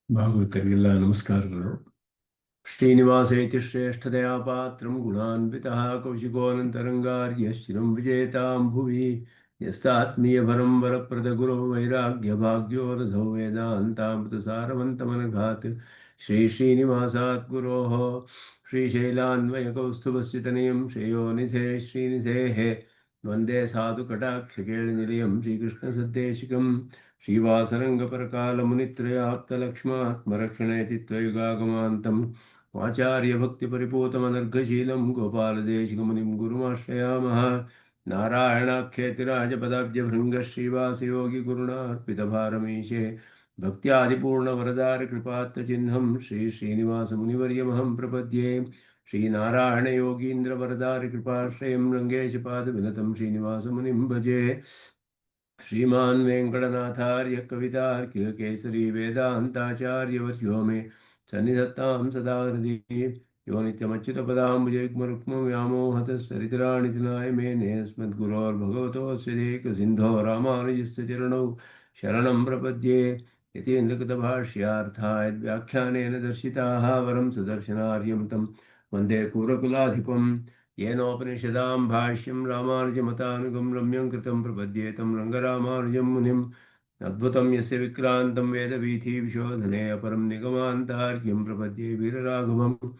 ಭಾಗವತರಿಗೆಲ್ಲ ನಮಸ್ಕಾರಗಳು. ಶ್ರೀನಿವಾಸೇತಿ ಶ್ರೇಷ್ಠದಯಾ ಪಾತ್ರಂ ಗುಣಾನ್ವಿತಃ ಕೌಶಿಕೋನಂತರಂಗಾರ್ಯಶ್ಚಿರಂ ವಿಜೇತಾಂ ಭುವಿ ಯಸ್ತಾತ್ಮೀಯಭರಂ ವರಪ್ರದ ಗುರೋ ವೈರಾಗ್ಯ ಭಾಗ್ಯೋ ರಥೋ ವೇದಾಂತಾಮೃತಸಾರವಂತಮನಘಾತ್ ಶ್ರೀನಿವಾಸಾತ್ ಗುರೋಃ ಶ್ರೀಶೈಲಾನ್ವಯಕೌಸ್ತುಭಸ್ಸಿತನಯಂ ಶ್ರೇಯೋನಿಧೇ ಶ್ರೀನಿಧೇಃ ವಂದೇ ಸಾಧುಕಟಾಕ್ಷಕೇಳನಿಲಯಂ ಶ್ರೀಕೃಷ್ಣಸದ್ದೇಶಿಕಂ श्रीवासरङ्गपरकालमुनित्रयाप्तलक्ष्मात्मरक्षणयति त्वयुगागमान्तम् आचार्यभक्तिपरिपूतमनर्घशीलं गोपालदेशिकमुनिं गुरुमाश्रयामः। नारायणाख्यतिराजपदाब्जभृङ्गश्रीवासयोगिगुरुणार्पितभारमीशे भक्त्यादिपूर्णवरदारकृपात्तचिह्नं श्रीश्रीनिवासमुनिवर्यमहं प्रपद्ये। श्रीनारायणयोगीन्द्रवरदारकृपाश्रयं रङ्गेशपादविनतं श्रीनिवासमुनिं भजे। श्रीमान् वेङ्कटनाथार्य कवितार्किककेसरी वेदान्ताचार्यवर्यो मे सन्निधत्तां सदा हृदि यो नित्यमच्युतपदाम्बुजयुग्मरुक्मव्यामोहतस्तरितराणि दिनाय मेने अस्मद्गुरोर्भगवतोऽस्य देकसिन्धो रामानुजस्य चरणौ शरणं प्रपद्ये। यतीन्द्रकृतभाष्यार्थाय व्याख्यानेन दर्शिताः वरं सुदर्शनार्यं तं वन्दे कूरकुलाधिपम् येनोपनिषदां भाष्यं रामानुजमतानुगं रम्यं कृतं प्रपद्येतं रङ्गरामानुजं मुनिम् अद्भुतं यस्य विक्रान्तं वेदवीथीविशोधने अपरं निगमान्तार्घ्यं प्रपद्ये वीरराघवम्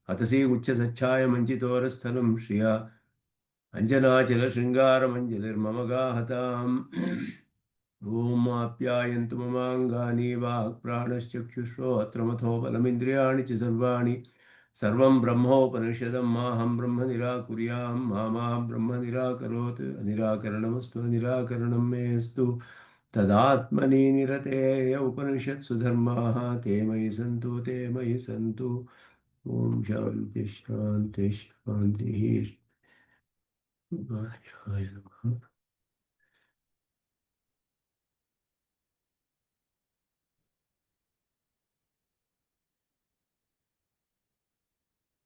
हतसि उच्चसच्छाय मञ्चितोरस्थलं श्रिया अञ्जनाचलशृङ्गारमञ्जलिर्मम गाहताम्। ॐ आप्यायन्तु ममाङ्गानि वाक्प्राणश्चक्षुश्रोत्रमथो बलमिन्द्रियाणि च सर्वाणि सर्वं ब्रह्मोपनिषदं माहं ब्रह्म निराकुर्यां मा ब्रह्म निराकरोत् निराकरणमस्तु निराकरणं मेऽस्तु तदात्मनि निरतेय उपनिषत्सु धर्माः ते मयि सन्तु ते मयि सन्तु। ॐ शान्ति शान्ति शान्तिः। शिवाय नमः।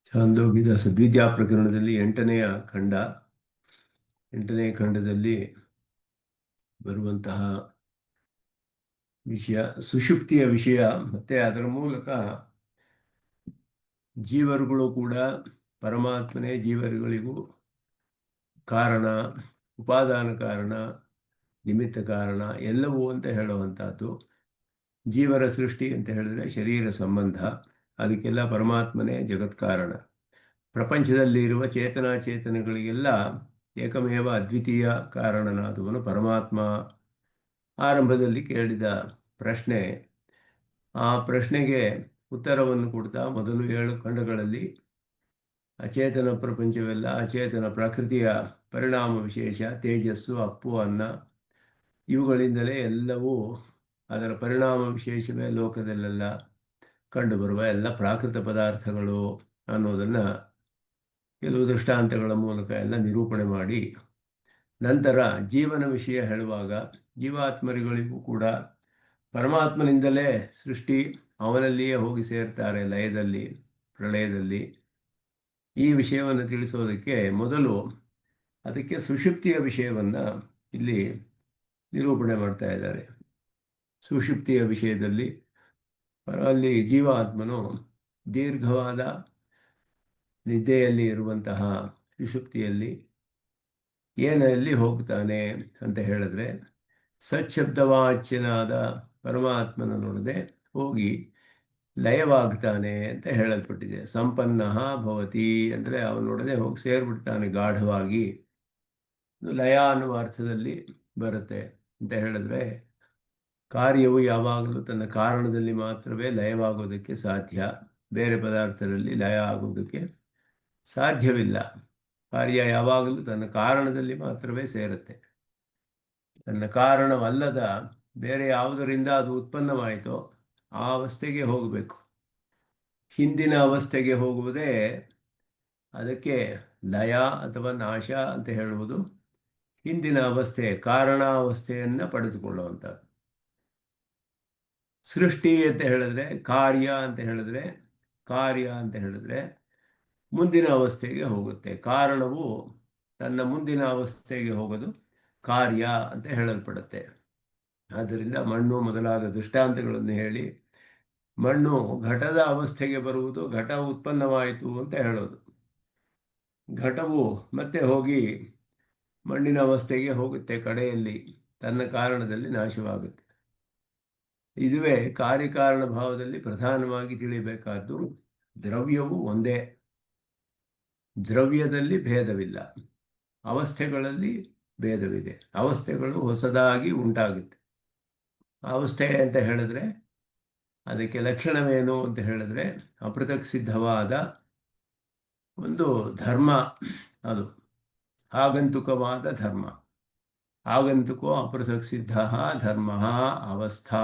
ಛಾಂದೋಗ್ಯದ ಸದ್ವಿದ್ಯಾ ಪ್ರಕರಣದಲ್ಲಿ ಎಂಟನೇ ಖಂಡದಲ್ಲಿ ಬರುವಂತಹ ವಿಷಯ ಸುಷುಪ್ತಿಯ ವಿಷಯ, ಮತ್ತೆ ಅದರ ಮೂಲಕ ಜೀವರುಗಳು ಕೂಡ ಪರಮಾತ್ಮನೇ ಜೀವರುಗಳಿಗೂ ಕಾರಣ, ಉಪಾದಾನ ಕಾರಣ, ನಿಮಿತ್ತ ಕಾರಣ ಎಲ್ಲವೂ ಅಂತ ಹೇಳುವಂಥದ್ದು. ಜೀವರ ಸೃಷ್ಟಿ ಅಂತ ಹೇಳಿದ್ರೆ ಶರೀರ ಸಂಬಂಧ, ಅದಕ್ಕೆಲ್ಲ ಪರಮಾತ್ಮನೇ ಜಗತ್ಕಾರಣ. ಪ್ರಪಂಚದಲ್ಲಿರುವ ಚೇತನಾಚೇತನಗಳಿಗೆಲ್ಲ ಏಕಮೇವ ಅದ್ವಿತೀಯ ಕಾರಣನಾದವನು ಪರಮಾತ್ಮ. ಆರಂಭದಲ್ಲಿ ಕೇಳಿದ ಪ್ರಶ್ನೆ, ಆ ಪ್ರಶ್ನೆಗೆ ಉತ್ತರವನ್ನು ಕೊಡ್ತಾ ಮೊದಲು 7 ಖಂಡಗಳಲ್ಲಿ ಅಚೇತನ ಪ್ರಪಂಚವೆಲ್ಲ ಅಚೇತನ ಪ್ರಕೃತಿಯ ಪರಿಣಾಮ ವಿಶೇಷ, ತೇಜಸ್ಸು, ಅಪ್ಪು, ಅನ್ನ ಇವುಗಳಿಂದಲೇ ಎಲ್ಲವೂ ಅದರ ಪರಿಣಾಮ ವಿಶೇಷವೇ ಲೋಕದಲ್ಲೆಲ್ಲ ಕಂಡುಬರುವ ಎಲ್ಲ ಪ್ರಾಕೃತ ಪದಾರ್ಥಗಳು ಅನ್ನೋದನ್ನು ಕೆಲವು ದೃಷ್ಟಾಂತಗಳ ಮೂಲಕ ಎಲ್ಲ ನಿರೂಪಣೆ ಮಾಡಿ, ನಂತರ ಜೀವನ ವಿಷಯ ಹೇಳುವಾಗ ಜೀವಾತ್ಮರಿಗಳಿಗೂ ಕೂಡ ಪರಮಾತ್ಮನಿಂದಲೇ ಸೃಷ್ಟಿ, ಅವನಲ್ಲಿಯೇ ಹೋಗಿ ಸೇರ್ತಾರೆ ಲಯದಲ್ಲಿ, ಪ್ರಳಯದಲ್ಲಿ. ಈ ವಿಷಯವನ್ನು ತಿಳಿಸೋದಕ್ಕೆ ಮೊದಲು ಅದಕ್ಕೆ ಸುಷುಪ್ತಿಯ ವಿಷಯವನ್ನು ಇಲ್ಲಿ ನಿರೂಪಣೆ ಮಾಡ್ತಾ ಇದ್ದಾರೆ. ಸುಷುಪ್ತಿಯ ವಿಷಯದಲ್ಲಿ ಅಲ್ಲಿ ಜೀವಾತ್ಮನು ದೀರ್ಘವಾದ ನಿದ್ದೆಯಲ್ಲಿ ಇರುವಂತಹ ಸುಷುಪ್ತಿಯಲ್ಲಿ ಏನಲ್ಲಿ ಹೋಗ್ತಾನೆ ಅಂತ ಹೇಳಿದ್ರೆ ಸಚ್ಛಬ್ದವಾಚ್ಯನಾದ ಪರಮಾತ್ಮನೊಡನೆ ಹೋಗಿ ಲಯವಾಗ್ತಾನೆ ಅಂತ ಹೇಳಲ್ಪಟ್ಟಿದೆ. ಸಂಪನ್ನ ಭವತಿ ಅಂದರೆ ಅವನೊಡನೆ ಹೋಗಿ ಸೇರ್ಬಿಡ್ತಾನೆ ಗಾಢವಾಗಿ. ಲಯ ಅನ್ನುವ ಅರ್ಥದಲ್ಲಿ ಬರುತ್ತೆ ಅಂತ ಹೇಳಿದ್ರೆ, ಕಾರ್ಯವು ಯಾವಾಗಲೂ ತನ್ನ ಕಾರಣದಲ್ಲಿ ಮಾತ್ರವೇ ಲಯವಾಗೋದಕ್ಕೆ ಸಾಧ್ಯ, ಬೇರೆ ಪದಾರ್ಥದಲ್ಲಿ ಲಯ ಆಗೋದಕ್ಕೆ ಸಾಧ್ಯವಿಲ್ಲ. ಕಾರ್ಯ ಯಾವಾಗಲೂ ತನ್ನ ಕಾರಣದಲ್ಲಿ ಮಾತ್ರವೇ ಸೇರುತ್ತೆ. ತನ್ನ ಕಾರಣವಲ್ಲದ ಬೇರೆ ಯಾವುದರಿಂದ ಅದು ಉತ್ಪನ್ನವಾಯಿತೋ ಆ ಅವಸ್ಥೆಗೆ ಹೋಗಬೇಕು. ಹಿಂದಿನ ಅವಸ್ಥೆಗೆ ಹೋಗುವುದೇ ಅದಕ್ಕೆ ಲಯ ಅಥವಾ ನಾಶ ಅಂತ ಹೇಳುವುದು. ಹಿಂದಿನ ಅವಸ್ಥೆ ಕಾರಣಾವಸ್ಥೆಯನ್ನು ಪಡೆದುಕೊಳ್ಳುವಂಥದ್ದು. ಸೃಷ್ಟಿ ಅಂತ ಹೇಳಿದ್ರೆ ಕಾರ್ಯ ಅಂತ ಹೇಳಿದ್ರೆ ಮುಂದಿನ ಅವಸ್ಥೆಗೆ ಹೋಗುತ್ತೆ. ಕಾರಣವು ತನ್ನ ಮುಂದಿನ ಅವಸ್ಥೆಗೆ ಹೋಗೋದು ಕಾರ್ಯ ಅಂತ ಹೇಳಲ್ಪಡುತ್ತೆ. ಆದ್ದರಿಂದ ಮಣ್ಣು ಮೊದಲಾದ ದೃಷ್ಟಾಂತಗಳನ್ನು ಹೇಳಿ ಮಣ್ಣು ಘಟದ ಅವಸ್ಥೆಗೆ ಬರುವುದು, ಘಟ ಉತ್ಪನ್ನವಾಯಿತು ಅಂತ ಹೇಳೋದು. ಘಟವು ಮತ್ತೆ ಹೋಗಿ ಮಣ್ಣಿನ ಅವಸ್ಥೆಗೆ ಹೋಗುತ್ತೆ, ಕಡೆಯಲ್ಲಿ ತನ್ನ ಕಾರಣದಲ್ಲಿ ನಾಶವಾಗುತ್ತೆ. ಇದುವೇ ಕಾರ್ಯಕಾರಣ ಭಾವದಲ್ಲಿ ಪ್ರಧಾನವಾಗಿ ತಿಳಿಯಬೇಕಾದ್ದು. ದ್ರವ್ಯವು ಒಂದೇ, ದ್ರವ್ಯದಲ್ಲಿ ಭೇದವಿಲ್ಲ, ಅವಸ್ಥೆಗಳಲ್ಲಿ ಭೇದವಿದೆ. ಅವಸ್ಥೆಗಳು ಹೊಸದಾಗಿ ಉಂಟಾಗುತ್ತೆ. ಅವಸ್ಥೆ ಅಂತ ಹೇಳಿದ್ರೆ ಅದಕ್ಕೆ ಲಕ್ಷಣವೇನು ಅಂತ ಹೇಳಿದ್ರೆ ಅಪೃಥಕ್ ಸಿದ್ಧವಾದ ಒಂದು ಧರ್ಮ, ಅದು ಆಗಂತುಕವಾದ ಧರ್ಮ. ಆಗಂತುಕೋ ಅಪೃಥಕ್ ಸಿದ್ಧ ಧರ್ಮ ಅವಸ್ಥಾ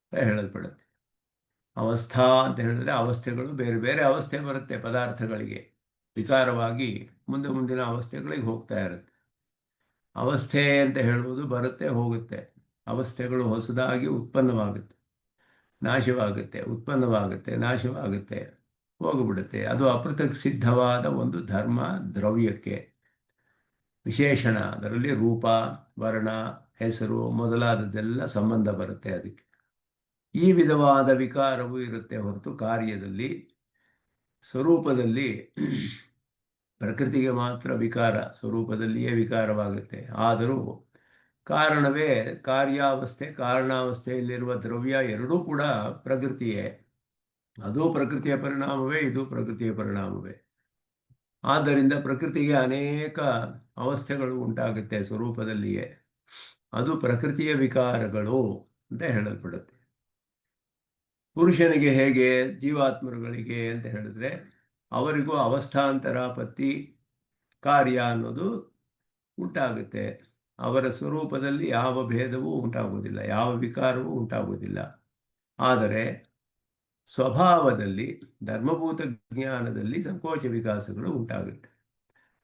ಅಂತ ಹೇಳಲ್ಪಡುತ್ತೆ. ಅವಸ್ಥಾ ಅಂತ ಹೇಳಿದ್ರೆ ಅವಸ್ಥೆಗಳು ಬೇರೆ ಬೇರೆ ಅವಸ್ಥೆ ಬರುತ್ತೆ ಪದಾರ್ಥಗಳಿಗೆ, ವಿಕಾರವಾಗಿ ಮುಂದಿನ ಅವಸ್ಥೆಗಳಿಗೆ ಹೋಗ್ತಾ ಇರುತ್ತೆ. ಅವಸ್ಥೆ ಅಂತ ಹೇಳುವುದು ಬರುತ್ತೆ ಹೋಗುತ್ತೆ, ಅವಸ್ಥೆಗಳು ಹೊಸದಾಗಿ ಉತ್ಪನ್ನವಾಗುತ್ತೆ, ನಾಶವಾಗುತ್ತೆ, ಉತ್ಪನ್ನವಾಗುತ್ತೆ, ನಾಶವಾಗುತ್ತೆ, ಹೋಗಿಬಿಡುತ್ತೆ. ಅದು ಅಪೃಥಕ್ ಸಿದ್ಧವಾದ ಒಂದು ಧರ್ಮ. ದ್ರವ್ಯಕ್ಕೆ ವಿಶೇಷಣ, ಅದರಲ್ಲಿ ರೂಪ, ವರ್ಣ, ಹೆಸರು ಮೊದಲಾದದ್ದೆಲ್ಲ ಸಂಬಂಧ ಬರುತ್ತೆ. ಅದಕ್ಕೆ ಈ ವಿಧವಾದ ವಿಕಾರವು ಇರುತ್ತೆ ಹೊರತು ಕಾರ್ಯದಲ್ಲಿ, ಸ್ವರೂಪದಲ್ಲಿ ಪ್ರಕೃತಿಗೆ ಮಾತ್ರ ವಿಕಾರ, ಸ್ವರೂಪದಲ್ಲಿಯೇ ವಿಕಾರವಾಗುತ್ತೆ. ಆದರೂ ಕಾರಣವೇ ಕಾರ್ಯಾವಸ್ಥೆ, ಕಾರಣಾವಸ್ಥೆಯಲ್ಲಿರುವ ದ್ರವ್ಯ ಎರಡೂ ಕೂಡ ಪ್ರಕೃತಿಯೇ. ಅದು ಪ್ರಕೃತಿಯ ಪರಿಣಾಮವೇ, ಇದು ಪ್ರಕೃತಿಯ ಪರಿಣಾಮವೇ. ಆದ್ದರಿಂದ ಪ್ರಕೃತಿಗೆ ಅನೇಕ ಅವಸ್ಥೆಗಳು ಉಂಟಾಗುತ್ತೆ ಸ್ವರೂಪದಲ್ಲಿಯೇ. ಅದು ಪ್ರಕೃತಿಯ ವಿಕಾರಗಳು ಅಂತ ಹೇಳಲ್ಪಡುತ್ತೆ. ಪುರುಷನಿಗೆ ಹೇಗೆ, ಜೀವಾತ್ಮರುಗಳಿಗೆ ಅಂತ ಹೇಳಿದ್ರೆ ಅವರಿಗೂ ಅವಸ್ಥಾಂತರಾಪತ್ತಿ ಕಾರ್ಯ ಅನ್ನೋದು ಉಂಟಾಗುತ್ತೆ. ಅವರ ಸ್ವರೂಪದಲ್ಲಿ ಯಾವ ಭೇದವೂ ಉಂಟಾಗುವುದಿಲ್ಲ, ಯಾವ ವಿಕಾರವೂ ಉಂಟಾಗುವುದಿಲ್ಲ. ಆದರೆ ಸ್ವಭಾವದಲ್ಲಿ, ಧರ್ಮಭೂತ ಜ್ಞಾನದಲ್ಲಿ ಸಂಕೋಚ ವಿಕಾಸಗಳು ಉಂಟಾಗುತ್ತೆ.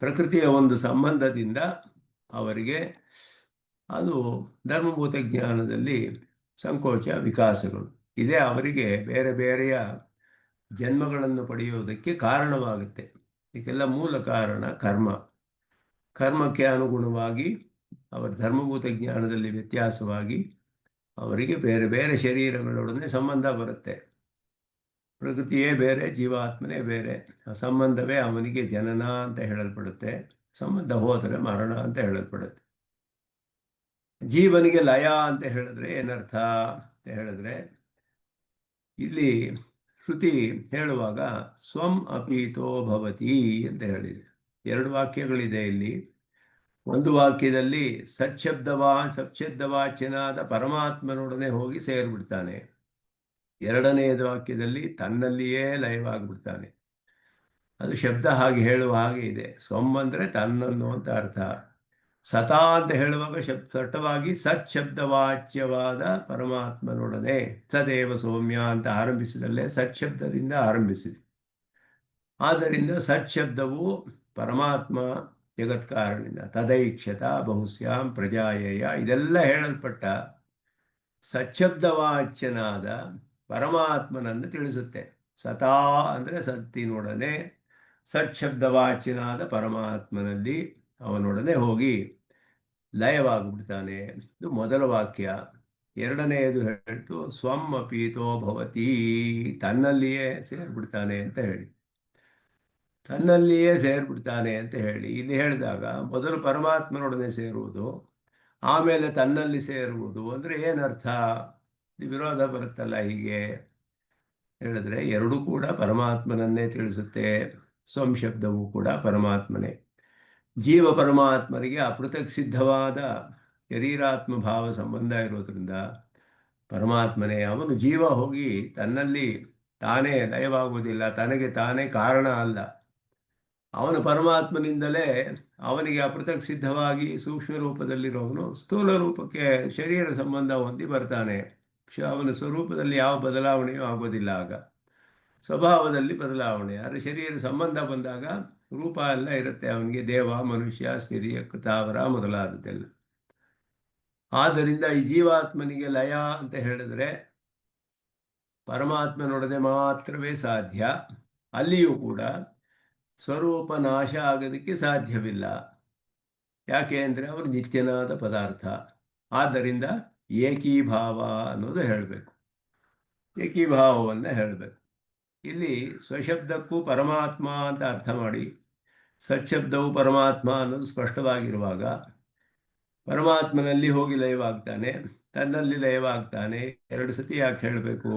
ಪ್ರಕೃತಿಯ ಒಂದು ಸಂಬಂಧದಿಂದ ಅವರಿಗೆ ಅದು ಧರ್ಮಭೂತ ಜ್ಞಾನದಲ್ಲಿ ಸಂಕೋಚ ವಿಕಾಸಗಳು ಇದೇ ಅವರಿಗೆ ಬೇರೆ ಬೇರೆಯ ಜನ್ಮಗಳನ್ನು ಪಡೆಯುವುದಕ್ಕೆ ಕಾರಣವಾಗುತ್ತೆ. ಇದಕ್ಕೆಲ್ಲ ಮೂಲ ಕಾರಣ ಕರ್ಮ. ಕರ್ಮಕ್ಕೆ ಅನುಗುಣವಾಗಿ ಅವರ ಧರ್ಮಭೂತ ಜ್ಞಾನದಲ್ಲಿ ವ್ಯತ್ಯಾಸವಾಗಿ ಅವರಿಗೆ ಬೇರೆ ಬೇರೆ ಶರೀರಗಳೊಡನೆ ಸಂಬಂಧ ಬರುತ್ತೆ. ಪ್ರಕೃತಿಯೇ ಬೇರೆ, ಜೀವಾತ್ಮನೇ ಬೇರೆ. ಆ ಸಂಬಂಧವೇ ಅವನಿಗೆ ಜನನ ಅಂತ ಹೇಳಲ್ಪಡುತ್ತೆ, ಸಂಬಂಧ ಹೋದರೆ ಮರಣ ಅಂತ ಹೇಳಲ್ಪಡುತ್ತೆ. ಜೀವನಿಗೆ ಲಯ ಅಂತ ಹೇಳಿದ್ರೆ ಏನರ್ಥ ಅಂತ ಹೇಳಿದ್ರೆ, ಇಲ್ಲಿ ಶ್ರುತಿ ಹೇಳುವಾಗ ಸ್ವಂ ಅಪೀತೋ ಭವತಿ ಅಂತ ಹೇಳಿದೆ. ಎರಡು ವಾಕ್ಯಗಳಿದೆ ಇಲ್ಲಿ. ಒಂದು ವಾಕ್ಯದಲ್ಲಿ ಸಚ್ಶಬ್ದವಾಚ್ಯನಾದ ಪರಮಾತ್ಮನೊಡನೆ ಹೋಗಿ ಸೇರಿಬಿಡ್ತಾನೆ. ಎರಡನೆಯದು ವಾಕ್ಯದಲ್ಲಿ ತನ್ನಲ್ಲಿಯೇ ಲಯವಾಗಿಬಿಡ್ತಾನೆ. ಅದು ಶಬ್ದ ಹಾಗೆ ಹೇಳುವ ಹಾಗೆ ಇದೆ. ಸ್ವಂ ಅಂದರೆ ತನ್ನನ್ನು ಅಂತ ಅರ್ಥ. ಸತಾ ಅಂತ ಹೇಳುವಾಗ ಸ್ಪಷ್ಟವಾಗಿ ಸಚ್ಶಬ್ದವಾಚ್ಯವಾದ ಪರಮಾತ್ಮನೊಡನೆ, ಸದೇವ ಸೌಮ್ಯ ಅಂತ ಆರಂಭಿಸಿದಲ್ಲೇ ಸಚ್ಶಬ್ದದಿಂದ ಆರಂಭಿಸಿದೆ. ಆದ್ದರಿಂದ ಸಚ್ಶಬ್ದವು ಪರಮಾತ್ಮ ಜಗತ್ಕಾರಣಿಂದ ತದೈಕ್ಷತ ಬಹುಸ್ಯಾಂ ಪ್ರಜಾಯೇಯ ಇದೆಲ್ಲ ಹೇಳಲ್ಪಟ್ಟ ಸಚ್ಶಬ್ದವಾಚ್ಯನಾದ ಪರಮಾತ್ಮನನ್ನು ತಿಳಿಸುತ್ತೆ. ಸತಾ ಅಂದರೆ ಸತ್ತಿನೊಡನೆ, ಸಚ್ಶಬ್ದವಾಚ್ಯನಾದ ಪರಮಾತ್ಮನಲ್ಲಿ ಅವನೊಡನೆ ಹೋಗಿ ಲಯವಾಗಿಬಿಡ್ತಾನೆ. ಇದು ಮೊದಲ ವಾಕ್ಯ. ಎರಡನೆಯದು ಹೇಳ್ತು ಸ್ವಂ ಅಪೀತೋ ಭವತಿ, ತನ್ನಲ್ಲಿಯೇ ಸೇರಿಬಿಡ್ತಾನೆ ಅಂತ ಹೇಳಿ. ತನ್ನಲ್ಲಿಯೇ ಸೇರಿಬಿಡ್ತಾನೆ ಅಂತ ಹೇಳಿ ಇಲ್ಲಿ ಹೇಳಿದಾಗ ಮೊದಲು ಪರಮಾತ್ಮನೊಡನೆ ಸೇರುವುದು, ಆಮೇಲೆ ತನ್ನಲ್ಲಿ ಸೇರುವುದು ಅಂದರೆ ಏನರ್ಥ? ವಿರೋಧ ಬರುತ್ತಲ್ಲ. ಹೀಗೆ ಹೇಳಿದ್ರೆ ಎರಡೂ ಕೂಡ ಪರಮಾತ್ಮನನ್ನೇ ತಿಳಿಸುತ್ತೆ. ಸ್ವಂ ಶಬ್ದವೂ ಕೂಡ ಪರಮಾತ್ಮನೇ. ಜೀವ ಪರಮಾತ್ಮರಿಗೆ ಅಪೃಥಕ್ ಸಿದ್ಧವಾದ ಶರೀರಾತ್ಮ ಭಾವ ಸಂಬಂಧ ಇರೋದ್ರಿಂದ ಪರಮಾತ್ಮನೇ. ಅವನು ಜೀವ ಹೋಗಿ ತನ್ನಲ್ಲಿ ತಾನೇ ಲಯವಾಗುವುದಿಲ್ಲ, ತನಗೆ ತಾನೇ ಕಾರಣ ಅಲ್ಲ. ಅವನು ಪರಮಾತ್ಮನಿಂದಲೇ ಅವನಿಗೆ ಅಪೃಥಕ್ ಸಿದ್ಧವಾಗಿ ಸೂಕ್ಷ್ಮ ರೂಪದಲ್ಲಿರೋವನು ಸ್ಥೂಲ ರೂಪಕ್ಕೆ ಶರೀರ ಸಂಬಂಧ ಹೊಂದಿ ಬರ್ತಾನೆ. ಅವನ ಸ್ವರೂಪದಲ್ಲಿ ಯಾವ ಬದಲಾವಣೆಯೂ ಆಗೋದಿಲ್ಲ. ಆಗ ಸ್ವಭಾವದಲ್ಲಿ ಬದಲಾವಣೆ. ಆದರೆ ಶರೀರ ಸಂಬಂಧ ಬಂದಾಗ ರೂಪ ಎಲ್ಲ ಇರುತ್ತೆ ಅವನಿಗೆ, ದೇವ, ಮನುಷ್ಯ, ಸಿರಿಯ, ತಾವರ ಮೊದಲಾದದ್ದೆಲ್ಲ. ಆದ್ದರಿಂದ ಈ ಜೀವಾತ್ಮನಿಗೆ ಲಯ ಅಂತ ಹೇಳಿದ್ರೆ ಪರಮಾತ್ಮನೊಡನೆ ಮಾತ್ರವೇ ಸಾಧ್ಯ. ಅಲ್ಲಿಯೂ ಕೂಡ ಸ್ವರೂಪ ನಾಶ ಆಗೋದಕ್ಕೆ ಸಾಧ್ಯವಿಲ್ಲ. ಯಾಕೆ ಅಂದರೆ ಅವರು ನಿತ್ಯನಾದ ಪದಾರ್ಥ. ಆದ್ದರಿಂದ ಏಕೀಭಾವ ಅನ್ನೋದು ಹೇಳಬೇಕು. ಏಕೀಭಾವವನ್ನು ಹೇಳಬೇಕು. ಇಲ್ಲಿ ಸ್ವಶಬ್ದಕ್ಕೂ ಪರಮಾತ್ಮ ಅಂತ ಅರ್ಥ ಮಾಡಿ, ಸಚ್ಶಬ್ದವು ಪರಮಾತ್ಮ ಅನ್ನೋದು ಸ್ಪಷ್ಟವಾಗಿರುವಾಗ ಪರಮಾತ್ಮನಲ್ಲಿ ಹೋಗಿ ಲಯವಾಗ್ತಾನೆ, ತನ್ನಲ್ಲಿ ಲಯವಾಗ್ತಾನೆ. ಎರಡು ಸತಿ ಯಾಕೆ ಹೇಳಬೇಕು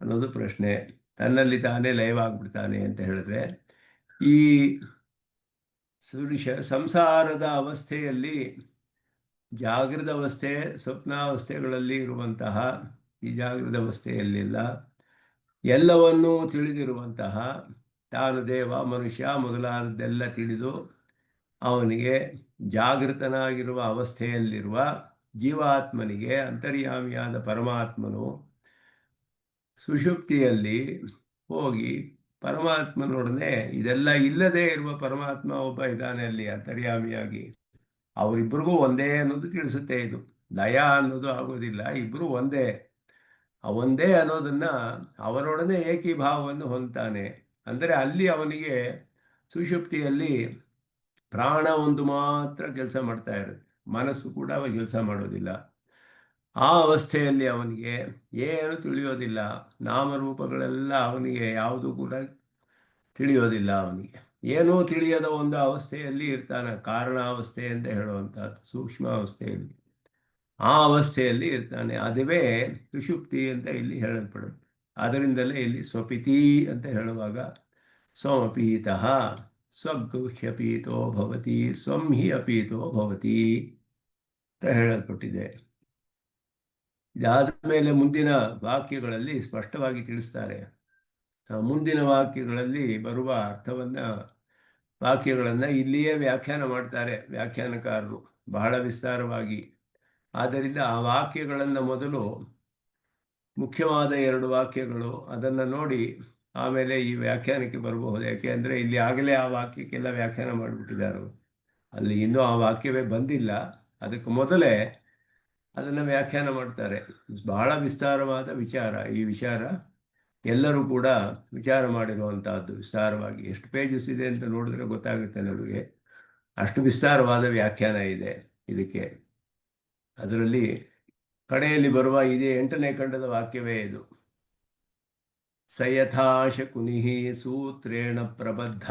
ಅನ್ನೋದು ಪ್ರಶ್ನೆ. ತನ್ನಲ್ಲಿ ತಾನೇ ಲಯವಾಗ್ಬಿಡ್ತಾನೆ ಅಂತ ಹೇಳಿದ್ರೆ, ಈ ಸಂಸಾರದ ಅವಸ್ಥೆಯಲ್ಲಿ ಜಾಗೃತ ಅವಸ್ಥೆ, ಸ್ವಪ್ನಾವಸ್ಥೆಗಳಲ್ಲಿ ಇರುವಂತಹ ಈ ಜಾಗೃತ ಅವಸ್ಥೆಯಲ್ಲೆಲ್ಲ ಎಲ್ಲವನ್ನೂ ತಿಳಿದಿರುವಂತಹ ತಾನು ದೇವ ಮನುಷ್ಯ ಮೊದಲಾದದ್ದೆಲ್ಲ ತಿಳಿದು ಅವನಿಗೆ ಜಾಗೃತನಾಗಿರುವ ಅವಸ್ಥೆಯಲ್ಲಿರುವ ಜೀವಾತ್ಮನಿಗೆ ಅಂತರ್ಯಾಮಿಯಾದ ಪರಮಾತ್ಮನು ಸುಷುಪ್ತಿಯಲ್ಲಿ ಹೋಗಿ ಪರಮಾತ್ಮನೊಡನೆ, ಇದೆಲ್ಲ ಇಲ್ಲದೆ ಇರುವ ಪರಮಾತ್ಮ ಒಬ್ಬ ಇದ್ದಾನೆ ಅಲ್ಲಿ ಅಂತರ್ಯಾಮಿಯಾಗಿ, ಅವರಿಬ್ಬರಿಗೂ ಒಂದೇ ಅನ್ನೋದು ತಿಳಿಸುತ್ತೆ. ಇದು ಲಯ ಅನ್ನೋದು ಆಗೋದಿಲ್ಲ, ಇಬ್ಬರು ಒಂದೇ. ಆ ಒಂದೇ ಅನ್ನೋದನ್ನ ಅವನೊಡನೆ ಏಕೀಭಾವವನ್ನು ಹೊಂದ್ತಾನೆ. ಅಂದರೆ ಅಲ್ಲಿ ಅವನಿಗೆ ಸುಷುಪ್ತಿಯಲ್ಲಿ ಪ್ರಾಣ ಒಂದು ಮಾತ್ರ ಕೆಲಸ ಮಾಡ್ತಾ ಇರುತ್ತೆ, ಮನಸ್ಸು ಕೂಡ ಕೆಲಸ ಮಾಡೋದಿಲ್ಲ. ಆ ಅವಸ್ಥೆಯಲ್ಲಿ ಅವನಿಗೆ ಏನು ತಿಳಿಯೋದಿಲ್ಲ, ನಾಮರೂಪಗಳೆಲ್ಲ ಅವನಿಗೆ ಯಾವುದು ಕೂಡ ತಿಳಿಯೋದಿಲ್ಲ. ಅವನಿಗೆ ಏನೂ ತಿಳಿಯದ ಒಂದು ಅವಸ್ಥೆಯಲ್ಲಿ ಇರ್ತಾನೆ, ಕಾರಣಾವಸ್ಥೆ ಅಂತ ಹೇಳುವಂಥದ್ದು, ಸೂಕ್ಷ್ಮ ಅವಸ್ಥೆಯಲ್ಲಿ. ಆ ಅವಸ್ಥೆಯಲ್ಲಿ ಇರ್ತಾನೆ. ಅದುವೇ ಸುಷುಪ್ತಿ ಅಂತ ಇಲ್ಲಿ ಹೇಳಲ್ಪಡುತ್ತೆ. ಅದರಿಂದಲೇ ಇಲ್ಲಿ ಸ್ವಪಿತಿ ಅಂತ ಹೇಳುವಾಗ ಸ್ವಮಪೀತಃ ಸ್ವಗುಹ್ಯಪೀತೋ ಭವತಿ ಸ್ವಂ ಹಿ ಅಪೀತೋ ಭವತಿ ಅಂತ ಹೇಳಲ್ಪಟ್ಟಿದೆ. ಇದಾದ ಮೇಲೆ ಮುಂದಿನ ವಾಕ್ಯಗಳಲ್ಲಿ ಸ್ಪಷ್ಟವಾಗಿ ತಿಳಿಸ್ತಾರೆ. ಮುಂದಿನ ವಾಕ್ಯಗಳಲ್ಲಿ ಬರುವ ವಾಕ್ಯಗಳನ್ನು ಇಲ್ಲಿಯೇ ವ್ಯಾಖ್ಯಾನ ಮಾಡ್ತಾರೆ ವ್ಯಾಖ್ಯಾನಕಾರರು ಬಹಳ ವಿಸ್ತಾರವಾಗಿ. ಆದ್ದರಿಂದ ಆ ವಾಕ್ಯಗಳನ್ನು ಮೊದಲು, ಮುಖ್ಯವಾದ 2 ವಾಕ್ಯಗಳು, ಅದನ್ನು ನೋಡಿ ಆಮೇಲೆ ಈ ವ್ಯಾಖ್ಯಾನಕ್ಕೆ ಬರಬಹುದು. ಯಾಕೆಂದರೆ ಇಲ್ಲಿ ಆಗಲೇ ಆ ವಾಕ್ಯಕ್ಕೆಲ್ಲ ವ್ಯಾಖ್ಯಾನ ಮಾಡಿಬಿಟ್ಟಿದ್ದಾರೆ. ಅಲ್ಲಿ ಇನ್ನೂ ಆ ವಾಕ್ಯವೇ ಬಂದಿಲ್ಲ, ಅದಕ್ಕೆ ಮೊದಲೇ ಅದನ್ನು ವ್ಯಾಖ್ಯಾನ ಮಾಡ್ತಾರೆ. ಬಹಳ ವಿಸ್ತಾರವಾದ ವಿಚಾರ. ಈ ವಿಚಾರ ಎಲ್ಲರೂ ಕೂಡ ವಿಚಾರ ಮಾಡಿರುವಂತಹದ್ದು ವಿಸ್ತಾರವಾಗಿ. ಎಷ್ಟು ಪೇಜಸ್ ಇದೆ ಅಂತ ನೋಡಿದ್ರೆ ಗೊತ್ತಾಗುತ್ತೆ ನಮಗೆ, ಅಷ್ಟು ವಿಸ್ತಾರವಾದ ವ್ಯಾಖ್ಯಾನ ಇದೆ ಇದಕ್ಕೆ. ಅದರಲ್ಲಿ ಕಡೆಯಲ್ಲಿ ಬರುವ ಇದೇ 8ನೇ ಖಂಡದ ವಾಕ್ಯವೇ ಇದು. ಸಯಥಾ ಶಕುನಿ ಸೂತ್ರೇಣ ಪ್ರಬದ್ಧ.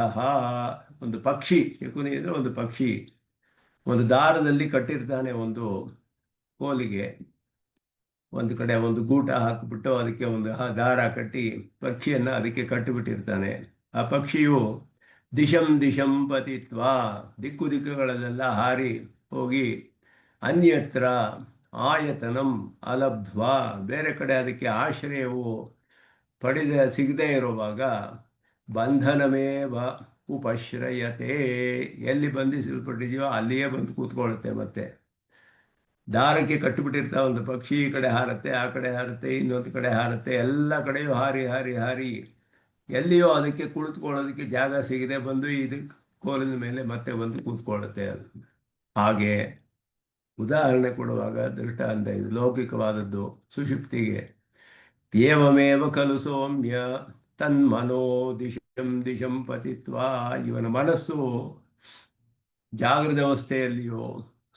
ಒಂದು ಪಕ್ಷಿ, ಶಕುನಿ ಅಂದರೆ ಒಂದು ಪಕ್ಷಿ, ಒಂದು ದಾರದಲ್ಲಿ ಕಟ್ಟಿರ್ತಾನೆ. ಒಂದು ಕೋಲಿಗೆ ಒಂದು ಕಡೆ ಒಂದು ಗೂಟ ಹಾಕಿಬಿಟ್ಟು ಅದಕ್ಕೆ ಒಂದು ದಾರ ಕಟ್ಟಿ ಪಕ್ಷಿಯನ್ನು ಅದಕ್ಕೆ ಕಟ್ಟಿಬಿಟ್ಟಿರ್ತಾನೆ. ಆ ಪಕ್ಷಿಯು ದಿಶಂ ದಿಶಂ ಪತಿತ್ವಾ, ದಿಕ್ಕು ದಿಕ್ಕುಗಳಲ್ಲೆಲ್ಲ ಹಾರಿ ಹೋಗಿ ಅನ್ಯತ್ರ ಆಯತನಂ ಅಲಬ್ಧ್ವಾ, ಬೇರೆ ಕಡೆ ಅದಕ್ಕೆ ಆಶ್ರಯವು ಸಿಗದೇ ಇರುವಾಗ ಬಂಧನಮೇವ ಉಪಶ್ರಯತೆ, ಎಲ್ಲಿ ಬಂಧಿಸಲ್ಪಟ್ಟಿದೆಯೋ ಅಲ್ಲಿಯೇ ಬಂದು ಕೂತ್ಕೊಳ್ಳುತ್ತೆ. ಮತ್ತೆ ದಾರಕ್ಕೆ ಕಟ್ಟಿಬಿಟ್ಟಿರ್ತಾ ಒಂದು ಪಕ್ಷಿ ಈ ಕಡೆ ಹಾರುತ್ತೆ, ಆ ಕಡೆ ಹಾರುತ್ತೆ, ಇನ್ನೊಂದು ಕಡೆ ಹಾರುತ್ತೆ, ಎಲ್ಲ ಕಡೆಯೂ ಹಾರಿ ಹಾರಿ ಹಾರಿ ಎಲ್ಲಿಯೋ ಅದಕ್ಕೆ ಕುಳಿತುಕೊಳ್ಳೋದಕ್ಕೆ ಜಾಗ ಸಿಗದೆ ಬಂದು ಇದಕ್ಕೆ ಕೋಲಿನ ಮೇಲೆ ಮತ್ತೆ ಬಂದು ಕೂತ್ಕೊಳ್ಳುತ್ತೆ. ಅದು ಹಾಗೆ ಉದಾಹರಣೆ ಕೊಡುವಾಗ ದೃಷ್ಟಾಂತ ಇದು ಲೌಕಿಕವಾದದ್ದು. ಸುಷುಪ್ತಿಗೆ ಏವಮೇವ ಖಲು ಸೌಮ್ಯ ತನ್ಮನೋ ದಿಶಂ ದಿಶಂ ಪತಿತ್ವಾ, ಇವನ ಮನಸ್ಸು ಜಾಗೃತ ಅವಸ್ಥೆಯಲ್ಲಿಯೋ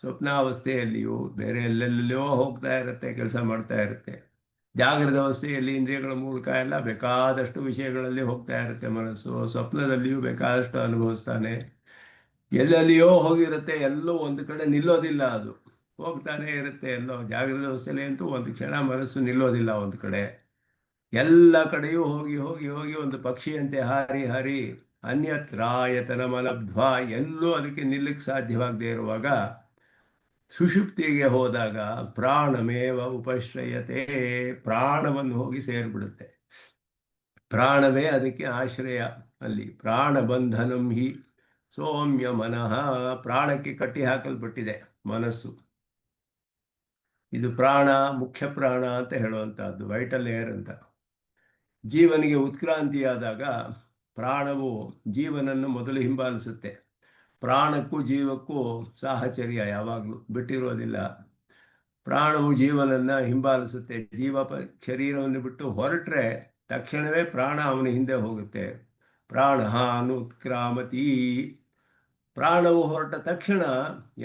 ಸ್ವಪ್ನಾವಸ್ಥೆಯಲ್ಲಿಯೋ ಬೇರೆ ಎಲ್ಲೆಲ್ಲೋ ಹೋಗ್ತಾ ಇರುತ್ತೆ, ಕೆಲಸ ಮಾಡ್ತಾ ಇರುತ್ತೆ. ಜಾಗೃತ ಅವಸ್ಥೆಯಲ್ಲಿ ಇಂದ್ರಿಯಗಳ ಮೂಲಕ ಎಲ್ಲ ಬೇಕಾದಷ್ಟು ವಿಷಯಗಳಲ್ಲಿ ಹೋಗ್ತಾ ಇರುತ್ತೆ ಮನಸ್ಸು. ಸ್ವಪ್ನದಲ್ಲಿಯೂ ಬೇಕಾದಷ್ಟು ಅನುಭವಿಸ್ತಾನೆ. ಎಲ್ಲೆಲ್ಲಿಯೋ ಹೋಗಿರುತ್ತೆ, ಎಲ್ಲೂ ಒಂದು ಕಡೆ ನಿಲ್ಲೋದಿಲ್ಲ, ಅದು ಹೋಗ್ತಾನೆ ಇರುತ್ತೆ. ಎಲ್ಲೋ ಜಾಗೃತ ಅವಸ್ಥೆಯಲ್ಲಿ ಅಂತೂ ಒಂದು ಕ್ಷಣ ಮನಸ್ಸು ನಿಲ್ಲೋದಿಲ್ಲ ಒಂದು ಕಡೆ. ಎಲ್ಲ ಕಡೆಯೂ ಹೋಗಿ ಹೋಗಿ ಹೋಗಿ ಒಂದು ಪಕ್ಷಿಯಂತೆ ಹಾರಿ ಹಾರಿ ಅನ್ಯತ್ರಾಯತನ ಮಲಬ್ಧ್ವಾ, ಎಲ್ಲೂ ಅದಕ್ಕೆ ನಿಲ್ಲಕ್ಕೆ ಸಾಧ್ಯವಾಗದೇ ಇರುವಾಗ ಸುಷುಪ್ತಿಗೆ ಹೋದಾಗ ಪ್ರಾಣಮೇವ ಉಪಶ್ರಯತೆ, ಪ್ರಾಣವನ್ನು ಹೋಗಿ ಸೇರಿಬಿಡುತ್ತೆ. ಪ್ರಾಣವೇ ಅದಕ್ಕೆ ಆಶ್ರಯ. ಅಲ್ಲಿ ಪ್ರಾಣಬಂಧನಂ ಹಿ ಸೌಮ್ಯ ಮನಃ, ಪ್ರಾಣಕ್ಕೆ ಕಟ್ಟಿ ಹಾಕಲ್ಪಟ್ಟಿದೆ ಮನಸ್ಸು. ಇದು ಪ್ರಾಣ, ಮುಖ್ಯ ಪ್ರಾಣ ಅಂತ ಹೇಳುವಂಥದ್ದು, ವೈಟಲ್ ಏರ್ ಅಂತ. ಜೀವನಿಗೆ ಉತ್ಕ್ರಾಂತಿಯಾದಾಗ ಪ್ರಾಣವು ಜೀವನನ್ನು ಮೊದಲು ಹಿಂಬಾಲಿಸುತ್ತೆ. ಪ್ರಾಣಕ್ಕೂ ಜೀವಕ್ಕೂ ಸಾಹಚರ್ಯ ಯಾವಾಗಲೂ ಬಿಟ್ಟಿರೋದಿಲ್ಲ. ಪ್ರಾಣವು ಜೀವನನ್ನು ಹಿಂಬಾಲಿಸುತ್ತೆ. ಜೀವ ಶರೀರವನ್ನು ಬಿಟ್ಟು ಹೊರಟ್ರೆ ತಕ್ಷಣವೇ ಪ್ರಾಣ ಅವನ ಹಿಂದೆ ಹೋಗುತ್ತೆ. ಪ್ರಾಣ ಅನುತ್ಕ್ರಾಮತಿ, ಪ್ರಾಣವು ಹೊರಟ ತಕ್ಷಣ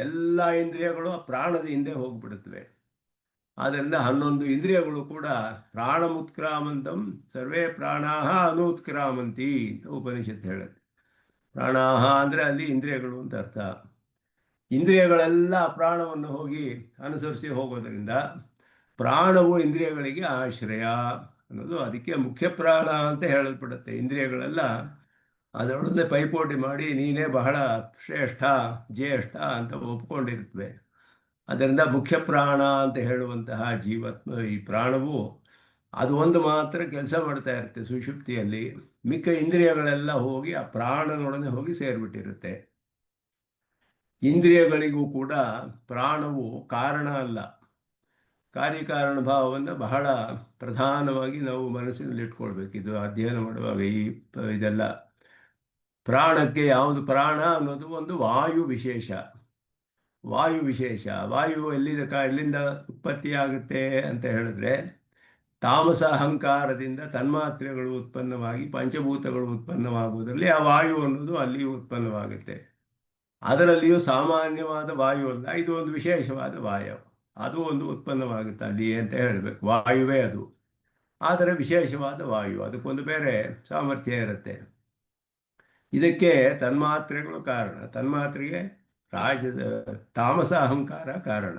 ಎಲ್ಲ ಇಂದ್ರಿಯಗಳು ಆ ಪ್ರಾಣದ ಹಿಂದೆ ಹೋಗ್ಬಿಡುತ್ತವೆ. ಆದ್ದರಿಂದ 11 ಇಂದ್ರಿಯಗಳು ಕೂಡ ಪ್ರಾಣಮುತ್ಕ್ರಾಮಂತಂ ಸರ್ವೇ ಪ್ರಾಣಾಹ ಅನುತ್ಕ್ರಾಮಂತಿ ಅಂತ ಉಪನಿಷತ್ತು ಹೇಳುತ್ತೆ. ಪ್ರಾಣಾಹ ಅಂದರೆ ಅಲ್ಲಿ ಇಂದ್ರಿಯಗಳು ಅಂತ ಅರ್ಥ. ಇಂದ್ರಿಯಗಳೆಲ್ಲ ಪ್ರಾಣವನ್ನು ಹೋಗಿ ಅನುಸರಿಸಿ ಹೋಗೋದರಿಂದ ಪ್ರಾಣವು ಇಂದ್ರಿಯಗಳಿಗೆ ಆಶ್ರಯ ಅನ್ನೋದು ಅದಕ್ಕೆ ಮುಖ್ಯ ಪ್ರಾಣ ಅಂತ ಹೇಳಲ್ಪಡುತ್ತೆ. ಇಂದ್ರಿಯಗಳೆಲ್ಲ ಅದರೊಡನೆ ಪೈಪೋಟಿ ಮಾಡಿ ನೀನೇ ಬಹಳ ಶ್ರೇಷ್ಠ ಜ್ಯೇಷ್ಠ ಅಂತ ಒಪ್ಕೊಂಡಿರ್ತವೆ. ಅದರಿಂದ ಮುಖ್ಯ ಪ್ರಾಣ ಅಂತ ಹೇಳುವಂತಹ ಜೀವಾತ್ಮ ಈ ಪ್ರಾಣವು ಅದು ಒಂದು ಮಾತ್ರ ಕೆಲಸ ಮಾಡ್ತಾ ಇರುತ್ತೆ ಸುಷುಪ್ತಿಯಲ್ಲಿ. ಮಿಕ್ಕ ಇಂದ್ರಿಯಗಳೆಲ್ಲ ಹೋಗಿ ಆ ಪ್ರಾಣನೊಡನೆ ಹೋಗಿ ಸೇರಿಬಿಟ್ಟಿರುತ್ತೆ. ಇಂದ್ರಿಯಗಳಿಗೂ ಕೂಡ ಪ್ರಾಣವು ಕಾರಣ ಅಲ್ಲ. ಕಾರ್ಯಕಾರಣ ಭಾವವನ್ನು ಬಹಳ ಪ್ರಧಾನವಾಗಿ ನಾವು ಮನಸ್ಸಿನಲ್ಲಿ ಇಟ್ಕೊಳ್ಬೇಕು. ಇದು ಅಧ್ಯಯನ ಮಾಡುವಾಗ ಇದೆಲ್ಲ ಪ್ರಾಣಕ್ಕೆ ಯಾವುದು ಪ್ರಾಣ ಅನ್ನೋದು ಒಂದು ವಾಯು ವಿಶೇಷ. ವಾಯು ಎಲ್ಲಿಂದ ಉತ್ಪತ್ತಿಯಾಗುತ್ತೆ ಅಂತ ಹೇಳಿದ್ರೆ ತಾಮಸ ಅಹಂಕಾರದಿಂದ ತನ್ಮಾತ್ರೆಗಳು ಉತ್ಪನ್ನವಾಗಿ ಪಂಚಭೂತಗಳು ಉತ್ಪನ್ನವಾಗುವುದರಲ್ಲಿ ಆ ವಾಯು ಅನ್ನೋದು ಅಲ್ಲಿ ಉತ್ಪನ್ನವಾಗುತ್ತೆ. ಅದರಲ್ಲಿಯೂ ಸಾಮಾನ್ಯವಾದ ವಾಯು ಅಲ್ಲ, ಇದು ಒಂದು ವಿಶೇಷವಾದ ವಾಯು, ಅದು ಒಂದು ಉತ್ಪನ್ನವಾಗುತ್ತೆ ಅಲ್ಲಿ ಅಂತ ಹೇಳಬೇಕು. ವಾಯುವೇ ಅದು, ಆದರೆ ವಿಶೇಷವಾದ ವಾಯು, ಅದಕ್ಕೊಂದು ಬೇರೆ ಸಾಮರ್ಥ್ಯ ಇರುತ್ತೆ. ಇದಕ್ಕೆ ತನ್ಮಾತ್ರೆಗಳು ಕಾರಣ. ತನ್ಮಾತ್ರೆಗೆ ತಾಮಸ ಅಹಂಕಾರ ಕಾರಣ,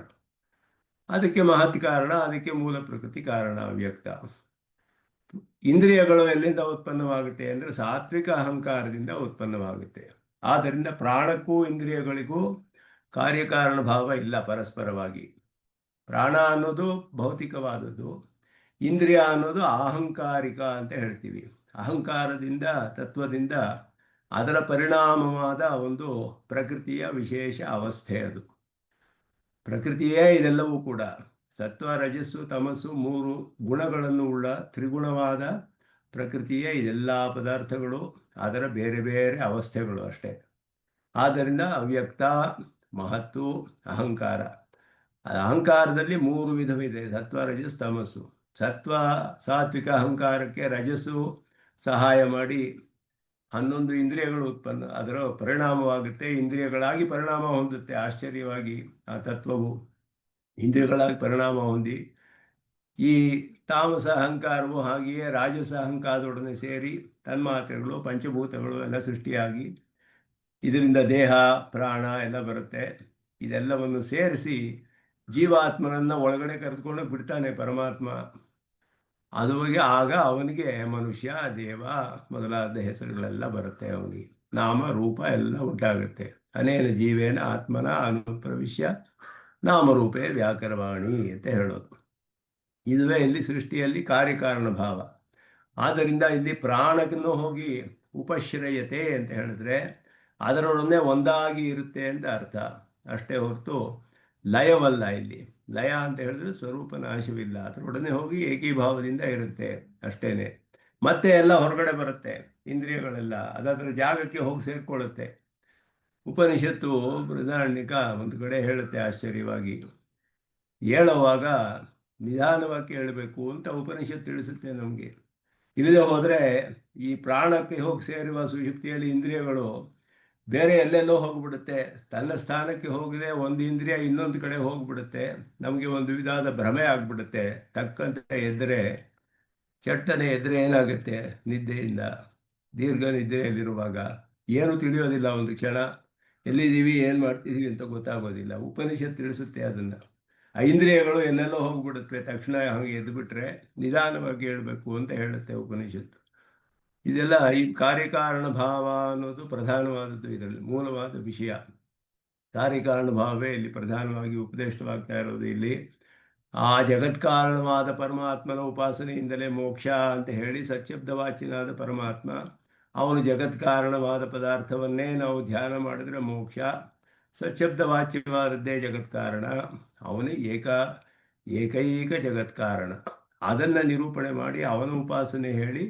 ಅದಕ್ಕೆ ಮಹತ್ ಕಾರಣ, ಅದಕ್ಕೆ ಮೂಲ ಪ್ರಕೃತಿ ಕಾರಣ ಅವ್ಯಕ್ತ. ಇಂದ್ರಿಯಗಳು ಎಲ್ಲಿಂದ ಉತ್ಪನ್ನವಾಗುತ್ತೆ ಅಂದರೆ ಸಾತ್ವಿಕ ಅಹಂಕಾರದಿಂದ ಉತ್ಪನ್ನವಾಗುತ್ತೆ. ಆದ್ದರಿಂದ ಪ್ರಾಣಕ್ಕೂ ಇಂದ್ರಿಯಗಳಿಗೂ ಕಾರ್ಯಕಾರಣ ಭಾವ ಇಲ್ಲ ಪರಸ್ಪರವಾಗಿ. ಪ್ರಾಣ ಅನ್ನೋದು ಭೌತಿಕವಾದದ್ದು, ಇಂದ್ರಿಯ ಅನ್ನೋದು ಅಹಂಕಾರಿಕ ಅಂತ ಹೇಳ್ತೀವಿ. ಅಹಂಕಾರದಿಂದ ತತ್ವದಿಂದ ಅದರ ಪರಿಣಾಮವಾದ ಒಂದು ಪ್ರಕೃತಿಯ ವಿಶೇಷ ಅವಸ್ಥೆ ಅದು. ಪ್ರಕೃತಿಯೇ ಇದೆಲ್ಲವೂ ಕೂಡ ಸತ್ವ ರಜಸ್ಸು ತಮಸ್ಸು 3 ಗುಣಗಳನ್ನು ಉಳ್ಳ ತ್ರಿಗುಣವಾದ ಪ್ರಕೃತಿಯೇ ಇದೆಲ್ಲ ಪದಾರ್ಥಗಳು, ಅದರ ಬೇರೆ ಬೇರೆ ಅವಸ್ಥೆಗಳು ಅಷ್ಟೇ. ಆದ್ದರಿಂದ ಅವ್ಯಕ್ತ, ಮಹತ್ತು, ಅಹಂಕಾರ. ಅಹಂಕಾರದಲ್ಲಿ 3 ವಿಧವಿದೆ, ಸತ್ವ ರಜಸ್ ತಮಸ್ಸು. ಸಾತ್ವಿಕ ಅಹಂಕಾರಕ್ಕೆ ರಜಸ್ಸು ಸಹಾಯ ಮಾಡಿ 11 ಇಂದ್ರಿಯಗಳು ಉತ್ಪನ್ನ ಅದರ ಪರಿಣಾಮವಾಗುತ್ತೆ, ಇಂದ್ರಿಯಗಳಾಗಿ ಪರಿಣಾಮ ಹೊಂದುತ್ತೆ. ಆಶ್ಚರ್ಯವಾಗಿ ಆ ತತ್ವವು ಇಂದ್ರಿಯಗಳಾಗಿ ಪರಿಣಾಮ ಹೊಂದಿ ಈ ತಾಮಸ ಅಹಂಕಾರವು ಹಾಗೆಯೇ ರಾಜಸ ಅಹಂಕಾರದೊಡನೆ ಸೇರಿ ತನ್ಮಾತ್ರೆಗಳು ಪಂಚಭೂತಗಳು ಎಲ್ಲ ಸೃಷ್ಟಿಯಾಗಿ ಇದರಿಂದ ದೇಹ ಪ್ರಾಣ ಎಲ್ಲ ಬರುತ್ತೆ. ಇದೆಲ್ಲವನ್ನು ಸೇರಿಸಿ ಜೀವಾತ್ಮನನ್ನು ಒಳಗಡೆ ಕರೆದುಕೊಂಡು ಬಿಡ್ತಾನೆ ಪರಮಾತ್ಮ. ಆಗ ಅವನಿಗೆ ಮನುಷ್ಯ ದೇವ ಮೊದಲಾದ ಹೆಸರುಗಳೆಲ್ಲ ಬರುತ್ತೆ. ಅವನಿಗೆ ನಾಮ ರೂಪ ಎಲ್ಲ ಉಂಟಾಗುತ್ತೆ. ಅನೇನ ಜೀವೇನ ಆತ್ಮನ ಅನುಪ್ರವಿಶ್ಯ ನಾಮರೂಪೇ ವ್ಯಾಕರವಾಣಿ ಅಂತ ಹೇಳೋದು. ಇದುವೇ ಇಲ್ಲಿ ಸೃಷ್ಟಿಯಲ್ಲಿ ಕಾರ್ಯಕಾರಣ ಭಾವ. ಆದ್ದರಿಂದ ಇಲ್ಲಿ ಪ್ರಾಣವನ್ನು ಹೋಗಿ ಉಪಶ್ರಯತೆ ಅಂತ ಹೇಳಿದ್ರೆ ಅದರೊಡನೆ ಒಂದಾಗಿ ಇರುತ್ತೆ ಅಂತ ಅರ್ಥ ಅಷ್ಟೇ ಹೊರತು ಲಯವಲ್ಲ. ಇಲ್ಲಿ ಲಯ ಅಂತ ಹೇಳಿದ್ರೆ ಸ್ವರೂಪ ನಾಶವಿಲ್ಲ, ಅದರೊಡನೆ ಹೋಗಿ ಏಕೀಭಾವದಿಂದ ಇರುತ್ತೆ ಅಷ್ಟೇನೆ. ಮತ್ತೆ ಎಲ್ಲ ಹೊರಗಡೆ ಬರುತ್ತೆ, ಇಂದ್ರಿಯಗಳೆಲ್ಲ ಅದರ ಜಾಗಕ್ಕೆ ಹೋಗಿ ಸೇರಿಕೊಳ್ಳುತ್ತೆ. ಉಪನಿಷತ್ತು ಬೃಹದಾರಣ್ಯಕ ಒಂದು ಕಡೆ ಹೇಳುತ್ತೆ ಆಶ್ಚರ್ಯವಾಗಿ, ಹೇಳುವಾಗ ನಿಧಾನವಾಗಿ ಹೇಳಬೇಕು ಅಂತ ಉಪನಿಷತ್ತು ತಿಳಿಸುತ್ತೆ ನಮಗೆ. ಇಲ್ಲದೆ ಹೋದರೆ ಈ ಪ್ರಾಣಕ್ಕೆ ಹೋಗಿ ಸೇರುವ ಸುಷುಪ್ತಿಯಲ್ಲಿ ಇಂದ್ರಿಯಗಳು ಬೇರೆ ಎಲ್ಲೆಲ್ಲೋ ಹೋಗ್ಬಿಡುತ್ತೆ, ತನ್ನ ಸ್ಥಾನಕ್ಕೆ ಹೋಗದೆ ಒಂದು ಇಂದ್ರಿಯ ಇನ್ನೊಂದು ಕಡೆ ಹೋಗ್ಬಿಡುತ್ತೆ. ನಮಗೆ ಒಂದು ವಿಧವಾದ ಭ್ರಮೆ ಆಗ್ಬಿಡುತ್ತೆ. ತಕ್ಕಂತೆ ಎದ್ದರೆ ಚಟ್ಟನೆ ಎದ್ದರೆ ಏನಾಗುತ್ತೆ, ನಿದ್ದೆಯಿಂದ ದೀರ್ಘ ನಿದ್ದೆಯಲ್ಲಿರುವಾಗ ಏನು ತಿಳಿಯೋದಿಲ್ಲ, ಒಂದು ಕ್ಷಣ ಎಲ್ಲಿದ್ದೀವಿ ಏನು ಮಾಡ್ತಿದ್ದೀವಿ ಅಂತ ಗೊತ್ತಾಗೋದಿಲ್ಲ. ಉಪನಿಷತ್ತು ತಿಳಿಸುತ್ತೆ ಅದನ್ನು. ಆ ಇಂದ್ರಿಯಗಳು ಎಲ್ಲೆಲ್ಲೋ ಹೋಗ್ಬಿಡುತ್ತೆ, ತಕ್ಷಣ ಹಾಗೆ ಎದ್ದುಬಿಟ್ರೆ ನಿಧಾನವಾಗಿ ಹೇಳಬೇಕು ಅಂತ ಹೇಳುತ್ತೆ ಉಪನಿಷತ್ತು. ಇದೆಲ್ಲ ಈ ಕಾರ್ಯಕಾರಣ ಭಾವ ಅನ್ನೋದು ಪ್ರಧಾನವಾದದ್ದು, ಇದರಲ್ಲಿ ಮೂಲವಾದ ವಿಷಯ. ಕಾರ್ಯಕಾರಣ ಭಾವವೇ ಇಲ್ಲಿ ಪ್ರಧಾನವಾಗಿ ಉಪದೇಶವಾಗ್ತಾ ಇರೋದು. ಇಲ್ಲಿ ಆ ಜಗತ್ಕಾರಣವಾದ ಪರಮಾತ್ಮನ ಉಪಾಸನೆಯಿಂದಲೇ ಮೋಕ್ಷ ಅಂತ ಹೇಳಿ ಸಚ್ಶಬ್ದವಾಚ್ಯನಾದ ಪರಮಾತ್ಮ ಅವನು ಜಗತ್ಕಾರಣವಾದ ಪದಾರ್ಥವನ್ನೇ ನಾವು ಧ್ಯಾನ ಮಾಡಿದ್ರೆ ಮೋಕ್ಷ. ಸಚ್ಶಬ್ದವಾಚ್ಯವಾದದ್ದೇ ಜಗತ್ಕಾರಣ, ಅವನೇ ಏಕೈಕ ಜಗತ್ಕಾರಣ. ಅದನ್ನು ನಿರೂಪಣೆ ಮಾಡಿ ಅವನ ಉಪಾಸನೆ ಹೇಳಿ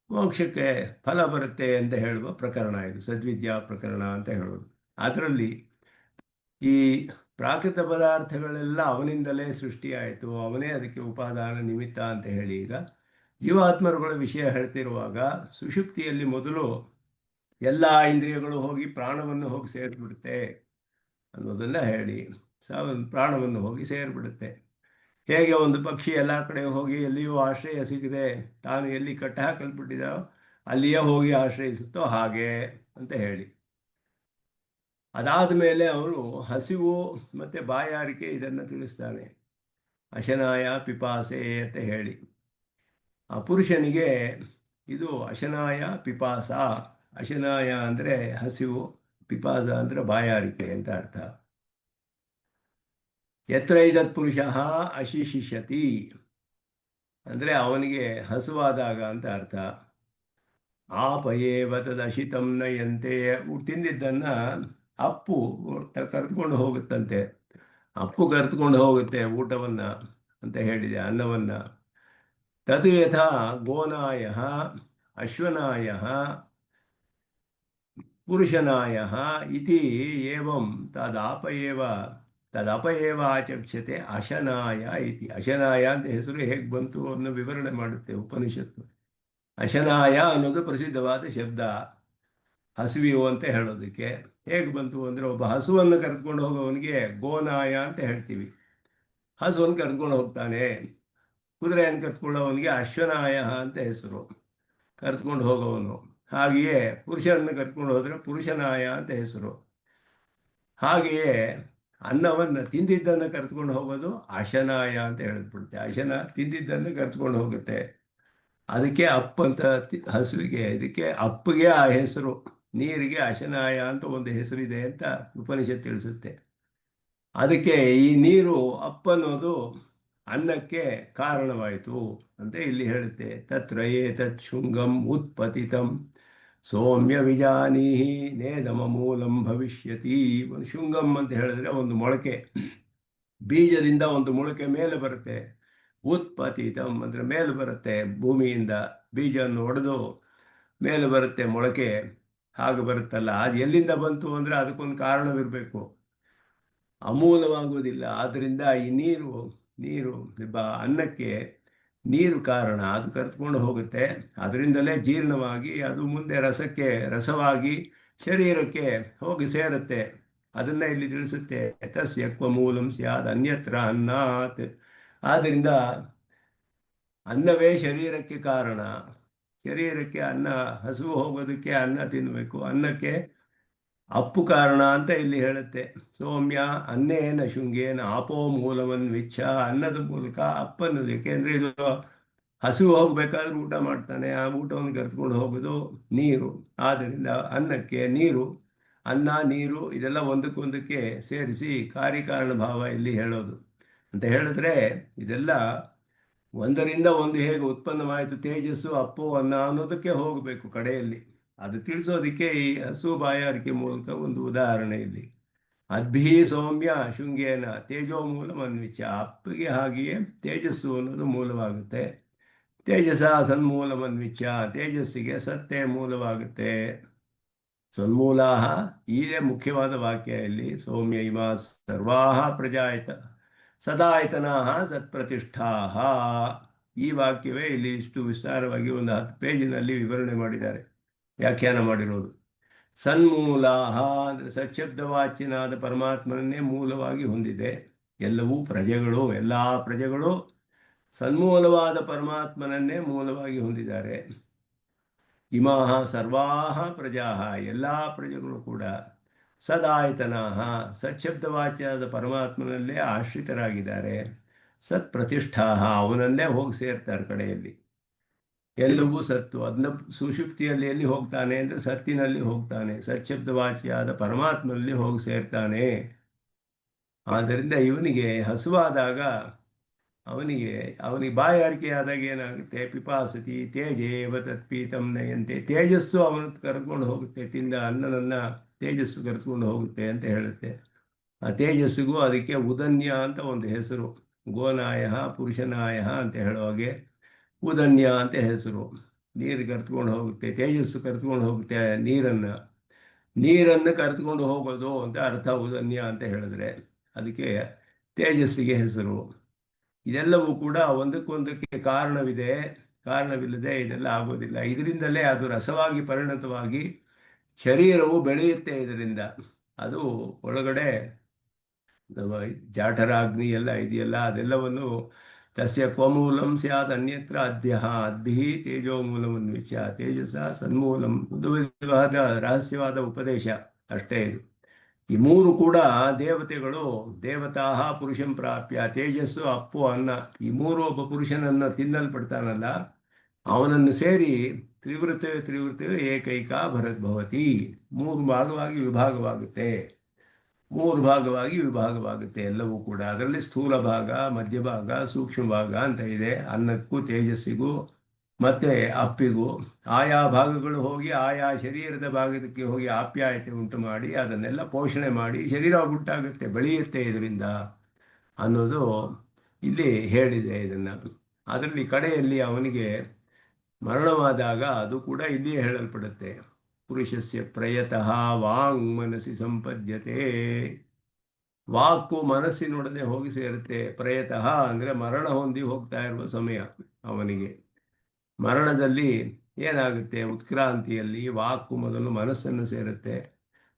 ಮೋಕ್ಷಕ್ಕೆ ಫಲ ಬರುತ್ತೆ ಅಂತ ಹೇಳುವ ಪ್ರಕರಣ ಇದು, ಸದ್ವಿದ್ಯಾ ಪ್ರಕರಣ ಅಂತ ಹೇಳೋದು. ಅದರಲ್ಲಿ ಈ ಪ್ರಾಕೃತ ಪದಾರ್ಥಗಳೆಲ್ಲ ಅವನಿಂದಲೇ ಸೃಷ್ಟಿಯಾಯಿತು, ಅವನೇ ಅದಕ್ಕೆ ಉಪಾದಾನ ನಿಮಿತ್ತ ಅಂತ ಹೇಳಿ ಈಗ ಜೀವಾತ್ಮರುಗಳ ವಿಷಯ ಹೇಳ್ತಿರುವಾಗ ಸುಷುಪ್ತಿಯಲ್ಲಿ ಮೊದಲು ಎಲ್ಲ ಇಂದ್ರಿಯಗಳು ಹೋಗಿ ಪ್ರಾಣವನ್ನು ಹೋಗಿ ಸೇರಿಬಿಡುತ್ತೆ ಅನ್ನೋದನ್ನು ಹೇಳಿ ಪ್ರಾಣವನ್ನು ಹೋಗಿ ಸೇರಿಬಿಡುತ್ತೆ. ಹೇಗೆ ಒಂದು ಪಕ್ಷಿ ಎಲ್ಲ ಕಡೆ ಹೋಗಿ ಎಲ್ಲಿಯೂ ಆಶ್ರಯ ಸಿಗದೆ ತಾನು ಎಲ್ಲಿ ಕಟ್ಟ ಹಾಕಲ್ಪಟ್ಟಿದ್ದಾರೋ ಅಲ್ಲಿಯೇ ಹೋಗಿ ಆಶ್ರಯಿಸುತ್ತೋ ಹಾಗೆ ಅಂತ ಹೇಳಿ, ಅದಾದ ಮೇಲೆ ಅವನು ಹಸಿವು ಮತ್ತು ಬಾಯಾರಿಕೆ ಇದನ್ನು ತಿಳಿಸ್ತಾನೆ. ಅಶನಾಯ ಪಿಪಾಸೆ ಅಂತ ಹೇಳಿ ಆ ಪುರುಷನಿಗೆ ಇದು ಅಶನಾಯ ಪಿಪಾಸ. ಅಶನಾಯ ಅಂದರೆ ಹಸಿವು, ಪಿಪಾಸ ಅಂದರೆ ಬಾಯಾರಿಕೆ ಅಂತ ಅರ್ಥ. ಯತ್ರ ಇದತ್ ಪುರುಷ ಅಶಿಶಿಷತಿ ಅಂದರೆ ಅವನಿಗೆ ಹಸುವಾದಾಗ ಅಂತ ಅರ್ಥ. ಆಪಯೇವ ತದಶಿತಂ ನಯಂತೆ, ತಿಂದಿದ್ದನ್ನು ಅಪ್ಪು ಕರೆದುಕೊಂಡು ಹೋಗುತ್ತಂತೆ, ಅಪ್ಪು ಕರೆದುಕೊಂಡು ಹೋಗುತ್ತೆ ಊಟವನ್ನು ಅಂತ ಹೇಳಿದೆ, ಅನ್ನವನ್ನು. ತದು ಯಥಾ ಗೋನಾಯ ಅಶ್ವನಾಯ ಪುರುಷನಾಯ ಇತಿ ಏವಂ ತದಪಯೇವ ಆಚಕ್ಷತೆ ಅಶನಾಯ ಇತಿ. ಅಶನಾಯ ಅಂತ ಹೆಸರು ಹೇಗೆ ಬಂತು ಅನ್ನೋ ವಿವರಣೆ ಮಾಡುತ್ತೆ ಉಪನಿಷತ್ತು. ಅಶನಾಯ ಅನ್ನೋದು ಪ್ರಸಿದ್ಧವಾದ ಶಬ್ದ, ಹಸುವಿಯು ಅಂತ ಹೇಳೋದಕ್ಕೆ. ಹೇಗೆ ಬಂತು ಅಂದರೆ, ಒಬ್ಬ ಹಸುವನ್ನು ಕರೆದುಕೊಂಡು ಹೋಗೋವನಿಗೆ ಗೋನಾಯ ಅಂತ ಹೇಳ್ತೀವಿ, ಹಸುವನ್ನು ಕರೆದುಕೊಂಡು ಹೋಗ್ತಾನೆ. ಕುದುರೆಯನ್ನು ಕರೆದುಕೊಳ್ಳೋವನಿಗೆ ಅಶ್ವನಾಯ ಅಂತ ಹೆಸರು, ಕರೆದುಕೊಂಡು ಹೋಗೋವನು. ಹಾಗೆಯೇ ಪುರುಷನನ್ನು ಕರೆದುಕೊಂಡು ಹೋದರೆ ಪುರುಷನಾಯ ಅಂತ ಹೆಸರು. ಹಾಗೆಯೇ ಅನ್ನವನ್ನು ತಿಂದಿದ್ದನ್ನು ಕರೆದುಕೊಂಡು ಹೋಗೋದು ಅಶನಾಯ ಅಂತ ಹೇಳಿದ್ಬಿಡುತ್ತೆ. ಅಶನ ತಿಂದಿದ್ದನ್ನು ಕರೆದುಕೊಂಡು ಹೋಗುತ್ತೆ, ಅದಕ್ಕೆ ಅಪ್ಪಂತ ಹಸುವಿಗೆ, ಇದಕ್ಕೆ ಅಪ್ಪಿಗೆ ಆ ಹೆಸರು. ನೀರಿಗೆ ಅಶನಾಯ ಅಂತ ಒಂದು ಹೆಸರಿದೆ ಅಂತ ಉಪನಿಷತ್ ತಿಳಿಸುತ್ತೆ. ಅದಕ್ಕೆ ಈ ನೀರು ಅಪ್ಪನ್ನೋದು ಅನ್ನಕ್ಕೆ ಕಾರಣವಾಯಿತು ಅಂತ ಇಲ್ಲಿ ಹೇಳುತ್ತೆ. ತತ್ರ ಏತತ್ ಶೃಂಗಂ ಉತ್ಪತಿತಂ ಸೌಮ್ಯ ವಿಜಾನೀಹಿ ನೇದಮ ಮೂಲಂ ಭವಿಷ್ಯತಿ. ಒಂದು ಶೃಂಗಂ ಅಂತ ಹೇಳಿದ್ರೆ ಒಂದು ಮೊಳಕೆ, ಬೀಜದಿಂದ ಒಂದು ಮೊಳಕೆ ಮೇಲೆ ಬರುತ್ತೆ. ಉತ್ಪತಿತಂ ಅಂದರೆ ಮೇಲೆ ಬರುತ್ತೆ, ಭೂಮಿಯಿಂದ ಬೀಜವನ್ನು ಒಡೆದು ಮೇಲೆ ಬರುತ್ತೆ ಮೊಳಕೆ. ಹಾಗೆ ಬರುತ್ತಲ್ಲ, ಅದು ಎಲ್ಲಿಂದ ಬಂತು ಅಂದರೆ ಅದಕ್ಕೊಂದು ಕಾರಣವಿರಬೇಕು, ಅಮೂಲವಾಗುವುದಿಲ್ಲ. ಆದ್ದರಿಂದ ಈ ನೀರು ಅನ್ನಕ್ಕೆ ನೀರು ಕಾರಣ, ಅದು ಕರೆದುಕೊಂಡು ಹೋಗುತ್ತೆ. ಅದರಿಂದಲೇ ಜೀರ್ಣವಾಗಿ ಅದು ಮುಂದೆ ರಸವಾಗಿ ಶರೀರಕ್ಕೆ ಹೋಗಿ ಸೇರುತ್ತೆ. ಅದನ್ನು ಇಲ್ಲಿ ತಿಳಿಸುತ್ತೆ. ತಸ್ಯ ಕ್ವ ಮೂಲಂ ಸ್ಯಾದ್ ಅನ್ಯತ್ರ ಅನ್ನಾತ್. ಆದ್ದರಿಂದ ಅನ್ನವೇ ಶರೀರಕ್ಕೆ ಕಾರಣ. ಶರೀರಕ್ಕೆ ಅನ್ನ, ಹಸುವು ಹೋಗೋದಕ್ಕೆ ಅನ್ನ ತಿನ್ನಬೇಕು, ಅನ್ನಕ್ಕೆ ಅಪ್ಪು ಕಾರಣ ಅಂತ ಇಲ್ಲಿ ಹೇಳುತ್ತೆ. ಸೌಮ್ಯ ಅನ್ನೇನ ಶೃಂಗೇನ ಆಪೋ ಮೂಲವನ್ವಿಚ್ಛ. ಅನ್ನದ ಮೂಲಕ ಅಪ್ಪನ್ನು, ಏಕೆಂದರೆ ಇದು ಹಸಿವು ಹೋಗಬೇಕಾದ್ರೆ ಊಟ ಮಾಡ್ತಾನೆ, ಆ ಊಟವನ್ನು ಕರೆದುಕೊಂಡು ಹೋಗೋದು ನೀರು. ಆದ್ದರಿಂದ ಅನ್ನಕ್ಕೆ ನೀರು, ಅನ್ನ ನೀರು ಇದೆಲ್ಲ ಒಂದಕ್ಕೊಂದಕ್ಕೆ ಸೇರಿಸಿ ಕಾರ್ಯಕಾರಣ ಭಾವ ಇಲ್ಲಿ ಹೇಳೋದು. ಅಂತ ಹೇಳಿದ್ರೆ ಇದೆಲ್ಲ ಒಂದರಿಂದ ಒಂದು ಹೇಗೆ ಉತ್ಪನ್ನವಾಯಿತು, ತೇಜಸ್ಸು ಅಪ್ಪು ಅನ್ನ ಅನ್ನೋದಕ್ಕೆ ಹೋಗಬೇಕು ಕಡೆಯಲ್ಲಿ. ಅದು ತಿಳಿಸೋದಕ್ಕೆ ಈ ಹಸು ಬಾಯಾರಿಕೆ ಮೂಲಕ ಒಂದು ಉದಾಹರಣೆ ಇಲ್ಲಿ. ಅದ್ಭಿ ಸೌಮ್ಯ ಶೃಂಗೇನ ತೇಜೋ ಮೂಲ ಅನ್ವಿಚ್ಛ. ಅಪ್ಪಿಗೆ ಹಾಗೆಯೇ ತೇಜಸ್ಸು ಅನ್ನೋದು ಮೂಲವಾಗುತ್ತೆ. ತೇಜಸ ಸನ್ಮೂಲಮನ್ವಿಚ್ಛ, ತೇಜಸ್ಸಿಗೆ ಸತ್ತೇ ಮೂಲವಾಗುತ್ತೆ. ಸನ್ಮೂಲಾಹ, ಇದೇ ಮುಖ್ಯವಾದ ವಾಕ್ಯ ಇಲ್ಲಿ. ಸೌಮ್ಯ ಇಮಾ ಸರ್ವಾಹ ಪ್ರಜಾಯತ ಸದಾಯತನಾಹ ಸತ್ಪ್ರತಿಷ್ಠಾಹ. ಈ ವಾಕ್ಯವೇ ಇಲ್ಲಿ ಇಷ್ಟು ವಿಸ್ತಾರವಾಗಿ ಒಂದು 10 ಪೇಜಿನಲ್ಲಿ ವಿವರಣೆ ಮಾಡಿದ್ದಾರೆ, ವ್ಯಾಖ್ಯಾನ ಮಾಡಿರೋದು. ಸನ್ಮೂಲಾಹ ಅಂದರೆ ಸಚ್ಛಬ್ದವಾಚ್ಯನಾದ ಪರಮಾತ್ಮನನ್ನೇ ಮೂಲವಾಗಿ ಹೊಂದಿದೆ. ಎಲ್ಲವೂ ಪ್ರಜೆಗಳು, ಎಲ್ಲ ಪ್ರಜೆಗಳು ಸನ್ಮೂಲವಾದ ಪರಮಾತ್ಮನನ್ನೇ ಮೂಲವಾಗಿ ಹೊಂದಿದ್ದಾರೆ. ಇಮಾಹ ಸರ್ವಾಹ ಪ್ರಜಾಹ, ಎಲ್ಲ ಪ್ರಜೆಗಳು ಕೂಡ ಸದಾಯತನಾಹ ಸಚ್ಛಬ್ದವಾಚ್ಯನಾದ ಪರಮಾತ್ಮನಲ್ಲೇ ಆಶ್ರಿತರಾಗಿದ್ದಾರೆ. ಸತ್ ಪ್ರತಿಷ್ಠಾಹ, ಅವನಲ್ಲೇ ಹೋಗಿ ಸೇರ್ತಾರೆ ಕಡೆಯಲ್ಲಿ. ಎಲ್ಲವೂ ಸತ್ತು, ಅದನ್ನ ಸುಷುಪ್ತಿಯಲ್ಲಿ ಎಲ್ಲಿ ಹೋಗ್ತಾನೆ ಅಂದರೆ ಸತ್ತಿನಲ್ಲಿ ಹೋಗ್ತಾನೆ, ಸಚ್ಛಬ್ದವಾಚ್ಯಾದ ಪರಮಾತ್ಮನಲ್ಲಿ ಹೋಗಿ ಸೇರ್ತಾನೆ. ಆದ್ದರಿಂದ ಇವನಿಗೆ ಹಸುವಾದಾಗ, ಅವನಿಗೆ ಬಾಯಾರಿಕೆ ಆದಾಗ ಏನಾಗುತ್ತೆ, ಪಿಪಾಸತಿ ತೇಜೇವ ತತ್ಪೀತಂ ನಯಂತೆ. ತೇಜಸ್ಸು ಅವನು ಕರೆದುಕೊಂಡು ಹೋಗುತ್ತೆ, ತಿಂದ ಅನ್ನನನ್ನು ತೇಜಸ್ಸು ಕರೆದುಕೊಂಡು ಹೋಗುತ್ತೆ ಅಂತ ಹೇಳುತ್ತೆ. ಆ ತೇಜಸ್ಸಿಗೂ ಅದಕ್ಕೆ ಉದನ್ಯ ಅಂತ ಒಂದು ಹೆಸರು. ಗೋನಾಯ ಪುರುಷನಾಯ ಅಂತ ಹೇಳುವಾಗೆ ಉದನ್ಯ ಅಂತ ಹೆಸರು. ನೀರು ಕರೆದುಕೊಂಡು ಹೋಗುತ್ತೆ, ತೇಜಸ್ಸು ಕರೆದುಕೊಂಡು ಹೋಗುತ್ತೆ ನೀರನ್ನು ಕರೆದುಕೊಂಡು ಹೋಗೋದು ಅಂತ ಅರ್ಥ ಉದನ್ಯ ಅಂತ ಹೇಳಿದ್ರೆ. ಅದಕ್ಕೆ ತೇಜಸ್ಸಿಗೆ ಹೆಸರು. ಇದೆಲ್ಲವೂ ಕೂಡ ಒಂದಕ್ಕೊಂದಕ್ಕೆ ಕಾರಣವಿದೆ, ಕಾರಣವಿಲ್ಲದೆ ಇದೆಲ್ಲ ಆಗೋದಿಲ್ಲ. ಇದರಿಂದಲೇ ಅದು ರಸವಾಗಿ ಪರಿಣತವಾಗಿ ಶರೀರವು ಬೆಳೆಯುತ್ತೆ. ಇದರಿಂದ ಅದು ಒಳಗಡೆ ಜಾಠರಾಗ್ನಿ ಎಲ್ಲ ಇದೆಯಲ್ಲ, ಅದೆಲ್ಲವನ್ನು ತಸ್ಯ ಕ್ವಮೂಲಂ ಸ್ಯಾದ್ ಅನ್ಯತ್ರ ಅದ್ಭ್ಯ ಅದ್ಭಿಃ ತೇಜೋ ಮೂಲಮನ್ವಿಷ್ಯ ತೇಜಸ ಸನ್ಮೂಲಂ. ಒಂದು ವಿಧವಾದ ರಹಸ್ಯವಾದ ಉಪದೇಶ ಅಷ್ಟೇ ಇದು. ಈ ಮೂರು ಕೂಡ ದೇವತೆಗಳು, ದೇವತಾ ಪುರುಷಂ ಪ್ರಾಪ್ಯ, ತೇಜಸ್ಸು ಅಪ್ಪು ಅನ್ನ, ಈ ಮೂರು ಒಬ್ಬ ಪುರುಷನನ್ನು ತಿನ್ನಲ್ಪಡ್ತಾನಲ್ಲ ಅವನನ್ನು ಸೇರಿ ತ್ರಿವೃತ ಏಕೈಕ ಭರದ್ಭವತಿ, ಮೂರು ವಿಭಾಗವಾಗುತ್ತೆ. ಎಲ್ಲವೂ ಕೂಡ. ಅದರಲ್ಲಿ ಸ್ಥೂಲ ಭಾಗ, ಮಧ್ಯಭಾಗ, ಸೂಕ್ಷ್ಮ ಭಾಗ ಅಂತ ಇದೆ. ಅನ್ನಕ್ಕೂ ತೇಜಸ್ಸಿಗೂ ಮತ್ತೆ ಅಪ್ಪಿಗೂ ಆಯಾ ಭಾಗಗಳು ಹೋಗಿ ಆಯಾ ಶರೀರದ ಭಾಗಕ್ಕೆ ಹೋಗಿ ಆಪ್ಯಾಯತೆ ಉಂಟು ಮಾಡಿ ಅದನ್ನೆಲ್ಲ ಪೋಷಣೆ ಮಾಡಿ ಶರೀರ ಉಂಟಾಗುತ್ತೆ, ಬೆಳೆಯುತ್ತೆ ಇದರಿಂದ ಅನ್ನೋದು ಇಲ್ಲಿ ಹೇಳಿದೆ ಇದನ್ನು. ಅದರಲ್ಲಿ ಕಡೆಯಲ್ಲಿ ಅವನಿಗೆ ಮರಣವಾದಾಗ ಅದು ಕೂಡ ಇಲ್ಲಿಯೇ ಹೇಳಲ್ಪಡುತ್ತೆ. ಪುರುಷಸ್ಯ ಪ್ರಯತಃ ವಾಂಗ್ ಮನಸ್ಸಿ ಸಂಪದ್ಯತೆ. ವಾಕು ಮನಸ್ಸಿನೊಡನೆ ಹೋಗಿ ಸೇರುತ್ತೆ. ಪ್ರಯತಃ ಅಂದರೆ ಮರಣ ಹೊಂದಿ ಹೋಗ್ತಾ ಇರುವ ಸಮಯ ಅವನಿಗೆ. ಮರಣದಲ್ಲಿ ಏನಾಗುತ್ತೆ, ಉತ್ಕ್ರಾಂತಿಯಲ್ಲಿ ವಾಕು ಮೊದಲು ಮನಸ್ಸನ್ನು ಸೇರುತ್ತೆ,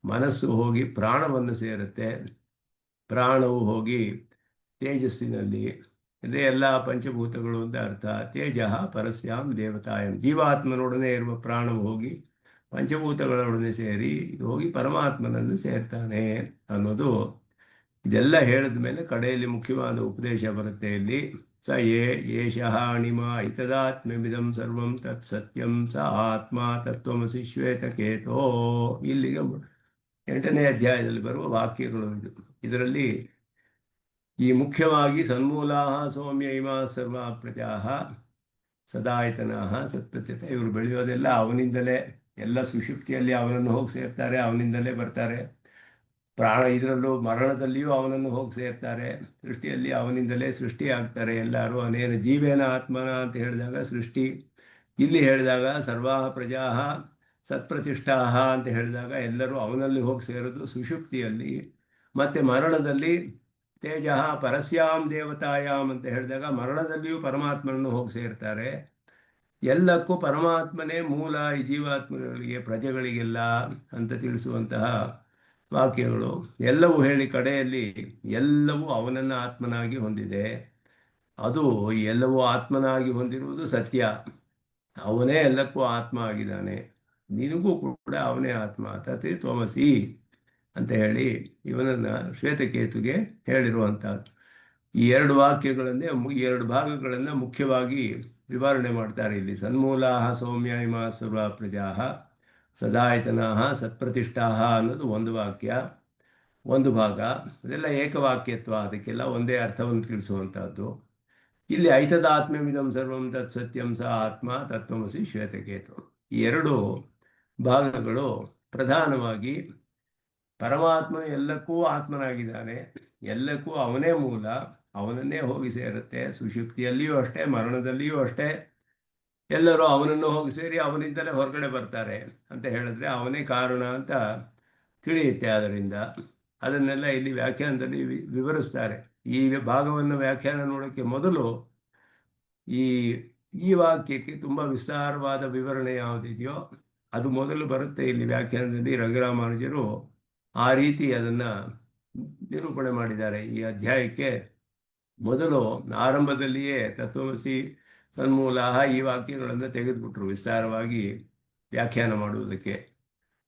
ಮನಸ್ಸು ಹೋಗಿ ಪ್ರಾಣವನ್ನು ಸೇರುತ್ತೆ, ಪ್ರಾಣವು ಹೋಗಿ ತೇಜಸ್ಸಿನಲ್ಲಿ, ಅಂದರೆ ಎಲ್ಲ ಪಂಚಭೂತಗಳು ಅಂತ ಅರ್ಥ. ತೇಜ ಪರಸ್ಯಾಂ ದೇವತಾಯಂ, ಜೀವಾತ್ಮನೊಡನೆ ಇರುವ ಪ್ರಾಣವು ಹೋಗಿ ಪಂಚಭೂತಗಳೊಡನೆ ಸೇರಿ ಹೋಗಿ ಪರಮಾತ್ಮನನ್ನು ಸೇರ್ತಾನೆ ಅನ್ನೋದು. ಇದೆಲ್ಲ ಹೇಳಿದ ಮೇಲೆ ಕಡೆಯಲ್ಲಿ ಮುಖ್ಯವಾದ ಉಪದೇಶ ಬರುತ್ತೆ ಇಲ್ಲಿ. ಸ ಏಷಃ ಅಣಿಮ ಇತದಾತ್ಮ್ಯಮಿದಂ ಸರ್ವಂ ತತ್ ಸತ್ಯಂ ಸ ಆತ್ಮ ತತ್ವಮಸಿ ಶ್ವೇತಕೇತೋ. ಇಲ್ಲಿಗೆ 8ನೇ ಅಧ್ಯಾಯದಲ್ಲಿ ಬರುವ ವಾಕ್ಯಗಳು ಇದು. ಇದರಲ್ಲಿ ಈ ಮುಖ್ಯವಾಗಿ ಸನ್ಮೂಲಾ ಸೌಮ್ಯ ಇಮಾ ಸರ್ವ ಪ್ರಜಾ ಸದಾಯತನಾ ಸತ್ಪ್ರತ್ಯತ, ಇವರು ಬೆಳೆಯೋದೆಲ್ಲ ಅವನಿಂದಲೇ. ಎಲ್ಲ ಸುಷುಪ್ತಿಯಲ್ಲಿ ಅವನನ್ನು ಹೋಗಿ ಸೇರ್ತಾರೆ, ಅವನಿಂದಲೇ ಬರ್ತಾರೆ. ಪ್ರಾಣ ಇದರಲ್ಲೂ ಮರಣದಲ್ಲಿಯೂ ಅವನನ್ನು ಹೋಗಿ ಸೇರ್ತಾರೆ. ಸೃಷ್ಟಿಯಲ್ಲಿ ಅವನಿಂದಲೇ ಸೃಷ್ಟಿ ಆಗ್ತಾರೆ ಎಲ್ಲರೂ. ಅನೇನ ಜೀವೇನ ಆತ್ಮನ ಅಂತ ಹೇಳಿದಾಗ ಸೃಷ್ಟಿ, ಇಲ್ಲಿ ಹೇಳಿದಾಗ ಸರ್ವಾ ಪ್ರಜಾ ಸತ್ಪ್ರತಿಷ್ಠಾ ಅಂತ ಹೇಳಿದಾಗ ಎಲ್ಲರೂ ಅವನಲ್ಲಿ ಹೋಗಿ ಸೇರೋದು ಸುಷುಪ್ತಿಯಲ್ಲಿ. ಮತ್ತು ಮರಣದಲ್ಲಿ ತೇಜ ಪರಸ್ಯಾಂ ದೇವತಾಯಾಮ್ ಅಂತ ಹೇಳಿದಾಗ ಮರಣದಲ್ಲಿಯೂ ಪರಮಾತ್ಮನನ್ನು ಹೋಗಿ ಸೇರ್ತಾರೆ. ಎಲ್ಲಕ್ಕೂ ಪರಮಾತ್ಮನೇ ಮೂಲ ಈ ಜೀವಾತ್ಮಗಳಿಗೆ, ಪ್ರಜೆಗಳಿಗೆಲ್ಲ ಅಂತ ತಿಳಿಸುವಂತಹ ವಾಕ್ಯಗಳು ಎಲ್ಲವೂ ಹೇಳಿ ಕಡೆಯಲ್ಲಿ ಎಲ್ಲವೂ ಅವನನ್ನು ಆತ್ಮನಾಗಿ ಹೊಂದಿದೆ. ಅದು ಎಲ್ಲವೂ ಆತ್ಮನಾಗಿ ಹೊಂದಿರುವುದು ಸತ್ಯ. ಅವನೇ ಎಲ್ಲಕ್ಕೂ ಆತ್ಮ ಆಗಿದ್ದಾನೆ, ನಿನಗೂ ಕೂಡ ಅವನೇ ಆತ್ಮ. ತಥೇ ತ್ವಮಸಿ ಅಂತ ಹೇಳಿ ಇವನನ್ನು ಶ್ವೇತಕೇತುಗೆ ಹೇಳಿರುವಂಥದ್ದು. ಈ 2 ವಾಕ್ಯಗಳನ್ನೇ, ಈ 2 ಭಾಗಗಳನ್ನು ಮುಖ್ಯವಾಗಿ ವಿವರಣೆ ಮಾಡ್ತಾರೆ ಇಲ್ಲಿ. ಸನ್ಮೂಲಾ ಸೌಮ್ಯ ಇಮಾ ಸರ್ವ ಪ್ರಜಾ ಸದಾಯತನಾ ಸತ್ಪ್ರತಿಷ್ಠಾ ಅನ್ನೋದು ಒಂದು ವಾಕ್ಯ, ಒಂದು ಭಾಗ. ಅದೆಲ್ಲ ಏಕವಾಕ್ಯತ್ವ, ಅದಕ್ಕೆಲ್ಲ ಒಂದೇ ಅರ್ಥವನ್ನು ತಿಳಿಸುವಂಥದ್ದು. ಇಲ್ಲಿ ಐತದಾತ್ಮ್ಯಮಿದಂ ಸರ್ವಂ ತತ್ ಸತ್ಯಂ ಸ ಆತ್ಮ ತತ್ವಮಸಿ ಶ್ವೇತಕೇತು. ಈ 2 ಭಾಗಗಳು ಪ್ರಧಾನವಾಗಿ ಪರಮಾತ್ಮನು ಎಲ್ಲಕ್ಕೂ ಆತ್ಮನಾಗಿದ್ದಾನೆ, ಎಲ್ಲಕ್ಕೂ ಅವನೇ ಮೂಲ, ಅವನನ್ನೇ ಹೋಗಿ ಸೇರುತ್ತೆ. ಸುಷುಪ್ತಿಯಲ್ಲಿಯೂ ಅಷ್ಟೇ, ಮರಣದಲ್ಲಿಯೂ ಅಷ್ಟೇ, ಎಲ್ಲರೂ ಅವನನ್ನು ಹೋಗಿ ಸೇರಿ ಅವನಿಂದಲೇ ಹೊರಗಡೆ ಬರ್ತಾರೆ ಅಂತ ಹೇಳಿದ್ರೆ ಅವನೇ ಕಾರಣ ಅಂತ ತಿಳಿಯುತ್ತೆ. ಅದರಿಂದ ಅದನ್ನೆಲ್ಲ ಇಲ್ಲಿ ವ್ಯಾಖ್ಯಾನದಲ್ಲಿ ವಿವರಿಸ್ತಾರೆ. ಈ ಭಾಗವನ್ನು ವ್ಯಾಖ್ಯಾನ ನೋಡೋಕ್ಕೆ ಮೊದಲು ಈ ವಾಕ್ಯಕ್ಕೆ ತುಂಬ ವಿಸ್ತಾರವಾದ ವಿವರಣೆ ಯಾವುದಿದೆಯೋ ಅದು ಮೊದಲು ಬರುತ್ತೆ ಇಲ್ಲಿ ವ್ಯಾಖ್ಯಾನದಲ್ಲಿ. ರಘುರಾಮಾನುಜರು ಆ ರೀತಿ ಅದನ್ನು ನಿರೂಪಣೆ ಮಾಡಿದ್ದಾರೆ. ಈ ಅಧ್ಯಾಯಕ್ಕೆ ಮೊದಲು ಆರಂಭದಲ್ಲಿಯೇ ತತ್ವಮಸಿ ಸನ್ಮೂಲ ಈ ವಾಕ್ಯಗಳನ್ನು ತೆಗೆದುಬಿಟ್ರು ವಿಸ್ತಾರವಾಗಿ ವ್ಯಾಖ್ಯಾನ ಮಾಡುವುದಕ್ಕೆ.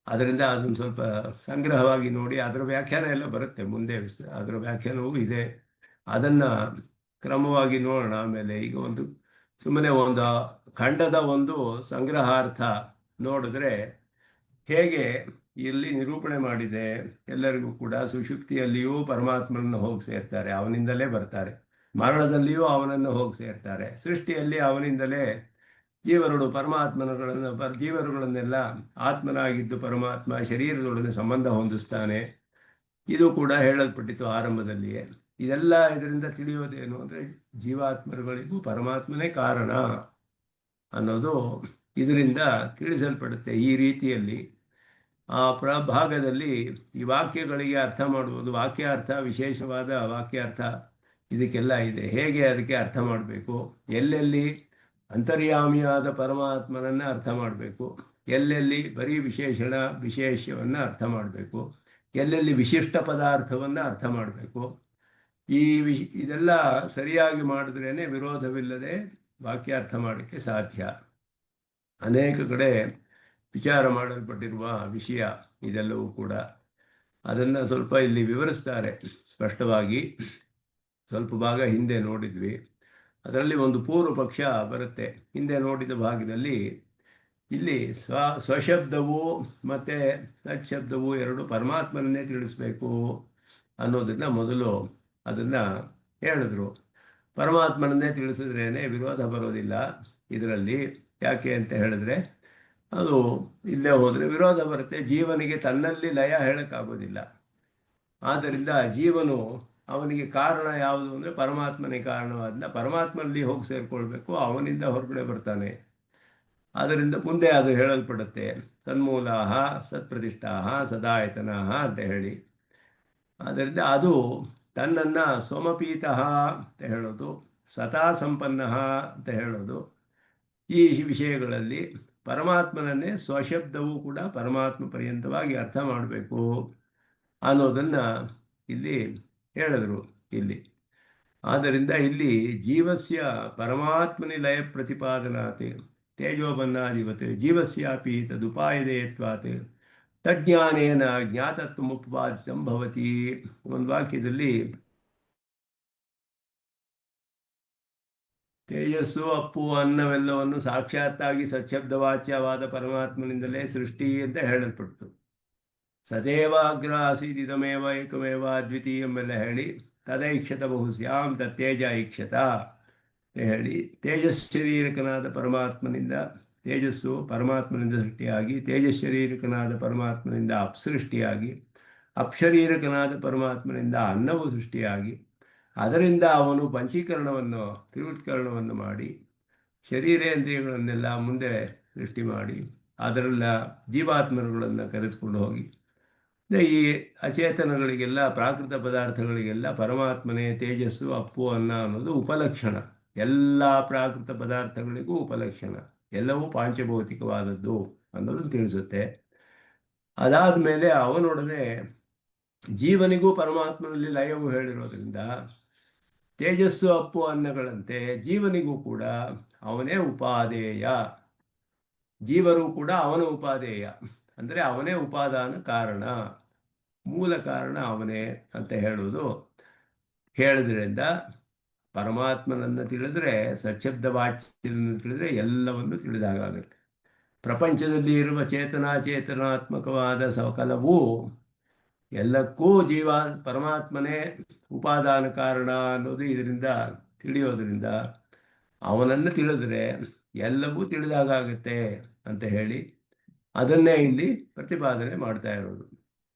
ಅದರಿಂದ ಅದನ್ನು ಸ್ವಲ್ಪ ಸಂಗ್ರಹವಾಗಿ ನೋಡಿ ಅದರ ವ್ಯಾಖ್ಯಾನ ಎಲ್ಲ ಬರುತ್ತೆ ಮುಂದೆ. ಅದರ ವ್ಯಾಖ್ಯಾನವೂ ಇದೆ, ಅದನ್ನು ಕ್ರಮವಾಗಿ ನೋಡೋಣ ಆಮೇಲೆ. ಈಗ ಸುಮ್ಮನೆ ಒಂದು ಖಂಡದ ಒಂದು ಸಂಗ್ರಹಾರ್ಥ ನೋಡಿದ್ರೆ ಹೇಗೆ ಇಲ್ಲಿ ನಿರೂಪಣೆ ಮಾಡಿದೆ. ಎಲ್ಲರಿಗೂ ಕೂಡ ಸುಷುಪ್ತಿಯಲ್ಲಿಯೂ ಪರಮಾತ್ಮನನ್ನು ಹೋಗಿ ಸೇರ್ತಾರೆ, ಅವನಿಂದಲೇ ಬರ್ತಾರೆ. ಮರಣದಲ್ಲಿಯೂ ಅವನನ್ನು ಹೋಗಿ ಸೇರ್ತಾರೆ. ಸೃಷ್ಟಿಯಲ್ಲಿ ಅವನಿಂದಲೇ ಜೀವರುಗಳನ್ನೆಲ್ಲ ಆತ್ಮನಾಗಿದ್ದು ಪರಮಾತ್ಮ ಶರೀರದೊಡನೆ ಸಂಬಂಧ ಹೊಂದಿಸ್ತಾನೆ. ಇದು ಕೂಡ ಹೇಳಲ್ಪಟ್ಟಿತ್ತು ಆರಂಭದಲ್ಲಿಯೇ. ಇದರಿಂದ ತಿಳಿಯೋದೇನು ಅಂದರೆ ಜೀವಾತ್ಮರುಗಳಿಗೂ ಪರಮಾತ್ಮನೇ ಕಾರಣ ಅನ್ನೋದು ಇದರಿಂದ ತಿಳಿಸಲ್ಪಡುತ್ತೆ. ಈ ರೀತಿಯಲ್ಲಿ ಆ ಪ್ರಭಾಗದಲ್ಲಿ ಈ ವಾಕ್ಯಗಳಿಗೆ ಅರ್ಥ ಮಾಡುವುದು, ವಾಕ್ಯಾರ್ಥ, ವಿಶೇಷವಾದ ವಾಕ್ಯಾರ್ಥ ಇದಕ್ಕೆಲ್ಲ ಇದೆ. ಹೇಗೆ ಅದಕ್ಕೆ ಅರ್ಥ ಮಾಡಬೇಕು, ಎಲ್ಲೆಲ್ಲಿ ಅಂತರ್ಯಾಮಿಯಾದ ಪರಮಾತ್ಮನನ್ನು ಅರ್ಥ ಮಾಡಬೇಕು, ಎಲ್ಲೆಲ್ಲಿ ಬರೀ ವಿಶೇಷವನ್ನು ಅರ್ಥ ಮಾಡಬೇಕು, ಎಲ್ಲೆಲ್ಲಿ ವಿಶಿಷ್ಟ ಪದಾರ್ಥವನ್ನು ಅರ್ಥ ಮಾಡಬೇಕು. ಈ ಇದೆಲ್ಲ ಸರಿಯಾಗಿ ಮಾಡಿದ್ರೇ ವಿರೋಧವಿಲ್ಲದೆ ವಾಕ್ಯ ಅರ್ಥ ಮಾಡೋಕ್ಕೆ ಸಾಧ್ಯ. ಅನೇಕ ಕಡೆ ವಿಚಾರ ಮಾಡಲ್ಪಟ್ಟಿರುವ ವಿಷಯ ಇದೆಲ್ಲವೂ ಕೂಡ. ಅದನ್ನು ಸ್ವಲ್ಪ ಇಲ್ಲಿ ವಿವರಿಸ್ತಾರೆ ಸ್ಪಷ್ಟವಾಗಿ. ಸ್ವಲ್ಪ ಭಾಗ ಹಿಂದೆ ನೋಡಿದ್ವಿ. ಅದರಲ್ಲಿ ಒಂದು ಪೂರ್ವ ಪಕ್ಷ ಬರುತ್ತೆ. ಹಿಂದೆ ನೋಡಿದ ಭಾಗದಲ್ಲಿ ಇಲ್ಲಿ ಸ್ವಶಬ್ದವು ಮತ್ತು ತತ್ಶಬ್ದವು ಎರಡು ಪರಮಾತ್ಮನನ್ನೇ ತಿಳಿಸ್ಬೇಕು ಅನ್ನೋದನ್ನು ಮೊದಲು ಅದನ್ನು ಹೇಳಿದ್ರು. ಪರಮಾತ್ಮನನ್ನೇ ತಿಳಿಸಿದ್ರೇ ವಿರೋಧ ಬರೋದಿಲ್ಲ ಇದರಲ್ಲಿ. ಯಾಕೆ ಅಂತ ಹೇಳಿದ್ರೆ ಅದು ಇಲ್ಲೇ ಹೋದರೆ ವಿರೋಧ ಬರುತ್ತೆ. ಜೀವನಿಗೆ ತನ್ನಲ್ಲಿ ಲಯ ಹೇಳೋಕ್ಕಾಗೋದಿಲ್ಲ. ಆದ್ದರಿಂದ ಜೀವನು ಅವನಿಗೆ ಕಾರಣ ಯಾವುದು ಅಂದರೆ ಪರಮಾತ್ಮನೇ ಕಾರಣವಾದ ಪರಮಾತ್ಮನಲ್ಲಿ ಹೋಗಿ ಸೇರಿಕೊಳ್ಬೇಕು, ಅವನಿಂದ ಹೊರಗಡೆ ಬರ್ತಾನೆ. ಆದ್ದರಿಂದ ಮುಂದೆ ಅದು ಹೇಳಲ್ಪಡುತ್ತೆ, ಸನ್ಮೂಲಾಹ ಸತ್ಪ್ರತಿಷ್ಠಾಹ ಸದಾಯತನಃ ಅಂತ ಹೇಳಿ. ಆದ್ದರಿಂದ ಅದು ತನ್ನನ್ನು ಸೋಮಪೀತಃ ಅಂತ ಹೇಳೋದು, ಸತಾ ಸಂಪನ್ನಃ ಅಂತ ಹೇಳೋದು, ಈ ವಿಷಯಗಳಲ್ಲಿ ಪರಮಾತ್ಮನನ್ನೇ ಸ್ವಶಬ್ದವೂ ಕೂಡ ಪರಮಾತ್ಮ ಪರ್ಯಂತವಾಗಿ ಅರ್ಥ ಮಾಡಬೇಕು ಅನ್ನೋದನ್ನು ಇಲ್ಲಿ ಹೇಳಿದರು ಇಲ್ಲಿ. ಆದ್ದರಿಂದ ಇಲ್ಲಿ ಜೀವಸ್ಯ ಪರಮಾತ್ಮನಿ ಲಯ ಪ್ರತಿಪಾದನಾತ್ ತೇಜೋಬನ್ನಾಧಿಪತ್ ಜೀವಸ್ಯಾಪಿ ತದುಪಾಯದೇಯತ್ವಾತ್ ತಜ್ಞಾನೇನ ಜ್ಞಾತತ್ವಮುಪಪಾದಿತಂ ಭವತಿ. ಒಂದು ವಾಕ್ಯದಲ್ಲಿ ತೇಜಸ್ಸು, ಅಪ್ಪು, ಅನ್ನವೆಲ್ಲವನ್ನು ಸಾಕ್ಷಾತ್ತಾಗಿ ಸಚ್ಛಬ್ದವಾಚ್ಯವಾದ ಪರಮಾತ್ಮನಿಂದಲೇ ಸೃಷ್ಟಿ ಅಂತ ಹೇಳಲ್ಪಟ್ಟು, ಸದೇವ ಅಗ್ರ ಆಸೀದಿದಮೇವ ಏಕಮೇವ ಅದ್ವಿತೀಯಂ ಎಲ್ಲ ಹೇಳಿ, ತದೈಕ್ಷತ ಬಹುಸ್ಯಾಂ ತತ್ತೇಜ ಐಕ್ಷತ ಹೇಳಿ, ತೇಜಶರೀರಕನಾದ ಪರಮಾತ್ಮನಿಂದ ತೇಜಸ್ಸು ಪರಮಾತ್ಮನಿಂದ ಸೃಷ್ಟಿಯಾಗಿ, ತೇಜಶರೀರಕನಾದ ಪರಮಾತ್ಮನಿಂದ ಅಪ್ಸೃಷ್ಟಿಯಾಗಿ, ಅಪ್ಶರೀರಕನಾದ ಪರಮಾತ್ಮನಿಂದ ಅನ್ನವು ಸೃಷ್ಟಿಯಾಗಿ, ಅದರಿಂದ ಅವನು ಪಂಚೀಕರಣವನ್ನು ತ್ರಿವೃತ್ಕರಣವನ್ನು ಮಾಡಿ ಶರೀರೇಂದ್ರಿಯಗಳನ್ನೆಲ್ಲ ಮುಂದೆ ಸೃಷ್ಟಿ ಮಾಡಿ ಅದರೆಲ್ಲ ಜೀವಾತ್ಮರುಗಳನ್ನು ಕರೆದುಕೊಂಡು ಹೋಗಿ ಈ ಅಚೇತನಗಳಿಗೆಲ್ಲ ಪ್ರಾಕೃತ ಪದಾರ್ಥಗಳಿಗೆಲ್ಲ ಪರಮಾತ್ಮನೇ ತೇಜಸ್ಸು, ಅಪ್ಪು, ಅನ್ನ ಅನ್ನೋದು ಉಪಲಕ್ಷಣ. ಎಲ್ಲ ಪ್ರಾಕೃತ ಪದಾರ್ಥಗಳಿಗೂ ಉಪಲಕ್ಷಣ, ಎಲ್ಲವೂ ಪಾಂಚಭೌತಿಕವಾದದ್ದು ಅನ್ನೋದನ್ನು ತಿಳಿಸುತ್ತೆ. ಅದಾದ ಮೇಲೆ ಅವನೊಡನೆ ಜೀವನಿಗೂ ಪರಮಾತ್ಮನಲ್ಲಿ ಲಯವು ಹೇಳಿರೋದ್ರಿಂದ ತೇಜಸ್ಸು, ಅಪ್ಪು, ಅನ್ನಗಳಂತೆ ಜೀವನಿಗೂ ಕೂಡ ಅವನೇ ಉಪಾದೇಯ, ಜೀವರು ಕೂಡ ಅವನ ಉಪಾದೇಯ. ಅಂದರೆ ಅವನೇ ಉಪಾದಾನ ಕಾರಣ, ಮೂಲ ಕಾರಣ ಅವನೇ ಅಂತ ಹೇಳುವುದು. ಹೇಳಿದ್ರಿಂದ ಪರಮಾತ್ಮನನ್ನು ತಿಳಿದ್ರೆ, ಸಚ್ಛಬ್ದ ವಾಚ್ಯನನ್ನು ತಿಳಿದ್ರೆ ಎಲ್ಲವನ್ನು ತಿಳಿದಾಗುತ್ತೆ. ಪ್ರಪಂಚದಲ್ಲಿ ಇರುವ ಚೇತನಾತ್ಮಕವಾದ ಸಕಲವೂ ಎಲ್ಲಕ್ಕೂ ಪರಮಾತ್ಮನೇ ಉಪಾದಾನ ಕಾರಣ ಅನ್ನೋದು ಇದರಿಂದ ತಿಳಿಯೋದ್ರಿಂದ ಅವನನ್ನು ತಿಳಿದ್ರೆ ಎಲ್ಲವೂ ತಿಳಿದಾಗುತ್ತೆ ಅಂತ ಹೇಳಿ ಅದನ್ನೇ ಇಲ್ಲಿ ಪ್ರತಿಪಾದನೆ ಮಾಡ್ತಾ ಇರೋದು.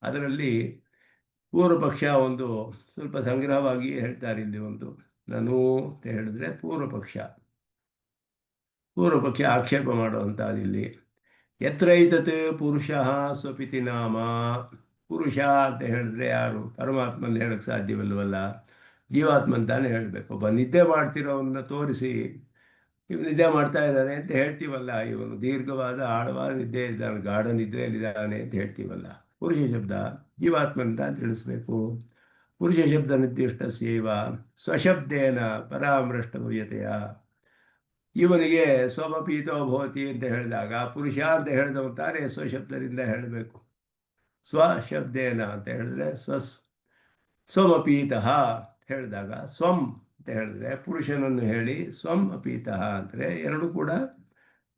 ಅದರಲ್ಲಿ ಪೂರ್ವ ಪಕ್ಷ ಒಂದು ಸ್ವಲ್ಪ ಸಂಗ್ರಹವಾಗಿ ಹೇಳ್ತಾರೆ. ಇಲ್ಲಿ ಒಂದು ನಾನು ಅಂತ ಹೇಳಿದ್ರೆ ಪೂರ್ವ ಪಕ್ಷ ಆಕ್ಷೇಪ ಮಾಡುವಂಥದ್ದು ಇಲ್ಲಿ. ಯತ್ರೈತತ್ ಪುರುಷಃ ಸ್ವಪಿತಿ ನಾಮ, ಪುರುಷ ಅಂತ ಹೇಳಿದ್ರೆ ಯಾರು? ಪರಮಾತ್ಮನ ಹೇಳಕ್ಕೆ ಸಾಧ್ಯವಿಲ್ಲವಲ್ಲ, ಜೀವಾತ್ಮ ಅಂತಾನೆ ಹೇಳಬೇಕು. ಒಬ್ಬ ನಿದ್ದೆ ಮಾಡ್ತಿರೋವನ್ನ ತೋರಿಸಿ ಇವ್ ನಿದ್ದೆ ಮಾಡ್ತಾ ಇದ್ದಾನೆ ಅಂತ ಹೇಳ್ತೀವಲ್ಲ, ಇವನು ದೀರ್ಘವಾದ ಆಳವಾದ ನಿದ್ದೆ ಇದ್ದಾನೆ, ಗಾಢ ನಿದ್ರೆಯಲ್ಲಿದ್ದಾನೆ ಅಂತ ಹೇಳ್ತೀವಲ್ಲ. ಪುರುಷ ಶಬ್ದ ಜೀವಾತ್ಮ ಅಂತ ತಿಳಿಸ್ಬೇಕು. ಪುರುಷ ಶಬ್ದ ನಿರ್ದಿಷ್ಟಸ್ಯೈವ ಸ್ವಶಬ್ದೇನ ಪರಾಮೃಷ್ಟವ್ಯತೆಯ. ಇವನಿಗೆ ಸ್ವಮಪೀತೋ ಭವತಿ ಅಂತ ಹೇಳಿದಾಗ ಪುರುಷ ಅಂತ ಹೇಳಿದವಂತಾರೆ ಸ್ವಶಬ್ದದಿಂದ ಹೇಳಬೇಕು. ಸ್ವಶಬ್ದೇನ ಅಂತ ಹೇಳಿದ್ರೆ ಸ್ವಮಪೀತಃ ಹೇಳಿದಾಗ ಸ್ವಂ ಅಂತ ಹೇಳಿದ್ರೆ ಪುರುಷನನ್ನು ಹೇಳಿ, ಸ್ವಂ ಅಪೀತಃ ಅಂದರೆ ಎರಡು ಕೂಡ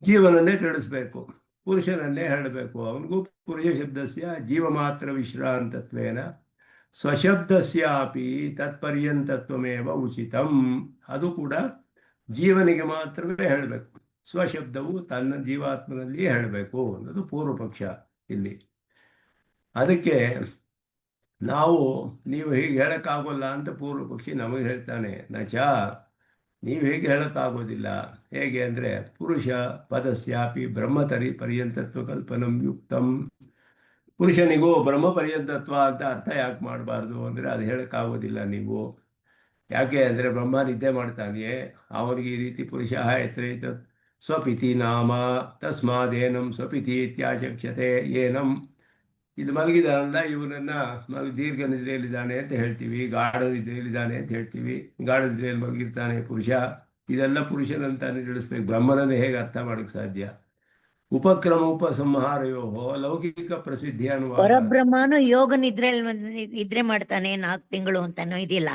ಜೀವನನ್ನೇ ತಿಳಿಸ್ಬೇಕು, ಪುರುಷನನ್ನೇ ಹೇಳಬೇಕು. ಅವನಿಗೂ ಪುರುಷ ಶಬ್ದಸ್ಯ ಜೀವ ಮಾತ್ರ ವಿಶ್ರಾಂತತ್ವೇನ ಸ್ವಶಬ್ದಸ್ಯಾಪಿ ತತ್ಪರ್ಯಂತತ್ವಮೇವ ಉಚಿತಂ. ಅದು ಕೂಡ ಜೀವನಿಗೆ ಮಾತ್ರವೇ ಹೇಳಬೇಕು, ಸ್ವಶಬ್ದವು ತನ್ನ ಜೀವಾತ್ಮನಲ್ಲಿಯೇ ಹೇಳಬೇಕು ಅನ್ನೋದು ಪೂರ್ವ ಪಕ್ಷ ಇಲ್ಲಿ. ಅದಕ್ಕೆ ನೀವು ಹೀಗೆ ಹೇಳೋಕ್ಕಾಗೋಲ್ಲ ಅಂತ ಪೂರ್ವ ಪಕ್ಷಿ ನಮಗೆ ಹೇಳ್ತಾನೆ. ನಚ, ನೀವು ಹೇಗೆ ಹೇಳೋಕ್ಕಾಗೋದಿಲ್ಲ. ಹೇಗೆ ಅಂದರೆ ಪುರುಷ ಪದಸ್ಯಾಪಿ ಬ್ರಹ್ಮತರಿ ಪರ್ಯಂತತ್ವ ಕಲ್ಪನಂ ಯುಕ್ತಂ. ಪುರುಷನಿಗೂ ಬ್ರಹ್ಮ ಪರ್ಯಂತತ್ವ ಅಂತ ಅರ್ಥ ಯಾಕೆ ಮಾಡಬಾರ್ದು ಅಂದರೆ ಅದು ಹೇಳೋಕ್ಕಾಗೋದಿಲ್ಲ ನೀವು. ಯಾಕೆ ಅಂದರೆ ಬ್ರಹ್ಮ ನಿದ್ದೆ ಮಾಡ್ತಾನೆಯೇ, ಅವನಿಗೆ ಈ ರೀತಿ ಪುರುಷ ಯತ್ರೈತ ಸ್ವಪಿತಿ ನಾಮ ತಸ್ಮಾದೇನಂ ಸ್ವಪಿತಿ ಇತ್ಯಾಚಕ್ಷತೆ ಏನಂ ಇದು ಮಲಗಿದಾನಲ್ಲ, ಇವನನ್ನ ದೀರ್ಘ ನಿದ್ರೆಯಲ್ಲಿದ್ದಾನೆ ಅಂತ ಹೇಳ್ತೀವಿ, ಗಾಢ ನಿದ್ರೆಯಲ್ಲಿದ್ದಾನೆ ಅಂತ ಹೇಳ್ತೀವಿ. ಗಾಢ ನಿದ್ರೆಯಲ್ಲಿ ಮಲಗಿರ್ತಾನೆ ಪುರುಷ, ಇದೆಲ್ಲ ಪುರುಷನಂತಾನೆ ತಿಳಿಸ್ಬೇಕು. ಬ್ರಹ್ಮನನ್ನೇ ಹೇಗೆ ಅರ್ಥ ಮಾಡಕ್ಕೆ ಸಾಧ್ಯ? ಉಪಕ್ರಮ ಉಪಸಂಹಾರಯೋ ಲೌಕಿಕ ಪ್ರಸಿದ್ಧಿ ಅನ್ನುವಾಗ ಪರಬ್ರಹ್ಮನು ಯೋಗ ನಿದ್ರೆ ಮಾಡ್ತಾನೆ 4 ತಿಂಗಳು ಅಂತಾನೋ ಇದೆಯಲ್ಲ.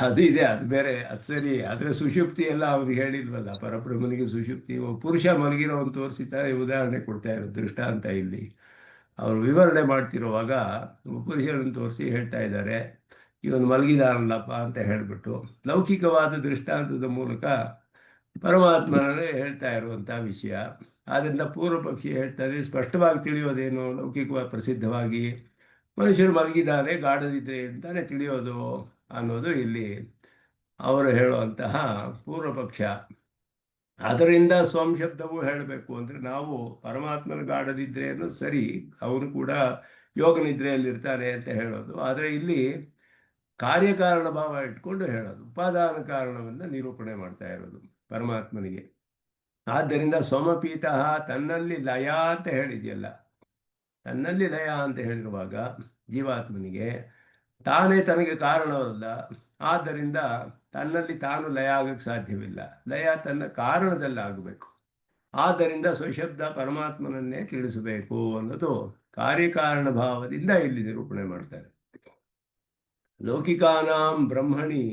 ಅದು ಇದೆ, ಅದು ಬೇರೆ, ಅದು ಸರಿ. ಆದರೆ ಸುಷುಪ್ತಿ ಎಲ್ಲ ಅವ್ರಿಗೆ ಹೇಳಿಲ್ವಲ್ಲ, ಪರಬ್ರಹ್ಮನಿಗೆ ಸುಷುಪ್ತಿ. ಪುರುಷ ಮಲಗಿರೋವನ್ನು ತೋರಿಸಿದ್ದಾರೆ, ಉದಾಹರಣೆ ಕೊಡ್ತಾ ಇರೋ ದೃಷ್ಟಾಂತ ಇಲ್ಲಿ ಅವರು ವಿವರಣೆ ಮಾಡ್ತಿರುವಾಗ ಪುರುಷರನ್ನು ತೋರಿಸಿ ಹೇಳ್ತಾ ಇದ್ದಾರೆ, ಇವನು ಮಲಗಿದಾನಲ್ಲಪ್ಪ ಅಂತ ಹೇಳಿಬಿಟ್ಟು ಲೌಕಿಕವಾದ ದೃಷ್ಟಾಂತದ ಮೂಲಕ ಪರಮಾತ್ಮನೇ ಹೇಳ್ತಾ ಇರುವಂಥ ವಿಷಯ. ಆದ್ದರಿಂದ ಪೂರ್ವ ಪಕ್ಷಿ ಹೇಳ್ತಾರೆ, ಸ್ಪಷ್ಟವಾಗಿ ತಿಳಿಯೋದೇನು? ಲೌಕಿಕವಾಗಿ ಪ್ರಸಿದ್ಧವಾಗಿ ಮನುಷ್ಯರು ಮಲಗಿದ್ದಾರೆ, ಗಾಢದಿದ್ರೆ ಅಂತಾನೆ ತಿಳಿಯೋದು ಅನ್ನೋದು ಇಲ್ಲಿ ಅವರು ಹೇಳುವಂತಹ ಪೂರ್ವ ಪಕ್ಷ. ಅದರಿಂದ ಸ್ವಂ ಶಬ್ದವು ಹೇಳಬೇಕು ಅಂದರೆ ನಾವು ಪರಮಾತ್ಮನ ಗಾಢದಿದ್ರೆಯನ್ನು ಸರಿ, ಅವನು ಕೂಡ ಯೋಗ ನಿದ್ರೆಯಲ್ಲಿರ್ತಾನೆ ಅಂತ ಹೇಳೋದು. ಆದರೆ ಇಲ್ಲಿ ಕಾರ್ಯಕಾರಣ ಭಾವ ಇಟ್ಕೊಂಡು ಹೇಳೋದು, ಉಪಾದಾನ ಕಾರಣವನ್ನು ನಿರೂಪಣೆ ಮಾಡ್ತಾ ಇರೋದು ಪರಮಾತ್ಮನಿಗೆ. ಆದ್ದರಿಂದ ಸ್ವಮಪೀತ ತನ್ನಲ್ಲಿ ಲಯ ಅಂತ ಹೇಳಿದೆಯಲ್ಲ, ತನ್ನಲ್ಲಿ ಲಯ ಅಂತ ಹೇಳಿರುವಾಗ ಜೀವಾತ್ಮನಿಗೆ ತಾನೇ ತನಗೆ ಕಾರಣವಲ್ಲ, ಆದ್ದರಿಂದ ತನ್ನಲ್ಲಿ ತಾನು ಲಯ ಆಗಕ್ಕೆ ಸಾಧ್ಯವಿಲ್ಲ. ಲಯ ತನ್ನ ಕಾರಣದಲ್ಲಿ ಆಗಬೇಕು. ಆದ್ದರಿಂದ ಸ್ವಶಬ್ದ ಪರಮಾತ್ಮನನ್ನೇ ತಿಳಿಸಬೇಕು ಅನ್ನೋದು ಕಾರ್ಯಕಾರಣ ಭಾವದಿಂದ ಇಲ್ಲಿ ನಿರೂಪಣೆ ಮಾಡ್ತಾರೆ. ಲೌಕಿಕಾನಾಂ ಬ್ರಹ್ಮಣಿ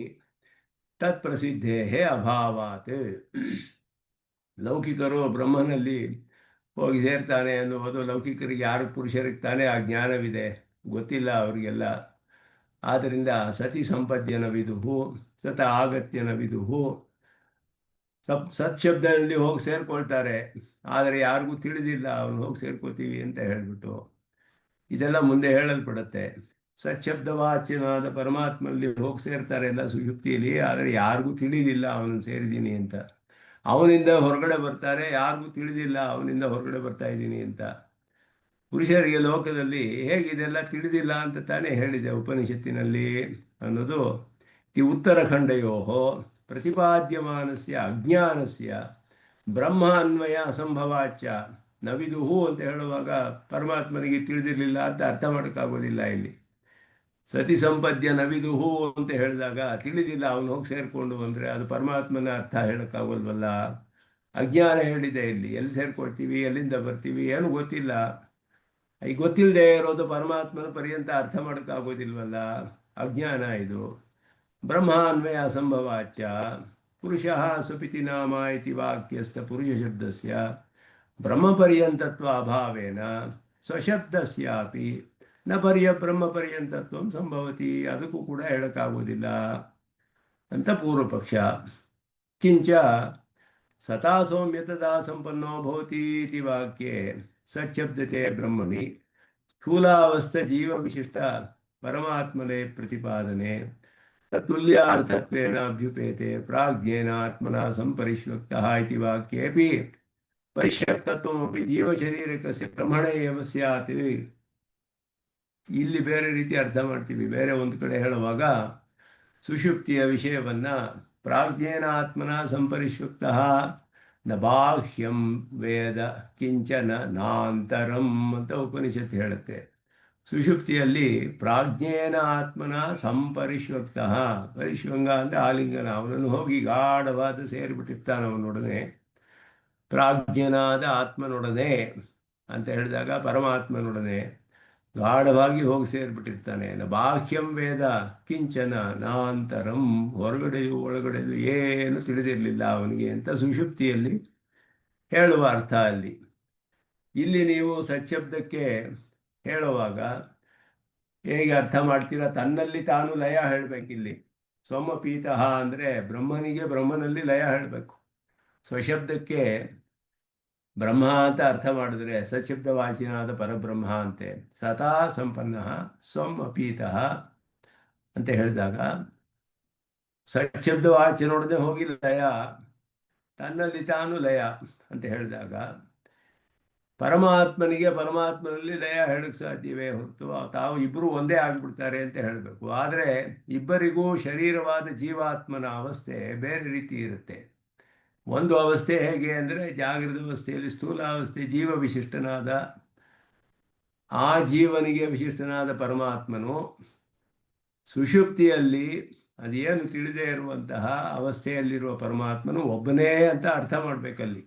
ತತ್ ಪ್ರಸಿದ್ಧೇ ಅಭಾವಾತ್. ಲೌಕಿಕರು ಬ್ರಹ್ಮನಲ್ಲಿ ಹೋಗಿ ಸೇರ್ತಾನೆ ಅನ್ನುವುದು ಲೌಕಿಕರಿಗೆ, ಯಾರು ಪುರುಷರಿಗೆ ತಾನೇ ಆ ಜ್ಞಾನವಿದೆ, ಗೊತ್ತಿಲ್ಲ ಅವರಿಗೆಲ್ಲ. ಆದ್ದರಿಂದ ಸತಿ ಸಂಪದ್ಯನ ವಿದುಹು ಸತ ಆಗತ್ಯನ ವಿದುಹು, ಸತ್ಶಬ್ದದಲ್ಲಿ ಹೋಗಿ ಸೇರ್ಕೊಳ್ತಾರೆ, ಆದರೆ ಯಾರಿಗೂ ತಿಳಿದಿಲ್ಲ ಅವನು ಹೋಗಿ ಸೇರ್ಕೋತೀವಿ ಅಂತ ಹೇಳಿಬಿಟ್ಟು. ಇದೆಲ್ಲ ಮುಂದೆ ಹೇಳಲ್ಪಡುತ್ತೆ. ಸತ್ಶಬ್ದವಾಚ್ಯನಾದ ಪರಮಾತ್ಮನಲ್ಲಿ ಹೋಗಿ ಸೇರ್ತಾರೆ ಎಲ್ಲ ಸುಷುಪ್ತಿಯಲ್ಲಿ, ಆದರೆ ಯಾರಿಗೂ ತಿಳಿಲಿಲ್ಲ ಅವನನ್ನು ಸೇರಿದ್ದೀನಿ ಅಂತ. ಅವನಿಂದ ಹೊರಗಡೆ ಬರ್ತಾರೆ, ಯಾರಿಗೂ ತಿಳಿದಿಲ್ಲ ಅವನಿಂದ ಹೊರಗಡೆ ಬರ್ತಾ ಇದ್ದೀನಿ ಅಂತ. ಪುರುಷರಿಗೆ ಲೋಕದಲ್ಲಿ ಹೇಗಿದೆಲ್ಲ ತಿಳಿದಿಲ್ಲ ಅಂತ ತಾನೇ ಹೇಳಿದೆ ಉಪನಿಷತ್ತಿನಲ್ಲಿ ಅನ್ನೋದು ಈ ಉತ್ತರಖಂಡಯೋ ಪ್ರತಿಪಾದ್ಯಮಾನಸ್ಯ ಅಜ್ಞಾನಸ್ಯ ಬ್ರಹ್ಮ ಅನ್ವಯ ಅಸಂಭವಾಚ್ಯ ನವಿದುಹು ಅಂತ ಹೇಳುವಾಗ ಪರಮಾತ್ಮನಿಗೆ ತಿಳಿದಿರಲಿಲ್ಲ ಅಂತ ಅರ್ಥ ಮಾಡೋಕ್ಕಾಗೋದಿಲ್ಲ. ಇಲ್ಲಿ ಸತಿ ಸಂಪದ್ಯ ನವಿದುಹು ಅಂತ ಹೇಳಿದಾಗ ತಿಳಿದಿಲ್ಲ ಅವನು ಹೋಗಿ ಸೇರಿಕೊಂಡು ಅಂದರೆ ಅದು ಪರಮಾತ್ಮನ ಅರ್ಥ ಹೇಳೋಕ್ಕಾಗೋಲ್ವಲ್ಲ. ಅಜ್ಞಾನ ಹೇಳಿದೆ ಇಲ್ಲಿ, ಎಲ್ಲಿ ಸೇರ್ಕೊಳ್ತೀವಿ, ಎಲ್ಲಿಂದ ಬರ್ತೀವಿ ಏನು ಗೊತ್ತಿಲ್ಲ. ಈ ಗೊತ್ತಿಲ್ಲದೆ ಇರೋದು ಪರಮಾತ್ಮನ ಪರ್ಯಂತ ಅರ್ಥ ಮಾಡೋಕ್ಕಾಗೋದಿಲ್ವಲ್ಲ, ಅಜ್ಞಾನ ಇದು. ಬ್ರಹ್ಮಾನ್ವಯ ಅಸಂಭವಾಚ್ಯ ಪುರುಷಃ ಸುಪಿತಿ ನಾಮ ಇತಿ ವಾಕ್ಯಸ್ಥ ಪುರುಷ ಶಬ್ದಸ್ಯ ಬ್ರಹ್ಮಪರ್ಯಂತತ್ವ ಅಭಾವೇನ ಸ್ವಶಬ್ದಸ್ಯಾಪಿ ನ ಬ್ರಹ್ಮಪರ್ಯಂತತ್ವ ಸಂಭವತಿ. ಅದಕ್ಕೂ ಕೂಡ ಹೇಳೋಕ್ಕಾಗೋದಿಲ್ಲ ಅಂತ ಪೂರ್ವಪಕ್ಷ. ಕಿಂಚ ಸತಾ ಸೌಮ್ಯತದಾ ಸಂಪನ್ನೋ ಭವತಿ ಇತಿ ವಾಕ್ಯೆ ಸಚ್ಛಬ್ದತೆ ಬ್ರಹ್ಮಣಿ ಸ್ಥೂಲಾವಸ್ಥ ಜೀವ ವಿಶಿಷ್ಟ ಪರಮಾತ್ಮನೆ ಪ್ರತಿಪಾದನೆ ತುಲ್ಯಾರ್ಥತ್ವೇನ ಅಭ್ಯುಪೇತೆ ಪ್ರಾಜ್ಞೇನ ಆತ್ಮನ ಸಂಪರಿಶ್ವಕ್ತಃ ಇತಿ ವಾಕ್ಯೇಪಿ ಪರಿಶ್ವಕ್ತತ್ವಮಪಿ ಜೀವಶರೀರಕಸ್ಯ ಬ್ರಹ್ಮಣೇ ಏವ ಸ್ಯಾತ್. ಇಲ್ಲಿ ಬೇರೆ ರೀತಿ ಅರ್ಥ ಮಾಡ್ತೀವಿ. ಬೇರೆ ಒಂದು ಕಡೆ ಹೇಳುವಾಗ ಸುಷುಪ್ತಿಯ ವಿಷಯವನ್ನು ಪ್ರಾಜ್ಞೇನ ಆತ್ಮನ ಸಂಪರಿಶ್ವಕ್ತಃ ನ ಬಾಹ್ಯಂ ವೇದ ಕಿಂಚನ ನಾಂತರಂ ಅಂತ ಉಪನಿಷತ್ತು ಹೇಳುತ್ತೆ. ಸುಷುಪ್ತಿಯಲ್ಲಿ ಪ್ರಾಜ್ಞೇನ ಆತ್ಮನ ಸಂಪರಿಶ್ವಕ್ತಃ, ಪರಿಶ್ವಂಗ ಅಂದರೆ ಆಲಿಂಗನ, ಅವನನ್ನು ಹೋಗಿ ಗಾಢವಾದ ಸೇರಿಬಿಟ್ಟಿರ್ತಾನೆ ಅವನೊಡನೆ, ಪ್ರಾಜ್ಞನಾದ ಆತ್ಮನೊಡನೆ ಅಂತ ಹೇಳಿದಾಗ ಪರಮಾತ್ಮನೊಡನೆ ಗಾಢವಾಗಿ ಹೋಗಿ ಸೇರಿಬಿಟ್ಟಿರ್ತಾನೆ. ನ ಬಾಹ್ಯಂ ವೇದ ಕಿಂಚನ ನಾಂತರಂ, ಹೊರಗಡೆಯೂ ಒಳಗಡೆಯೂ ಏನು ತಿಳಿದಿರಲಿಲ್ಲ ಅವನಿಗೆ ಅಂತ ಸುಷುಪ್ತಿಯಲ್ಲಿ ಹೇಳುವ ಅರ್ಥ ಅಲ್ಲಿ. ಇಲ್ಲಿ ನೀವು ಸಚ್ಶಬ್ದಕ್ಕೆ ಹೇಳುವಾಗ ಹೇಗೆ ಅರ್ಥ ಮಾಡ್ತೀರಾ? ತನ್ನಲ್ಲಿ ತಾನು ಲಯ ಹೇಳಬೇಕಿಲ್ಲಿ. ಸ್ವಮಪೀತಃ ಅಂದರೆ ಬ್ರಹ್ಮನಿಗೆ ಬ್ರಹ್ಮನಲ್ಲಿ ಲಯ ಹೇಳಬೇಕು. ಸ್ವಶಬ್ದಕ್ಕೆ ಬ್ರಹ್ಮ ಅಂತ ಅರ್ಥ ಮಾಡಿದ್ರೆ ಸಚ್ಶಬ್ದವಾಚಿನಾದ ಪರಬ್ರಹ್ಮ ಅಂತೆ. ಸತಾ ಸಂಪನ್ನ ಸ್ವಂ ಅಪೀತಃ ಅಂತ ಹೇಳಿದಾಗ ಸಚ್ಶಬ್ದವಾಚನೊಡನೆ ಹೋಗಿ ಲಯ, ತನ್ನಲ್ಲಿ ತಾನು ಲಯ ಅಂತ ಹೇಳಿದಾಗ ಪರಮಾತ್ಮನಿಗೆ ಪರಮಾತ್ಮನಲ್ಲಿ ಲಯ ಹೇಳಕ್ಕೆ ಸಾಧ್ಯವೇ ಹೊರತು ತಾವು ಇಬ್ಬರು ಒಂದೇ ಆಗಿಬಿಡ್ತಾರೆ ಅಂತ ಹೇಳಬೇಕು. ಆದರೆ ಇಬ್ಬರಿಗೂ ಶರೀರವಾದ ಜೀವಾತ್ಮನ ಅವಸ್ಥೆ ಬೇರೆ ರೀತಿ ಇರುತ್ತೆ. ಒಂದು ಅವಸ್ಥೆ ಹೇಗೆ ಅಂದರೆ ಜಾಗೃತ ಅವಸ್ಥೆಯಲ್ಲಿ ಸ್ಥೂಲಾವಸ್ಥೆ ಜೀವ ವಿಶಿಷ್ಟನಾದ ಆ ಜೀವನಿಗೆ ವಿಶಿಷ್ಟನಾದ ಪರಮಾತ್ಮನು ಸುಷುಪ್ತಿಯಲ್ಲಿ ಅದೇನು ತಿಳಿದೇ ಇರುವಂತಹ ಅವಸ್ಥೆಯಲ್ಲಿರುವ ಪರಮಾತ್ಮನು ಒಬ್ಬನೇ ಅಂತ ಅರ್ಥ ಮಾಡಬೇಕಲ್ಲಿ.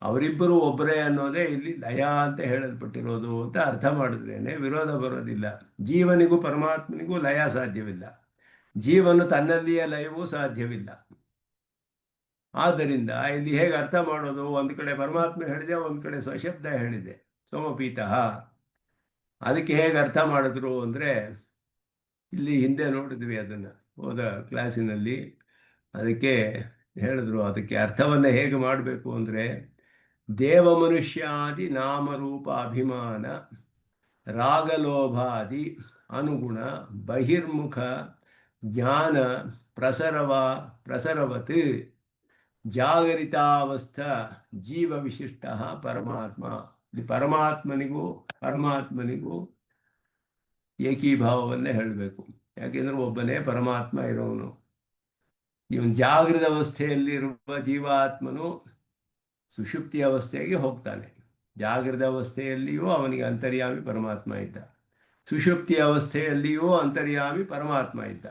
ಅವರಿಬ್ಬರು ಒಬ್ಬರೇ ಅನ್ನೋದೇ ಇಲ್ಲಿ ಲಯ ಅಂತ ಹೇಳಲ್ಪಟ್ಟಿರೋದು ಅಂತ ಅರ್ಥ ಮಾಡಿದ್ರೇನೆ ವಿರೋಧ ಬರೋದಿಲ್ಲ. ಜೀವನಿಗೂ ಪರಮಾತ್ಮನಿಗೂ ಲಯ ಸಾಧ್ಯವಿಲ್ಲ, ಜೀವನು ತನ್ನಲ್ಲಿಯೇ ಲಯವೂ ಸಾಧ್ಯವಿಲ್ಲ. ಆದ್ದರಿಂದ ಇಲ್ಲಿ ಹೇಗೆ ಅರ್ಥ ಮಾಡೋದು? ಒಂದು ಕಡೆ ಪರಮಾತ್ಮ ಹೇಳಿದೆ, ಒಂದು ಕಡೆ ಸ್ವಶಬ್ದ ಹೇಳಿದೆ, ಸೋಮಪೀತಃ. ಅದಕ್ಕೆ ಹೇಗೆ ಅರ್ಥ ಮಾಡಿದ್ರು ಅಂದರೆ, ಇಲ್ಲಿ ಹಿಂದೆ ನೋಡಿದ್ವಿ ಅದನ್ನು ಹೋದ ಕ್ಲಾಸಿನಲ್ಲಿ. ಅದಕ್ಕೆ ಹೇಳಿದ್ರು ಅದಕ್ಕೆ ಅರ್ಥವನ್ನು ಹೇಗೆ ಮಾಡಬೇಕು ಅಂದರೆ, ದೇವ ಮನುಷ್ಯಾದಿ ನಾಮರೂಪ ಅಭಿಮಾನ ರಾಗಲೋಭಾದಿ ಅನುಗುಣ ಬಹಿರ್ಮುಖ ಜ್ಞಾನ ಪ್ರಸರವತ್ ಜಾಗರಿತಾವಸ್ಥ ಜೀವ ವಿಶಿಷ್ಟ ಪರಮಾತ್ಮ. ಇಲ್ಲಿ ಪರಮಾತ್ಮನಿಗೂ ಏಕೀಭಾವವನ್ನೇ ಹೇಳಬೇಕು. ಯಾಕೆಂದ್ರೆ ಒಬ್ಬನೇ ಪರಮಾತ್ಮ ಇರೋನು. ಇವನು ಜಾಗೃತ ಅವಸ್ಥೆಯಲ್ಲಿರುವ ಜೀವಾತ್ಮನು ಸುಷುಪ್ತಿ ಅವಸ್ಥೆಗೆ ಹೋಗ್ತಾನೆ. ಜಾಗೃತ ಅವಸ್ಥೆಯಲ್ಲಿಯೂ ಅವನಿಗೆ ಅಂತರ್ಯಾಮಿ ಪರಮಾತ್ಮ ಇದ್ದ, ಸುಷುಪ್ತಿ ಅವಸ್ಥೆಯಲ್ಲಿಯೂ ಅಂತರ್ಯಾಮಿ ಪರಮಾತ್ಮ ಇದ್ದ.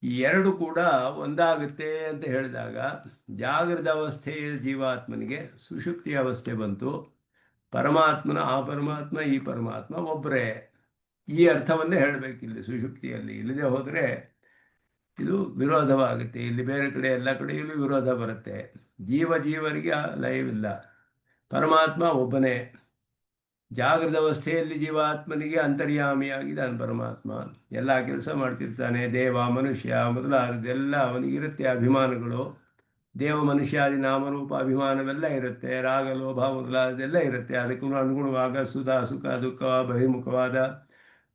ಈ ಎರಡು ಕೂಡ ಒಂದಾಗುತ್ತೆ ಅಂತ ಹೇಳಿದಾಗ ಜಾಗೃತ ಅವಸ್ಥೆಯ ಜೀವಾತ್ಮನಿಗೆ ಸುಷುಪ್ತಿ ಅವಸ್ಥೆ ಬಂತು, ಆ ಪರಮಾತ್ಮ ಈ ಪರಮಾತ್ಮ ಒಬ್ಬರೇ. ಈ ಅರ್ಥವನ್ನೇ ಹೇಳಬೇಕಿಲ್ಲಿ ಸುಷುಪ್ತಿಯಲ್ಲಿ. ಇಲ್ಲದೆ ಹೋದರೆ ಇದು ವಿರೋಧವಾಗುತ್ತೆ. ಇಲ್ಲಿ ಬೇರೆ ಕಡೆ ಎಲ್ಲ ಕಡೆಯಲ್ಲೂ ವಿರೋಧ ಬರುತ್ತೆ. ಜೀವರಿಗೆ ಲಯವಿಲ್ಲ, ಪರಮಾತ್ಮ ಒಬ್ಬನೇ. ಜಾಗೃತ ಅವಸ್ಥೆಯಲ್ಲಿ ಜೀವಾತ್ಮನಿಗೆ ಅಂತರ್ಯಾಮಿಯಾಗಿದ್ದಾನೆ ಪರಮಾತ್ಮ. ಎಲ್ಲ ಕೆಲಸ ಮಾಡ್ತಿರ್ತಾನೆ. ದೇವ ಮನುಷ್ಯ ಮೊದಲಾದದೆಲ್ಲ ಅವನಿಗಿರುತ್ತೆ ಅಭಿಮಾನಗಳು. ದೇವ ಮನುಷ್ಯಾದಿ ನಾಮರೂಪ ಅಭಿಮಾನವೆಲ್ಲ ಇರುತ್ತೆ. ರಾಗ ಲೋಭ ಮೊದಲಾದದೆಲ್ಲ ಇರುತ್ತೆ. ಅದಕ್ಕೂ ಅನುಗುಣವಾಗ ಸುಖ ದುಃಖ ಬಹಿರ್ಮುಖವಾದ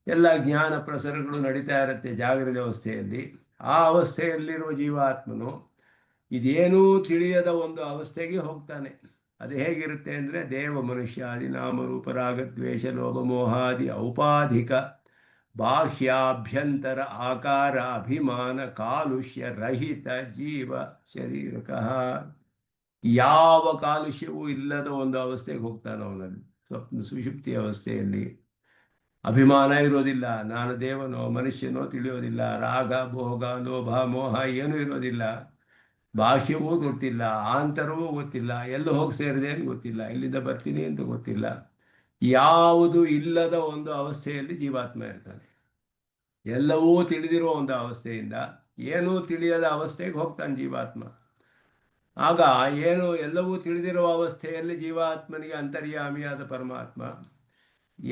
ಎಲ್ಲ ಜ್ಞಾನ ಪ್ರಸರಗಳು ನಡೀತಾ ಇರುತ್ತೆ ಜಾಗೃತ ಅವಸ್ಥೆಯಲ್ಲಿ. ಆ ಅವಸ್ಥೆಯಲ್ಲಿರುವ ಜೀವಾತ್ಮನು ಇದೇನೂ ತಿಳಿಯದ ಒಂದು ಅವಸ್ಥೆಗೆ ಹೋಗ್ತಾನೆ. ಅದು ಹೇಗಿರುತ್ತೆ ಅಂದರೆ, ದೇವ ಮನುಷ್ಯಾದಿ ನಾಮರೂಪ ರಾಗದ್ವೇಷ ಲೋಭ ಮೋಹಾದಿ ಔಪಾಧಿಕ ಬಾಹ್ಯಾಭ್ಯಂತರ ಆಕಾರ ಅಭಿಮಾನ ಕಾಲುಷ್ಯ ರಹಿತ ಜೀವ ಶರೀರಕಃ. ಯಾವ ಕಾಲುಷ್ಯವೂ ಇಲ್ಲದ ಒಂದು ಅವಸ್ಥೆಗೆ ಹೋಗ್ತಾನೆ ಅವನಲ್ಲಿ. ಸುಷುಪ್ತಿ ಅವಸ್ಥೆಯಲ್ಲಿ ಅಭಿಮಾನ ಇರೋದಿಲ್ಲ, ನಾನು ದೇವನೋ ಮನುಷ್ಯನೋ ತಿಳಿಯೋದಿಲ್ಲ, ರಾಗ ಭೋಗ ಲೋಭ ಮೋಹ ಏನೂ ಇರೋದಿಲ್ಲ, ಬಾಹ್ಯವೂ ಗೊತ್ತಿಲ್ಲ, ಆಂತರವೂ ಗೊತ್ತಿಲ್ಲ, ಎಲ್ಲ ಹೋಗಿ ಸೇರಿದೆ ಅಂತ ಗೊತ್ತಿಲ್ಲ, ಇಲ್ಲಿಂದ ಬರ್ತೀನಿ ಅಂತ ಗೊತ್ತಿಲ್ಲ. ಯಾವುದು ಇಲ್ಲದ ಒಂದು ಅವಸ್ಥೆಯಲ್ಲಿ ಜೀವಾತ್ಮ ಇರ್ತಾನೆ. ಎಲ್ಲವೂ ತಿಳಿದಿರೋ ಒಂದು ಅವಸ್ಥೆಯಿಂದ ಏನೂ ತಿಳಿಯದ ಅವಸ್ಥೆಗೆ ಹೋಗ್ತಾನೆ ಜೀವಾತ್ಮ. ಆಗ ಎಲ್ಲವೂ ತಿಳಿದಿರುವ ಅವಸ್ಥೆಯಲ್ಲಿ ಜೀವಾತ್ಮನಿಗೆ ಅಂತರ್ಯಾಮಿಯಾದ ಪರಮಾತ್ಮ,